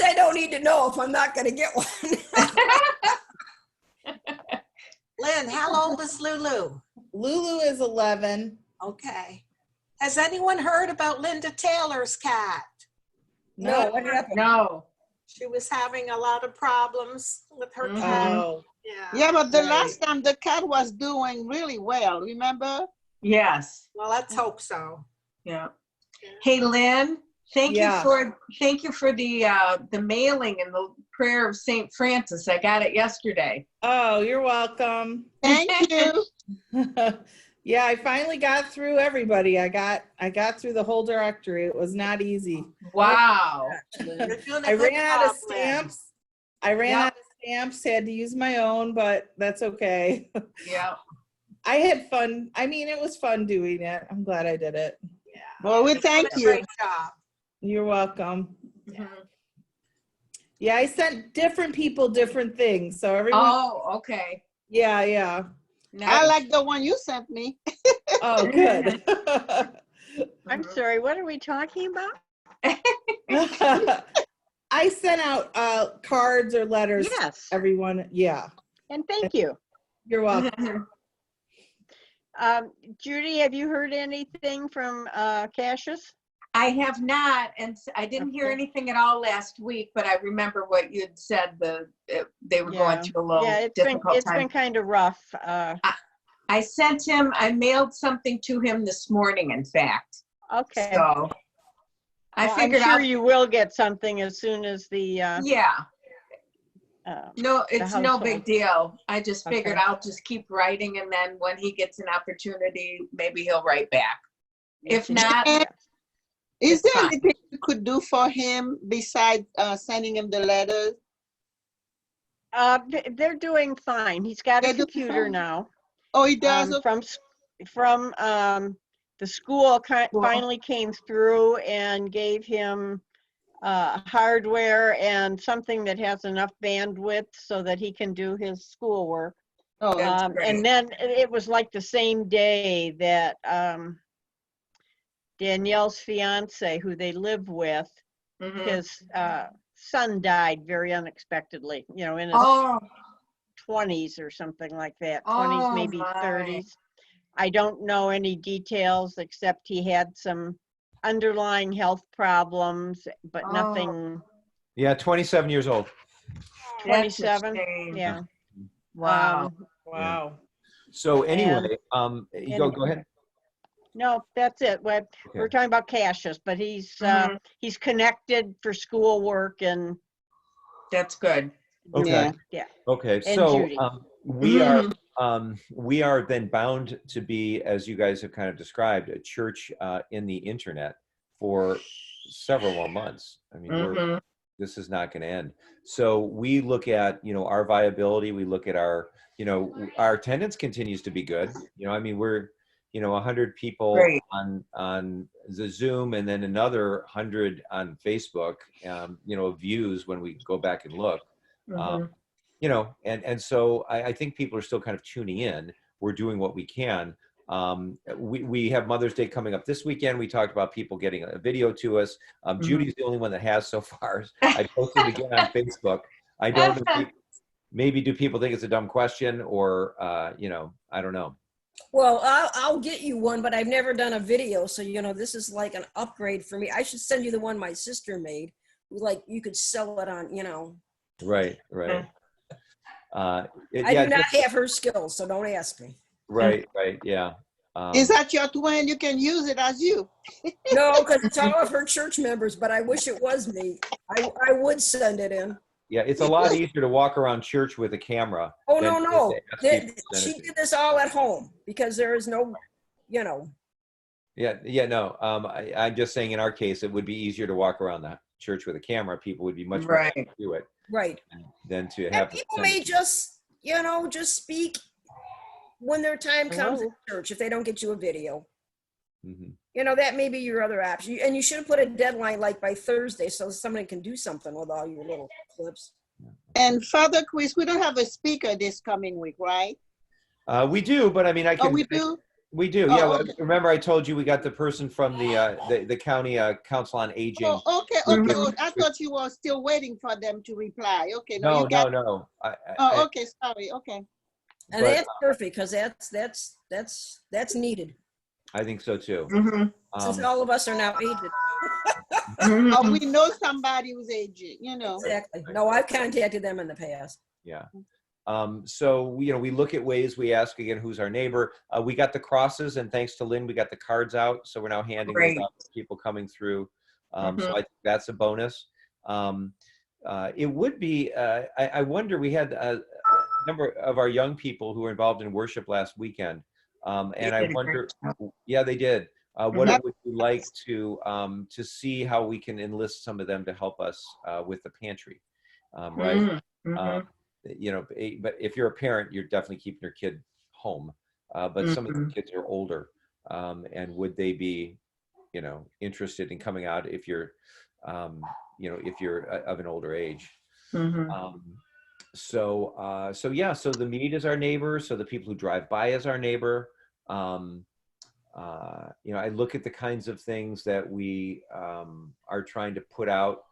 I don't need to know if I'm not going to get one. Lynn, how old is Lulu? Lulu is 11. Okay. Has anyone heard about Linda Taylor's cat? No, what happened? No. She was having a lot of problems with her cat. Oh, Yeah. Yeah, but the Right. last time the cat was doing really well, remember? Yes. Well, let's hope so. Yeah. Hey, Lynn, thank Yeah. you for the mailing and the prayer of St. Francis. I got it yesterday. oh, you're welcome. Thank you. Yeah, I finally got through everybody. I got through the whole directory. It was not easy. Wow. You're doing a I good ran out of job, Lynn. stamps. Out of stamps, had to use my own, but that's okay. Yeah. I had fun. I mean, it was fun doing it. I'm glad I did it. Yeah. Well, we You're doing thank a you. Great job. You're welcome. Mhm. Yeah, I sent different people different things. So everyone, Oh, okay. yeah. I Nice. like the one you sent me. Oh, good. I'm Mhm. sorry, what are we talking about? I sent out cards or letters to Yes, everyone. Yeah, and thank you. you're welcome. Judy, have you heard anything from Cassius? I have not, and I didn't hear Okay. anything at all last week, but I remember what you had said, they were going Yeah. through a little Yeah, it's difficult time. been kind of rough. I mailed something to him this morning, in fact. Okay. So I Well, figured I'm sure out, you will get something as soon as the yeah, no, it's no household. big deal. I just figured Okay. I'll just keep writing, and then when he gets an opportunity, maybe he'll write back. If not, And is It's there fine. anything you could do for him besides sending him the letters? They're doing fine. He's got a They're doing computer fine. now. Oh, he does? From the school Cool. finally came through and gave him hardware and something that has enough bandwidth so that he can do his schoolwork. Oh, That's great. And then it was like the same day that Danielle's fiance, who they live with, Mhm. his son died very unexpectedly, in his Oh, 20s or something like that, Oh, 20s, maybe my. 30s. I don't know any details except he had some underlying health problems, but Oh. nothing. Yeah, 27 years old. that's a 27, shame. yeah. Wow. Wow. So anyway, go ahead. No, that's it. We're Okay. talking about Cassius, but he's Mhm. he's connected for schoolwork and That's good. Okay. yeah. Okay. And So Judy. we are then bound to be, as you guys have kind of described, a church in the internet for several more months. I mean, Mhm. this is not going to end. So we look at, our viability. We look at our attendance continues to be good. I mean, we're, 100 people Great. on the Zoom, and then another 100 on Facebook, views when we go back and look. Mhm. And so I think people are still kind of tuning in. We're doing what we can. We have Mother's Day coming up this weekend. We talked about people getting a video to us. Judy's the only one that has so far. I posted again on Facebook. I don't know. Maybe do people think it's a dumb question, or I don't know. Well, I'll get you one, but I've never done a video, so this is like an upgrade for me. I should send you the one my sister made. Like you could sell it on, Right. I do not have her skills, so don't ask me. Right. Yeah. is that your twin? You can use it as you. No, because it's all of her church members, but I wish it was me. I would send it in. Yeah, it's a lot easier to walk around church with a camera. Oh, than no. to ask people to send She it to you. did this all at home because there is no, Yeah, no. I'm just saying, in our case, it would be easier to walk around the church with a camera. People would be much more Right. likely to do it right. than to And have. people may just, just speak when their time comes Hello? at church if they don't get you a video. Mhm. That may be your other option. And you should have put a deadline like by Thursday so somebody can do something with all your little clips. And Father Chris, we don't have a speaker this coming week, right? We do, but I mean, I can. Oh, we do? We do. Oh, Yeah. okay. Remember, I told you we got the person from the county council on aging. Oh, okay. Mhm. I thought you were still waiting for them to reply. Okay, no, you got. No. Oh, okay. Sorry. Okay. And But- that's perfect because that's needed. I think so too. Mhm. Since all of us are now aged. Or we know somebody who's aging, you know. Exactly. No, I've contacted them in the past. Yeah. So we look at ways. We ask again, who's our neighbor? We got the crosses, and thanks to Lynn, we got the cards out. So we're now handing those Great. out to people coming through. So Mhm. I think that's a bonus. It would be. I wonder. We had a number of our young people who were involved in worship last weekend, and I did a great wonder. job. Yeah, they did. What Mhm. it would be like to see how we can enlist some of them to help us with the pantry, right? Mm, mhm. But if you're a parent, you're definitely keeping your kid home. But some of the kids are older, and would they be, interested in coming out if you're, if you're of an older age? Mhm. So the meat is our neighbor. So the people who drive by is our neighbor. I look at the kinds of things that we are trying to put out.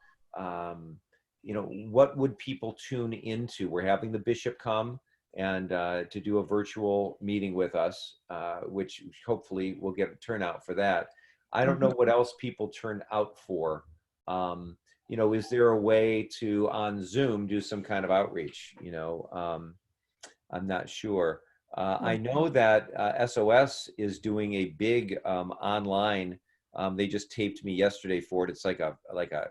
What would people tune into? We're having the bishop come and to do a virtual meeting with us, which hopefully we'll get a turnout for that. I don't know what else people turn out for. Is there a way to on Zoom do some kind of outreach? I'm not sure. I know that SOS is doing a big online. They just taped me yesterday for it. It's like a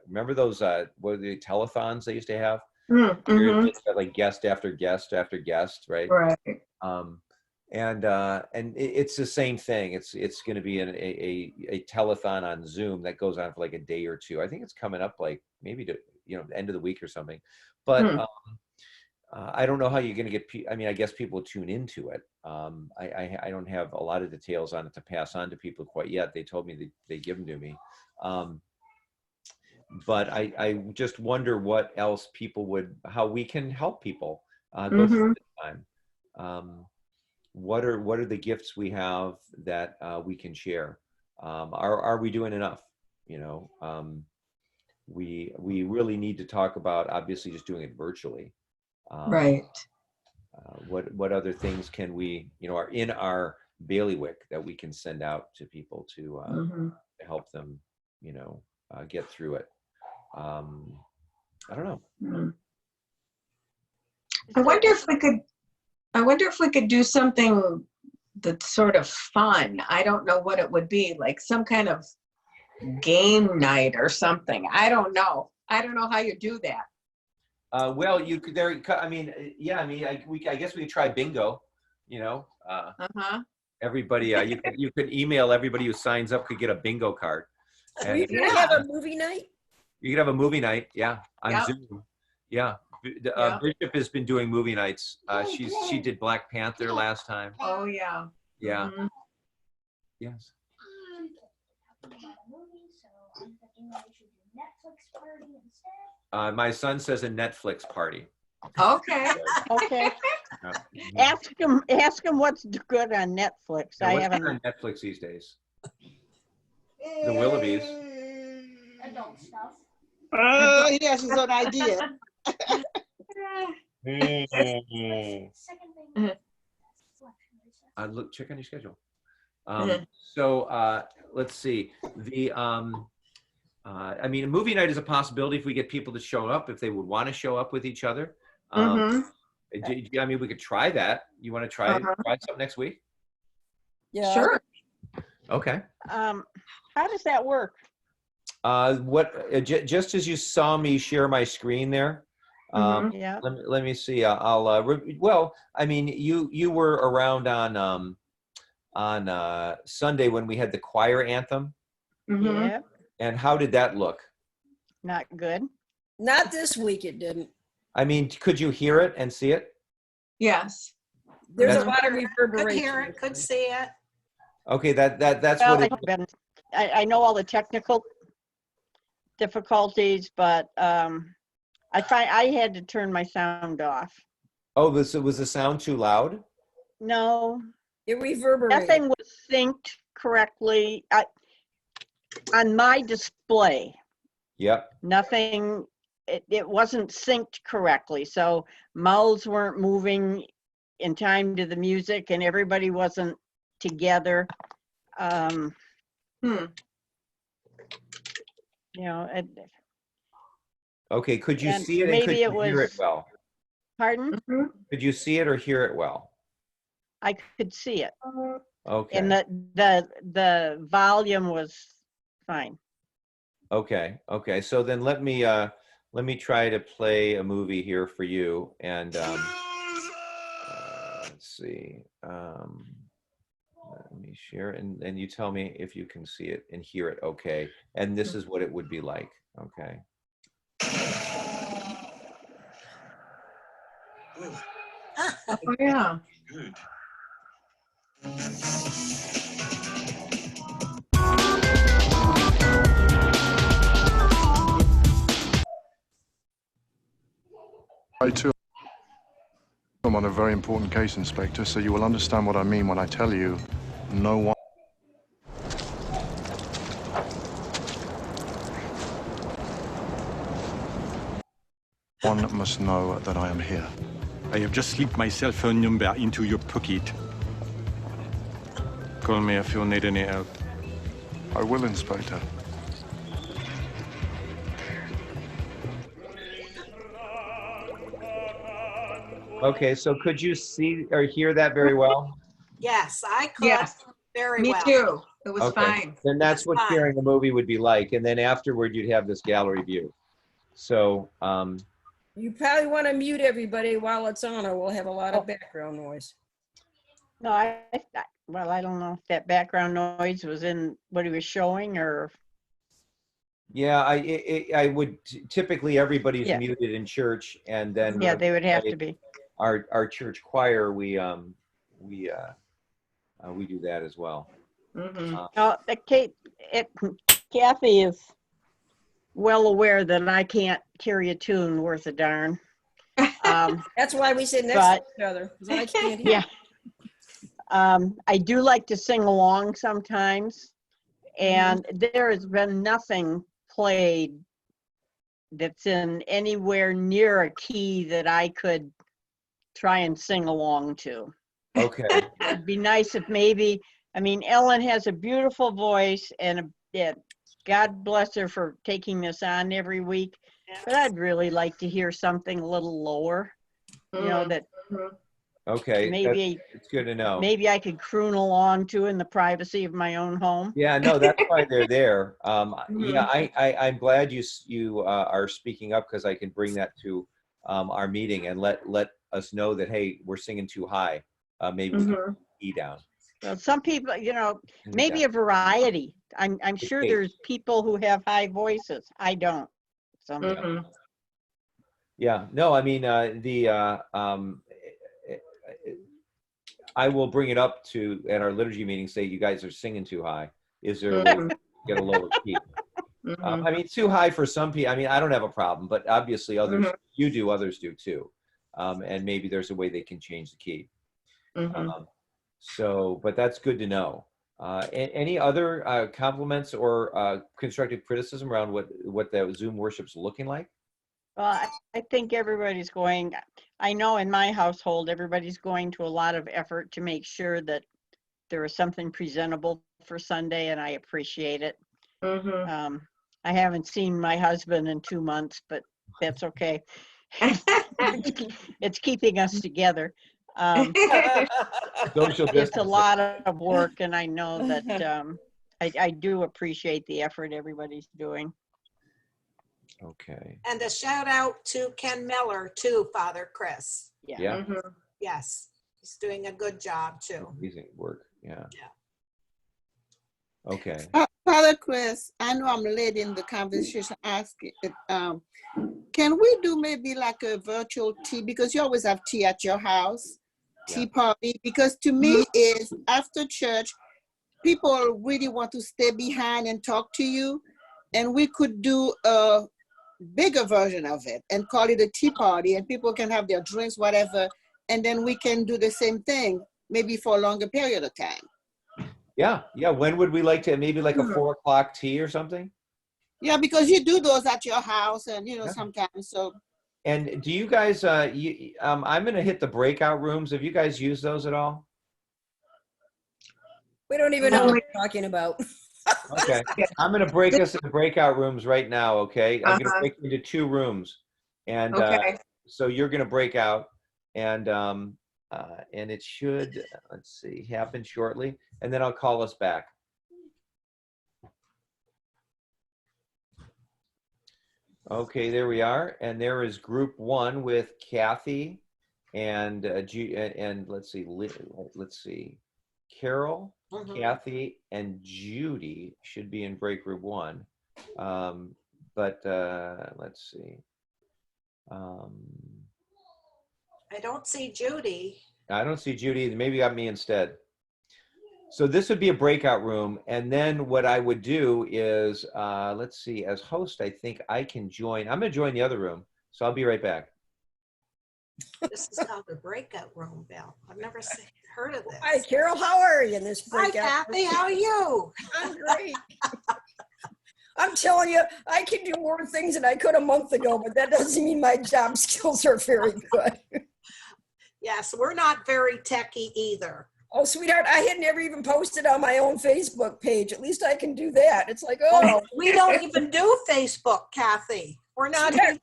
remember those what are the telethons they used to have? Where Mhm. it's got like guest after guest after guest, right? Right. And it's the same thing. It's going to be a telethon on Zoom that goes on for like a day or two. I think it's coming up like maybe to the end of the week or something. But I don't know how you're going to get. I guess people will tune into it. I don't have a lot of details on it to pass on to people quite yet. They told me they give them to me. But I just wonder what else how we can help people go through this time. What are the gifts we have that we can share? Are we doing enough? We really need to talk about obviously just doing it virtually. Right. What other things can we are in our bailiwick that we can send out to people to help them get through it? I don't know. I wonder if we could do something that's sort of fun. I don't know what it would be, like some kind of game night or something. I don't know how you do that. Well, you could there. I guess we could try bingo. Everybody, you could email everybody who signs up could get a bingo card. Are you gonna have a movie night? You could have a movie night, yeah, on Yep. Zoom. Yeah, Yep. Bishop has been doing movie nights. She did Black Panther last time. Oh yeah. Yeah. Mhm. Yes. My son says a Netflix party. Okay. Okay. Yeah. Ask him what's good on Netflix. Now, I what's haven't. on Netflix these days? The Willoughbys. Adult stuff. He has his own idea. Second thing. Check on your schedule. Mhm. So let's see. A movie night is a possibility if we get people to show up, if they would want to show up with each other. We could try that. You want to try something next week? Yeah. Sure. Okay. How does that work? Just as you saw me share my screen there, Yeah. let me see. You were around on Sunday when we had the choir anthem. Yeah. And how did that look? Not good. Not this week. It didn't. Could you hear it and see it? Yes. There's That's- a lot of Could hear reverberation. it, could see it. Okay, that's Well, what it. I know all the technical difficulties, but I had to turn my sound off. Oh, was the sound too loud? No, It reverberated. nothing was synced correctly. On my display, Yep. nothing, it wasn't synced correctly. So mouths weren't moving in time to the music and everybody wasn't together. Um, Hmm. you know, Okay, could you and see it and could maybe it you hear it was, well? pardon? Mhm. Could you see it or hear it well? I could see it. Okay. And the volume was fine. Okay. Okay. So then let me try to play a movie here for you. And let's see. Let me share it, and you tell me if you can see it and hear it. Okay. And this is what it would be like. Okay. Oh, yeah. I too am on a very important case, Inspector, so you will understand what I mean when I tell you no one must know that I am here. I have just slipped my cell phone number into your pocket. Call me if you need any help. I will, Inspector. Okay. So could you see or hear that very well? Yes, I could Yes. very Me well. too. It was Okay. fine. Then that's That's what fine. sharing a movie would be like. And then afterward, you'd have this gallery view. So, You probably want to mute everybody while it's on, or we'll have a lot of background noise. No, well, I don't know if that background noise was in what he was showing or, yeah, I would typically everybody's Yeah. muted in church, and then yeah, when they would have play to be. our church choir, we do that as well. Mhm. No, Kathy is well aware that I can't carry a tune worth a darn. That's why we sit next But- to each other, 'cause I can't hear. Yeah. I do like to sing along sometimes, and there has been nothing played that's in anywhere near a key that I could try and sing along to. Okay. It'd be nice if maybe, I mean, Ellen has a beautiful voice and God bless her for taking this on every week, but I'd really like to hear something a little lower, you know, that Okay. maybe It's good to know. maybe I could croon along to in the privacy of my own home. Yeah, no, that's why they're there. Yeah, Mhm. I'm glad you are speaking up because I can bring that to our meeting and let us know that, hey, we're singing too high. Maybe we can Mhm. key down. Well, some people, you know, Mhm. maybe a variety. I'm sure Okay. there's people who have high voices. I don't. So. Yeah, no, I mean, I will bring it up to, at our liturgy meeting, say you guys are singing too high. Is there a way to get a lower key? I mean, too high for some people. I mean, I don't have a problem, but obviously others, you do, others do too. And maybe there's a way they can change the key. So, but that's good to know. Any other compliments or constructive criticism around what the Zoom worship's looking like? Well, I think everybody's going, I know in my household, everybody's going to a lot of effort to make sure that there is something presentable for Sunday, and I appreciate it. I haven't seen my husband in 2 months, but that's okay. It's keeping us together. Social It's a distancing. lot of work, and I know that I do appreciate the effort everybody's doing. Okay. And a shout out to Ken Miller too, Father Chris. Yeah. Yes, he's doing a good job too. Amazing work. Yeah. Okay. Father Chris, I know I'm late in the conversation asking, can we do maybe like a virtual tea? Because you always have tea at your house, tea party. Because to me is after church, people really want to stay behind and talk to you. And we could do a bigger version of it and call it a tea party, and people can have their drinks, whatever. And then we can do the same thing, maybe for a longer period of time. Yeah. Yeah. When would we like to, maybe like a 4 o'clock tea or something? Yeah, because you do those at your house and, you know, sometimes, so. And do you guys, I'm going to hit the breakout rooms. Have you guys used those at all? We don't even know what we're talking about. Okay. I'm going to break us into breakout rooms right now, okay? I'm going to break into 2 rooms. And Okay. so you're going to break out, and it should, let's see, happen shortly. And then I'll call us back. Okay, there we are. And there is group 1 with Kathy and let's see, Carol, Kathy, and Judy should be in break group 1. But let's see. I don't see Judy. I don't see Judy. Maybe you got me instead. So this would be a breakout room. And then what I would do is, let's see, as host, I think I can join. I'm going to join the other room. So I'll be right back. This is called a breakout room, Bill. I've never heard of this. Hi, Carol. How are you in this breakout? Hi, Kathy. How are you? I'm great. I'm telling you, I can do more things than I could a month ago, but that doesn't mean my job skills are very good. Yes, we're not very techy either. Oh, sweetheart, I had never even posted on my own Facebook page. At least I can do that. It's like, oh. We don't even do Facebook, Kathy. We're not even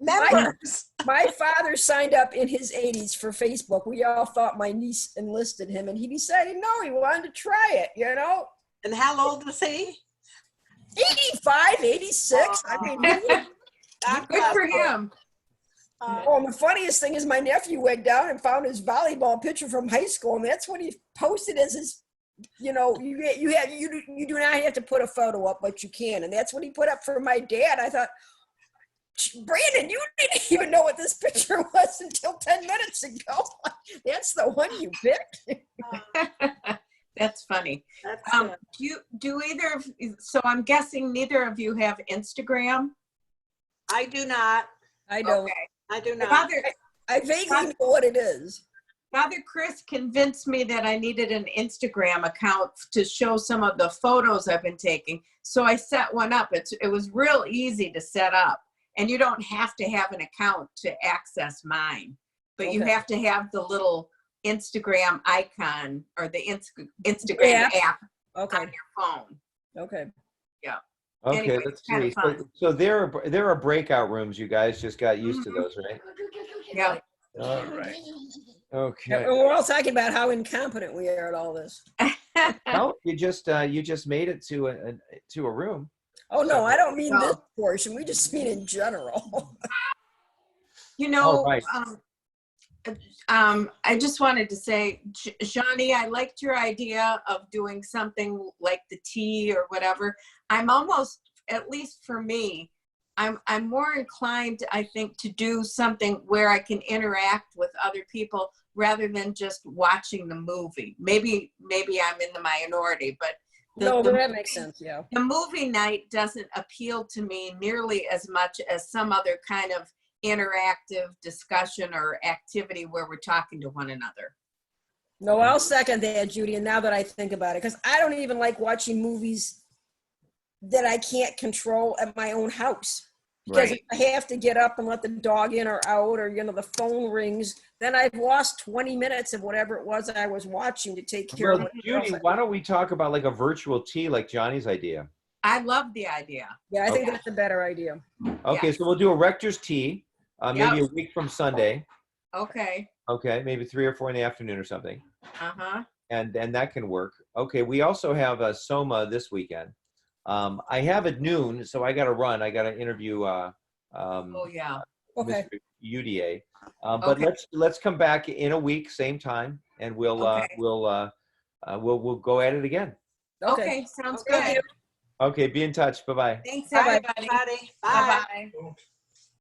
members. My father signed up in his 80s for Facebook. We all thought my niece enlisted him, and he decided, no, he wanted to try it, you know? And how old is he? 85, 86. I mean, Good for him. oh, and the funniest thing is my nephew went down and found his volleyball picture from high school, and that's what he posted as his, you know, you do not have to put a photo up, but you can. And that's what he put up for my dad. I thought, Brandon, you didn't even know what this picture was until 10 minutes ago. That's the one you picked. That's funny. Do either of, so I'm guessing neither of you have Instagram? I do not. I don't. Okay. I do not. I vaguely know what it is. Father Chris convinced me that I needed an Instagram account to show some of the photos I've been taking. So I set one up. It was real easy to set up. And you don't have to have an account to access mine. But you have to have the little Instagram icon or the Instagram app on your phone. Okay. Yeah. Okay, Anyway, let's it's kinda see. fun. So there are breakout rooms. You guys just got used to those, right? Yeah. All right. Okay. We're all talking about how incompetent we are at all this. No, you just made it to a room. Oh no, I don't mean this portion. We just mean in general. You know, right. I just wanted to say, Johnny, I liked your idea of doing something like the tea or whatever. I'm almost, at least for me, I'm more inclined, I think, to do something where I can interact with other people rather than just watching the movie. Maybe I'm in the minority, but that makes sense. Yeah. The movie night doesn't appeal to me nearly as much as some other kind of interactive discussion or activity where we're talking to one another. No, I'll second that, Judy. And now that I think about it, because I don't even like watching movies that I can't control at my own house. Because if I have to get up and let the dog in or out, or, you know, the phone rings, then I've lost 20 minutes of whatever it was I was watching to take care of. Judy, why don't we talk about like a virtual tea like Johnny's idea? I love the idea. Yeah, I think that's a better idea. Okay, so we'll do a rector's tea, maybe a week from Sunday. Okay. Okay, maybe 3 or 4 in the afternoon or something. Uh-huh. And that can work. Okay, we also have a Soma this weekend. I have at noon, so I got to run. I got to interview Okay. Mr. UDA. But let's come back in a week, same time, and we'll go at it again. Okay, sounds good. Okay, be in touch. Bye-bye. Thanks, Bye, everybody. everybody. Bye. Bye-bye.